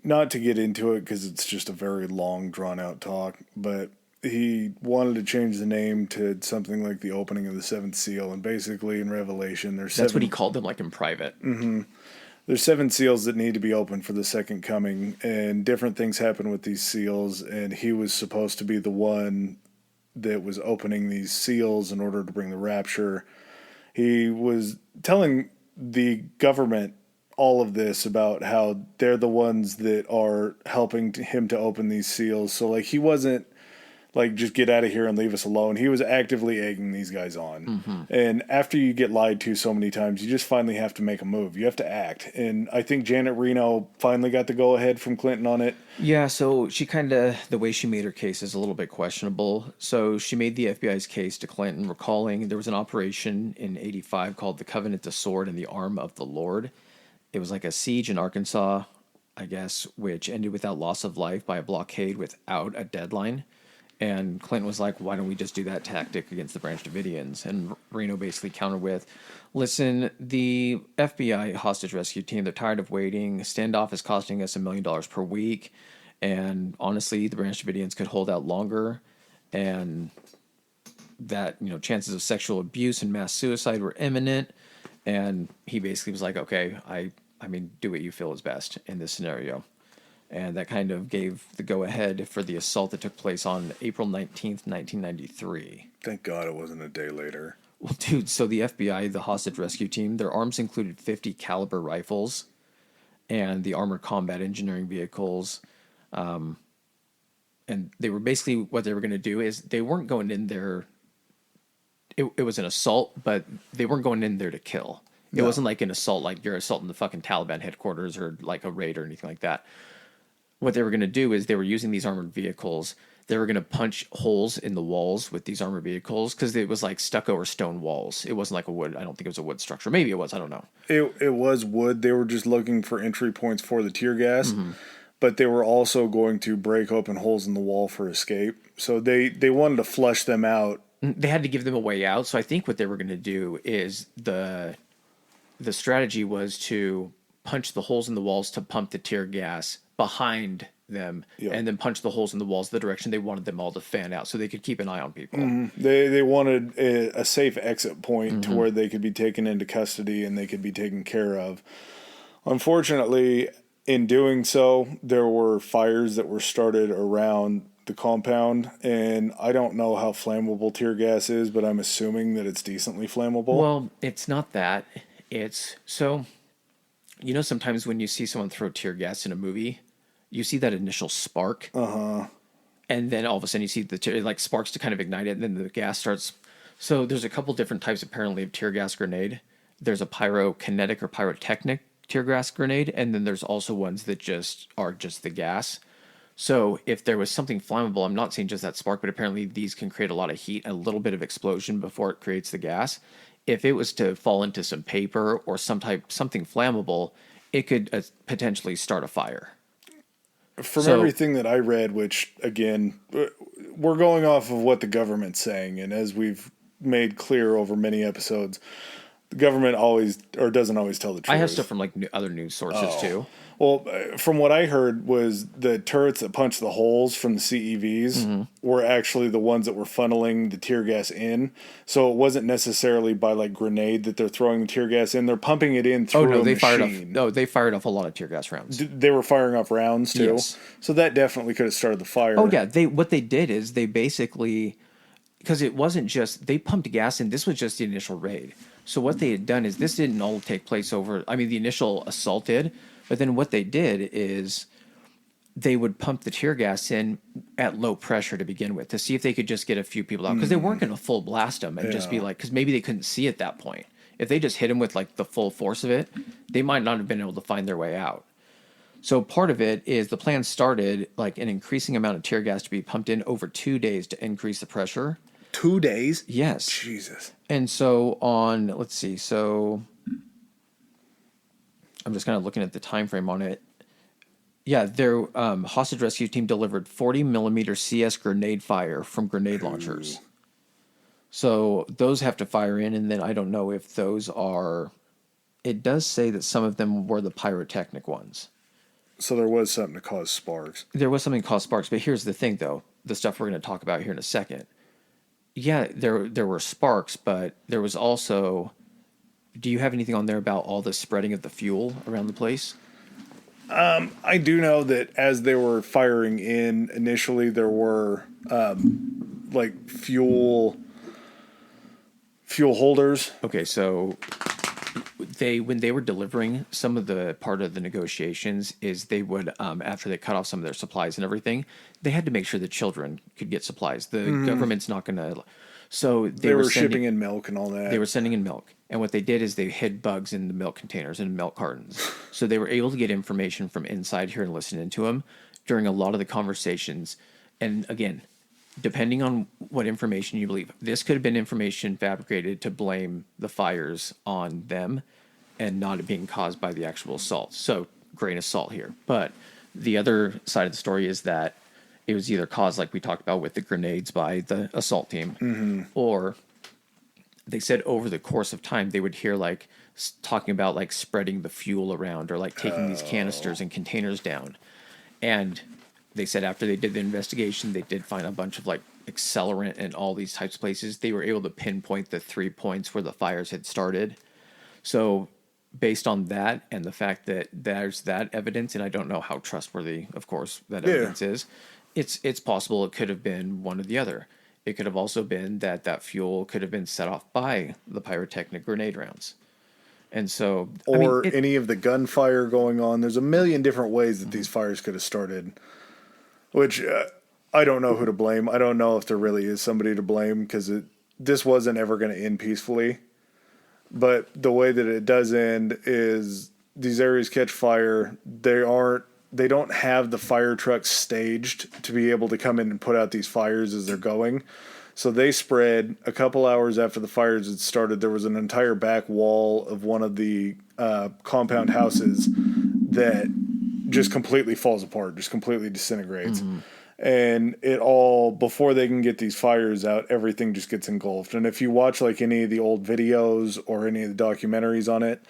not to get into it because it's just a very long, drawn-out talk, but he wanted to change the name to something like the opening of the seventh seal, and basically in Revelation, That's what he called them, like, in private. There's 7 seals that need to be opened for the second coming, and different things happen with these seals, and he was supposed to be the one that was opening these seals in order to bring the rapture. He was telling the government all of this about how they're the ones that are helping him to open these seals. So, like, he wasn't like, just get out of here and leave us alone. He was actively egging these guys on. And after you get lied to so many times, you just finally have to make a move. You have to act. And I think Janet Reno finally got the go-ahead from Clinton on it. Yeah, so she the way she made her case is a little bit questionable. So she made the FBI's case to Clinton, recalling there was an operation in 1985 called the Covenant, the Sword, and the Arm of the Lord. It was like a siege in Arkansas, I guess, which ended without loss of life by a blockade without a deadline. And Clinton was like, why don't we just do that tactic against the Branch Davidians? And Reno basically countered with, listen, the FBI hostage rescue team, they're tired of waiting. Standoff is costing us $1 million per week. And honestly, the Branch Davidians could hold out longer. And that, you know, chances of sexual abuse and mass suicide were imminent. And he basically was like, okay, I mean, do what you feel is best in this scenario. And that kind of gave the go-ahead for the assault that took place on April 19th, 1993. Thank God it wasn't a day later. Well, dude, so the FBI, the hostage rescue team, their arms included 50 caliber rifles and the armored combat engineering vehicles. And they were basically, what they were going to do is they weren't going in there. It was an assault, but they weren't going in there to kill. It wasn't like an assault, like you're assaulting the fucking Taliban headquarters or like a raid or anything like that. What they were going to do is they were using these armored vehicles. They were going to punch holes in the walls with these armored vehicles because it was like stucco or stone walls. It wasn't like a wood. I don't think it was a wood structure. Maybe it was. I don't know. It was wood. They were just looking for entry points for the tear gas, but they were also going to break open holes in the wall for escape. So they wanted to flush them out. They had to give them a way out. So I think what they were going to do is the strategy was to punch the holes in the walls to pump the tear gas behind them, and then punch the holes in the walls the direction they wanted them all to fan out, so they could keep an eye on people. They wanted a safe exit point to where they could be taken into custody and they could be taken care of. Unfortunately, in doing so, there were fires that were started around the compound, and I don't know how flammable tear gas is, but I'm assuming that it's decently flammable. Well, it's not that. It's so, sometimes when you see someone throw tear gas in a movie, you see that initial spark. And then all of a sudden you see it like sparks to kind of ignite it, and then the gas starts. So there's a couple different types apparently of tear gas grenade. There's a pyrokinetic or pyrotechnic tear gas grenade, and then there's also ones that just are just the gas. So if there was something flammable, I'm not saying just that spark, but apparently these can create a lot of heat, a little bit of explosion before it creates the gas. If it was to fall into some paper or something flammable, it could potentially start a fire. From everything that I read, which again, we're going off of what the government's saying, and as we've made clear over many episodes, the government doesn't always tell the truth. I have stuff from like other news sources too. Well, from what I heard was the turrets that punched the holes from the CEVs were actually the ones that were funneling the tear gas in. So it wasn't necessarily by like grenade that they're throwing the tear gas in. They're pumping it in through a machine. They fired off a lot of tear gas rounds. They were firing off rounds too. Yes. So that definitely could have started the fire. Oh yeah, what they did is they basically, because it wasn't just they pumped gas in. This was just the initial raid. So what they had done is this didn't all take place the initial assault did. But then what they did is they would pump the tear gas in at low pressure to begin with to see if they could just get a few people out. Because they weren't going to full blast them and just be like, because maybe they couldn't see at that point. If they just hit them with like the full force of it, they might not have been able to find their way out. So part of it is the plan started like an increasing amount of tear gas to be pumped in over 2 days to increase the pressure. 2 days? Yes. Jesus. And so let's see, so I'm just kind of looking at the time frame on it. Yeah, their hostage rescue team delivered 40 millimeter CS grenade fire from grenade launchers. So those have to fire in, and then I don't know if those are. It does say that some of them were the pyrotechnic ones. So there was something to cause sparks. There was something to cause sparks, but here's the thing, though. The stuff we're going to talk about here in a second. Yeah, there were sparks, but there was also. Do you have anything on there about all the spreading of the fuel around the place? I do know that as they were firing in initially, there were like fuel holders. Okay, so when they were delivering, some of the part of the negotiations is they would after they cut off some of their supplies and everything, they had to make sure the children could get supplies. The government's not going to. So they were shipping in milk and all that. They were sending in milk. And what they did is they hid bugs in the milk containers and milk cartons. So they were able to get information from inside here and listen into them during a lot of the conversations. And again, depending on what information you believe, this could have been information fabricated to blame the fires on them and not it being caused by the actual assault. So grain of salt here. But the other side of the story is that it was either caused, like we talked about with the grenades by the assault team, or they said over the course of time, they would hear like talking about like spreading the fuel around or like taking these canisters and containers down. And they said after they did the investigation, they did find a bunch of like accelerant in all these types of places. They were able to pinpoint the 3 points where the fires had started. So based on that and the fact that there's that evidence, and I don't know how trustworthy, of course, that evidence is, it's possible it could have been one or the other. It could have also been that fuel could have been set off by the pyrotechnic grenade rounds. And so... any of the gunfire going on. There's a million different ways that these fires could have started, which I don't know who to blame. I don't know if there really is somebody to blame because this wasn't ever going to end peacefully. But the way that it does end is these areas catch fire. They don't have the fire trucks staged to be able to come in and put out these fires as they're going. So they spread. A couple hours after the fires had started, there was an entire back wall of one of the compound houses that just completely falls apart, just completely disintegrates. And it all, before they can get these fires out, everything just gets engulfed. And if you watch like any of the old videos or any of the documentaries on it,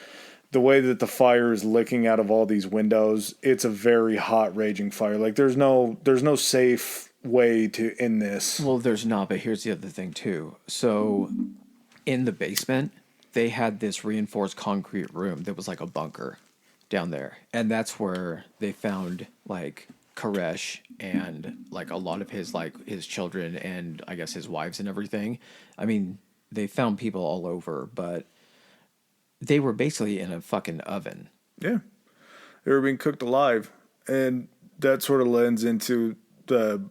the way that the fire is licking out of all these windows, it's a very hot, raging fire. Like there's no safe way to end this. Well, there's not, but here's the other thing too. So in the basement, they had this reinforced concrete room that was like a bunker down there. And that's where they found like Koresh and like a lot of his children and I guess his wives and everything. I mean, they found people all over, but they were basically in a fucking oven. Yeah. They were being cooked alive. And that sort of lends into the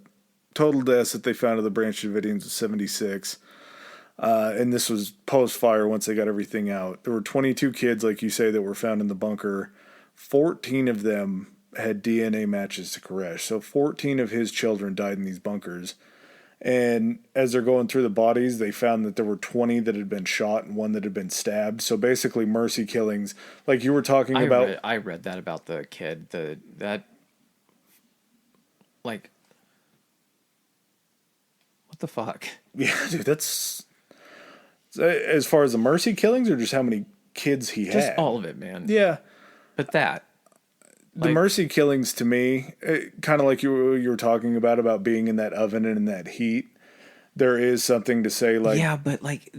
total deaths that they found of the Branch Davidians of 76. And this was post-fire once they got everything out. There were 22 kids, like you say, that were found in the bunker. 14 of them had DNA matches to Koresh. So 14 of his children died in these bunkers. And as they're going through the bodies, they found that there were 20 that had been shot and one that had been stabbed. So basically mercy killings, like you were talking about. I read that about the kid. Like, what the fuck? Yeah, dude, that's... As far as the mercy killings or just how many kids he had? Just all of it, man. Yeah. But that... The mercy killings to me, kind of like you were talking about being in that oven and in that heat, there is something to say like... Yeah, but like,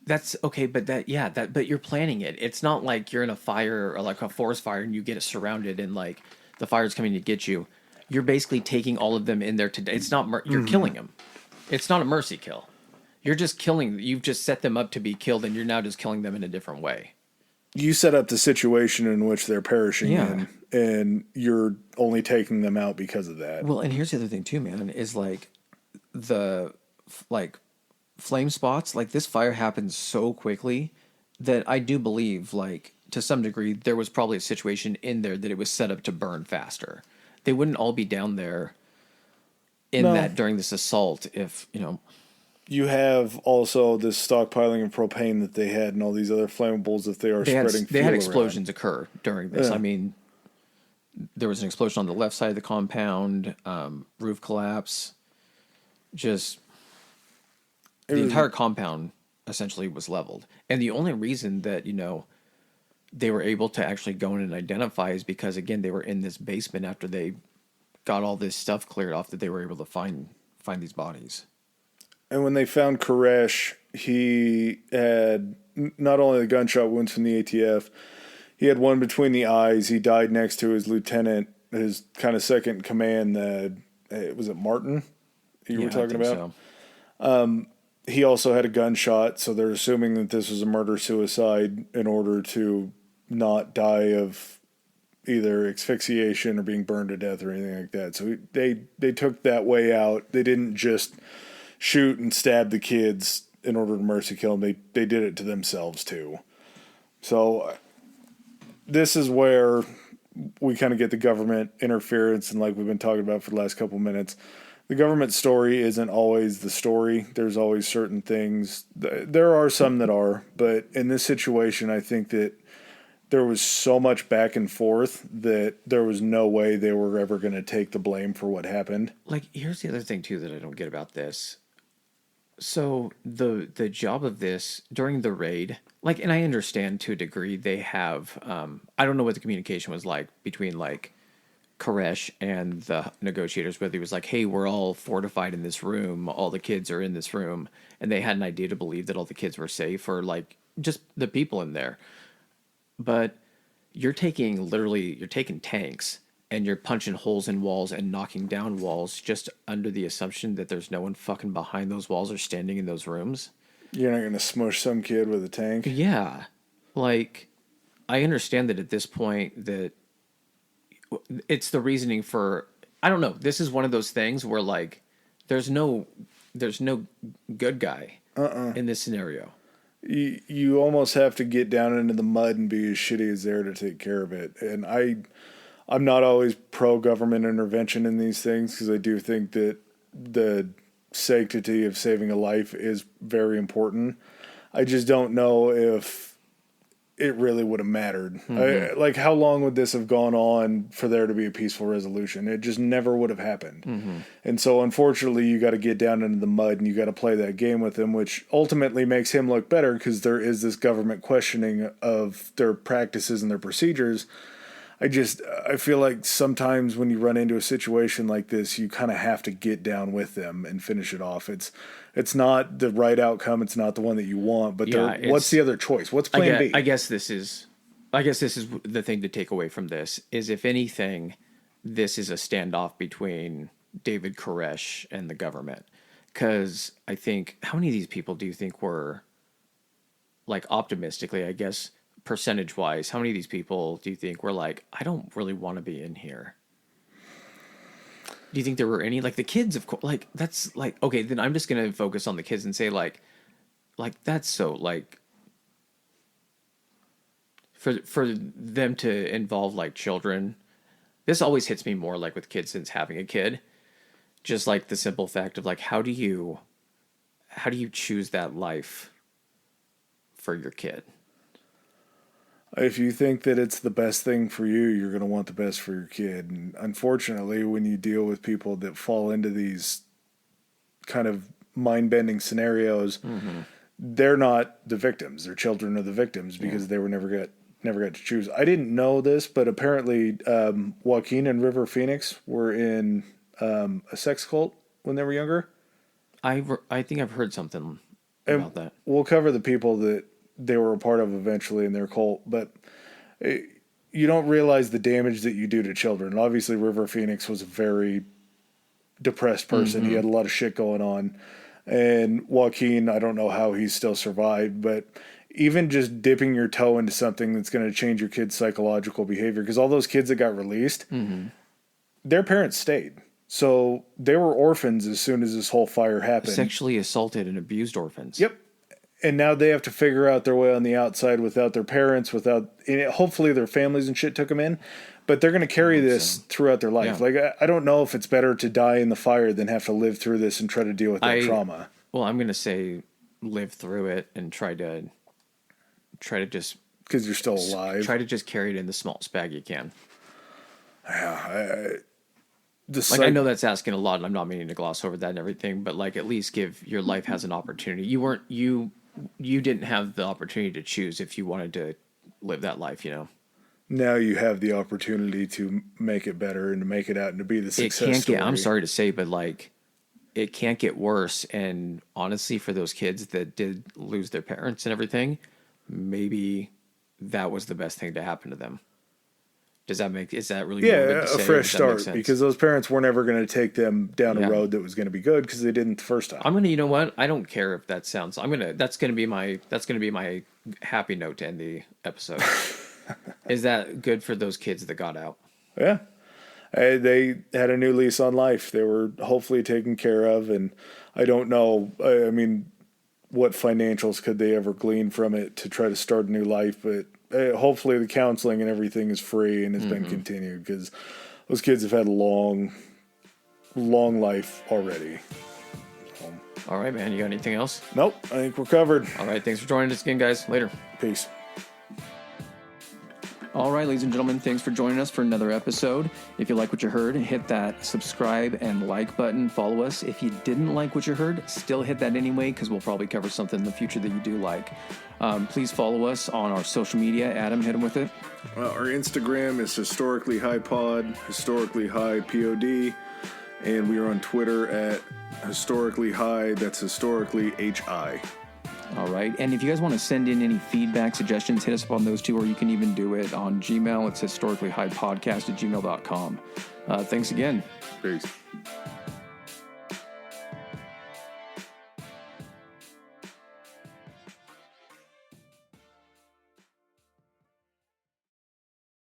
that's okay, but but you're planning it. It's not like you're in a fire or like a forest fire and you get it surrounded and like the fire's coming to get you. You're basically taking all of them in there today. It's not, you're killing them. It's not a mercy kill. You're just killing, you've just set them up to be killed and you're now just killing them in a different way. You set up the situation in which they're perishing in, and you're only taking them out because of that. Well, and here's the other thing too, man, is like the flame spots, like this fire happened so quickly that I do believe, like, to some degree, there was probably a situation in there that it was set up to burn faster. They wouldn't all be down there that during this assault if, you know... You have also this stockpiling of propane that they had and all these other flammables that they are spreading fuel They had explosions around. occur during this. Yeah. I mean, there was an explosion on the left side of the compound, roof collapse. Just the entire compound essentially was leveled. And the only reason that, you know, they were able to actually go in and identify is because, again, they were in this basement after they got all this stuff cleared off that they were able to find these bodies. And when they found Koresh, he had not only the gunshot wounds from the ATF, he had one between the eyes. He died next to his lieutenant, his kind of second in command. Was it Martin you were talking about? So. He also had a gunshot, so they're assuming that this was a murder-suicide in order to not die of either asphyxiation or being burned to death or anything like that. So they took that way out. They didn't just shoot and stab the kids in order to mercy kill them. They did it to themselves too. So this is where we kind of get the government interference, and like we've been talking about for the last couple minutes, the government story isn't always the story. There's always certain things. There are some that are, but in this situation, I think that there was so much back and forth that there was no way they were ever going to take the blame for what happened. Like, here's the other thing too that I don't get about this. So the job of this during the raid, like, and I understand to a degree they have, I don't know what the communication was like between like Koresh and the negotiators, whether he was like, hey, we're all fortified in this room, all the kids are in this room, and they had an idea to believe that all the kids were safe, or like just the people in there. But you're taking tanks and you're punching holes in walls and knocking down walls just under the assumption that there's no one fucking behind those walls or standing in those rooms. You're not going to smush some kid with a tank? Yeah. Like, I understand that at this point that it's the reasoning for, I don't know, this is one of those things where like there's no good guy in this scenario. you almost have to get down into the mud and be as shitty as there to take care of it. And I'm not always pro-government intervention in these things because I do think that the sanctity of saving a life is very important. I just don't know if it really would have mattered. Like, how long would this have gone on for there to be a peaceful resolution? It just never would have happened. And so, unfortunately, you got to get down into the mud and you got to play that game with him, which ultimately makes him look better because there is this government questioning of their practices and their procedures. I feel like sometimes when you run into a situation like this, you kind of have to get down with them and finish it off. It's not the right outcome. It's not the one that you want, but what's the other choice? What's plan B? I guess this is the thing to take away from this is, if anything, this is a standoff between David Koresh and the government. Because I think, how many of these people do you think were, like, optimistically, I guess, percentage-wise, how many of these people do you think were like, I don't really want to be in here? Do you think there were any? Like, the kids, of course, like, that's, like, okay, then I'm just going to focus on the kids and say, like, that's so, like, for them to involve, like, children, this always hits me more, like, with kids since having a kid. Just, like, the simple fact of, like, how do you choose that life for your kid? If you think that it's the best thing for you, you're going to want the best for your kid. And unfortunately, when you deal with people that fall into these kind of mind-bending scenarios, they're not the victims. Their children are the victims because they were never got to choose. I didn't know this, but apparently Joaquin and River Phoenix were in a sex cult when they were younger. I think I've heard something about that. We'll cover the people that they were a part of eventually in their cult, but you don't realize the damage that you do to children. Obviously, River Phoenix was a very depressed person. He had a lot of shit going on. And Joaquin, I don't know how he's still survived, but even just dipping your toe into something that's going to change your kid's psychological behavior, because all those kids that got released, their parents stayed. So they were orphans as soon as this whole fire happened. Sexually assaulted and abused orphans. Yep. And now they have to figure out their way on the outside without their parents, hopefully their families and shit took them in, but they're going to carry this throughout their life. Yeah. Like, I don't know if it's better to die in the fire than have to live through this and try to deal with that trauma. Well, I'm going to say live through it and try to just, because you're still alive, try to just carry it in the smallest bag you can. Yeah. I know that's asking a lot, and I'm not meaning to gloss over that and everything, but, like, at least give your life has an opportunity. You didn't have the opportunity to choose if you wanted to live that life, you know? Now you have the opportunity to make it better and to make it out and to be the success story. I'm sorry to say, but, like, it can't get worse. And honestly, for those kids that did lose their parents and everything, maybe that was the best thing to happen to them. Is that really a fresh start? Because those parents were never going to take them down a road that was going to be good because they didn't the first time. You know what? I don't care if that sounds. That's going to be my happy note to end the episode. Is that good for those kids that got out? Yeah, they had a new lease on life. They were hopefully taken care of, and I don't know. I mean, what financials could they ever glean from it to try to start a new life? But hopefully the counseling and everything is free and has been continued, because those kids have had a long life already. All right, man. You got anything else? Nope. I think we're covered. All right. Thanks for joining us again, guys. Later. Peace. All right, ladies and gentlemen, thanks for joining us for another episode. If you like what you heard, hit that subscribe and like button. Follow us. If you didn't like what you heard, still hit that anyway, because we'll probably cover something in the future that you do like. Please follow us on our social media. Adam, hit them with it. Well, our Instagram is Historically High Pod, Historically High POD, and we are on Twitter at Historically High. That's Historically HI. All right. And if you guys want to send in any feedback, suggestions, hit us up on those two, or you can even do it on Gmail. It's historicallyhighpodcast@gmail.com. Thanks again. Peace.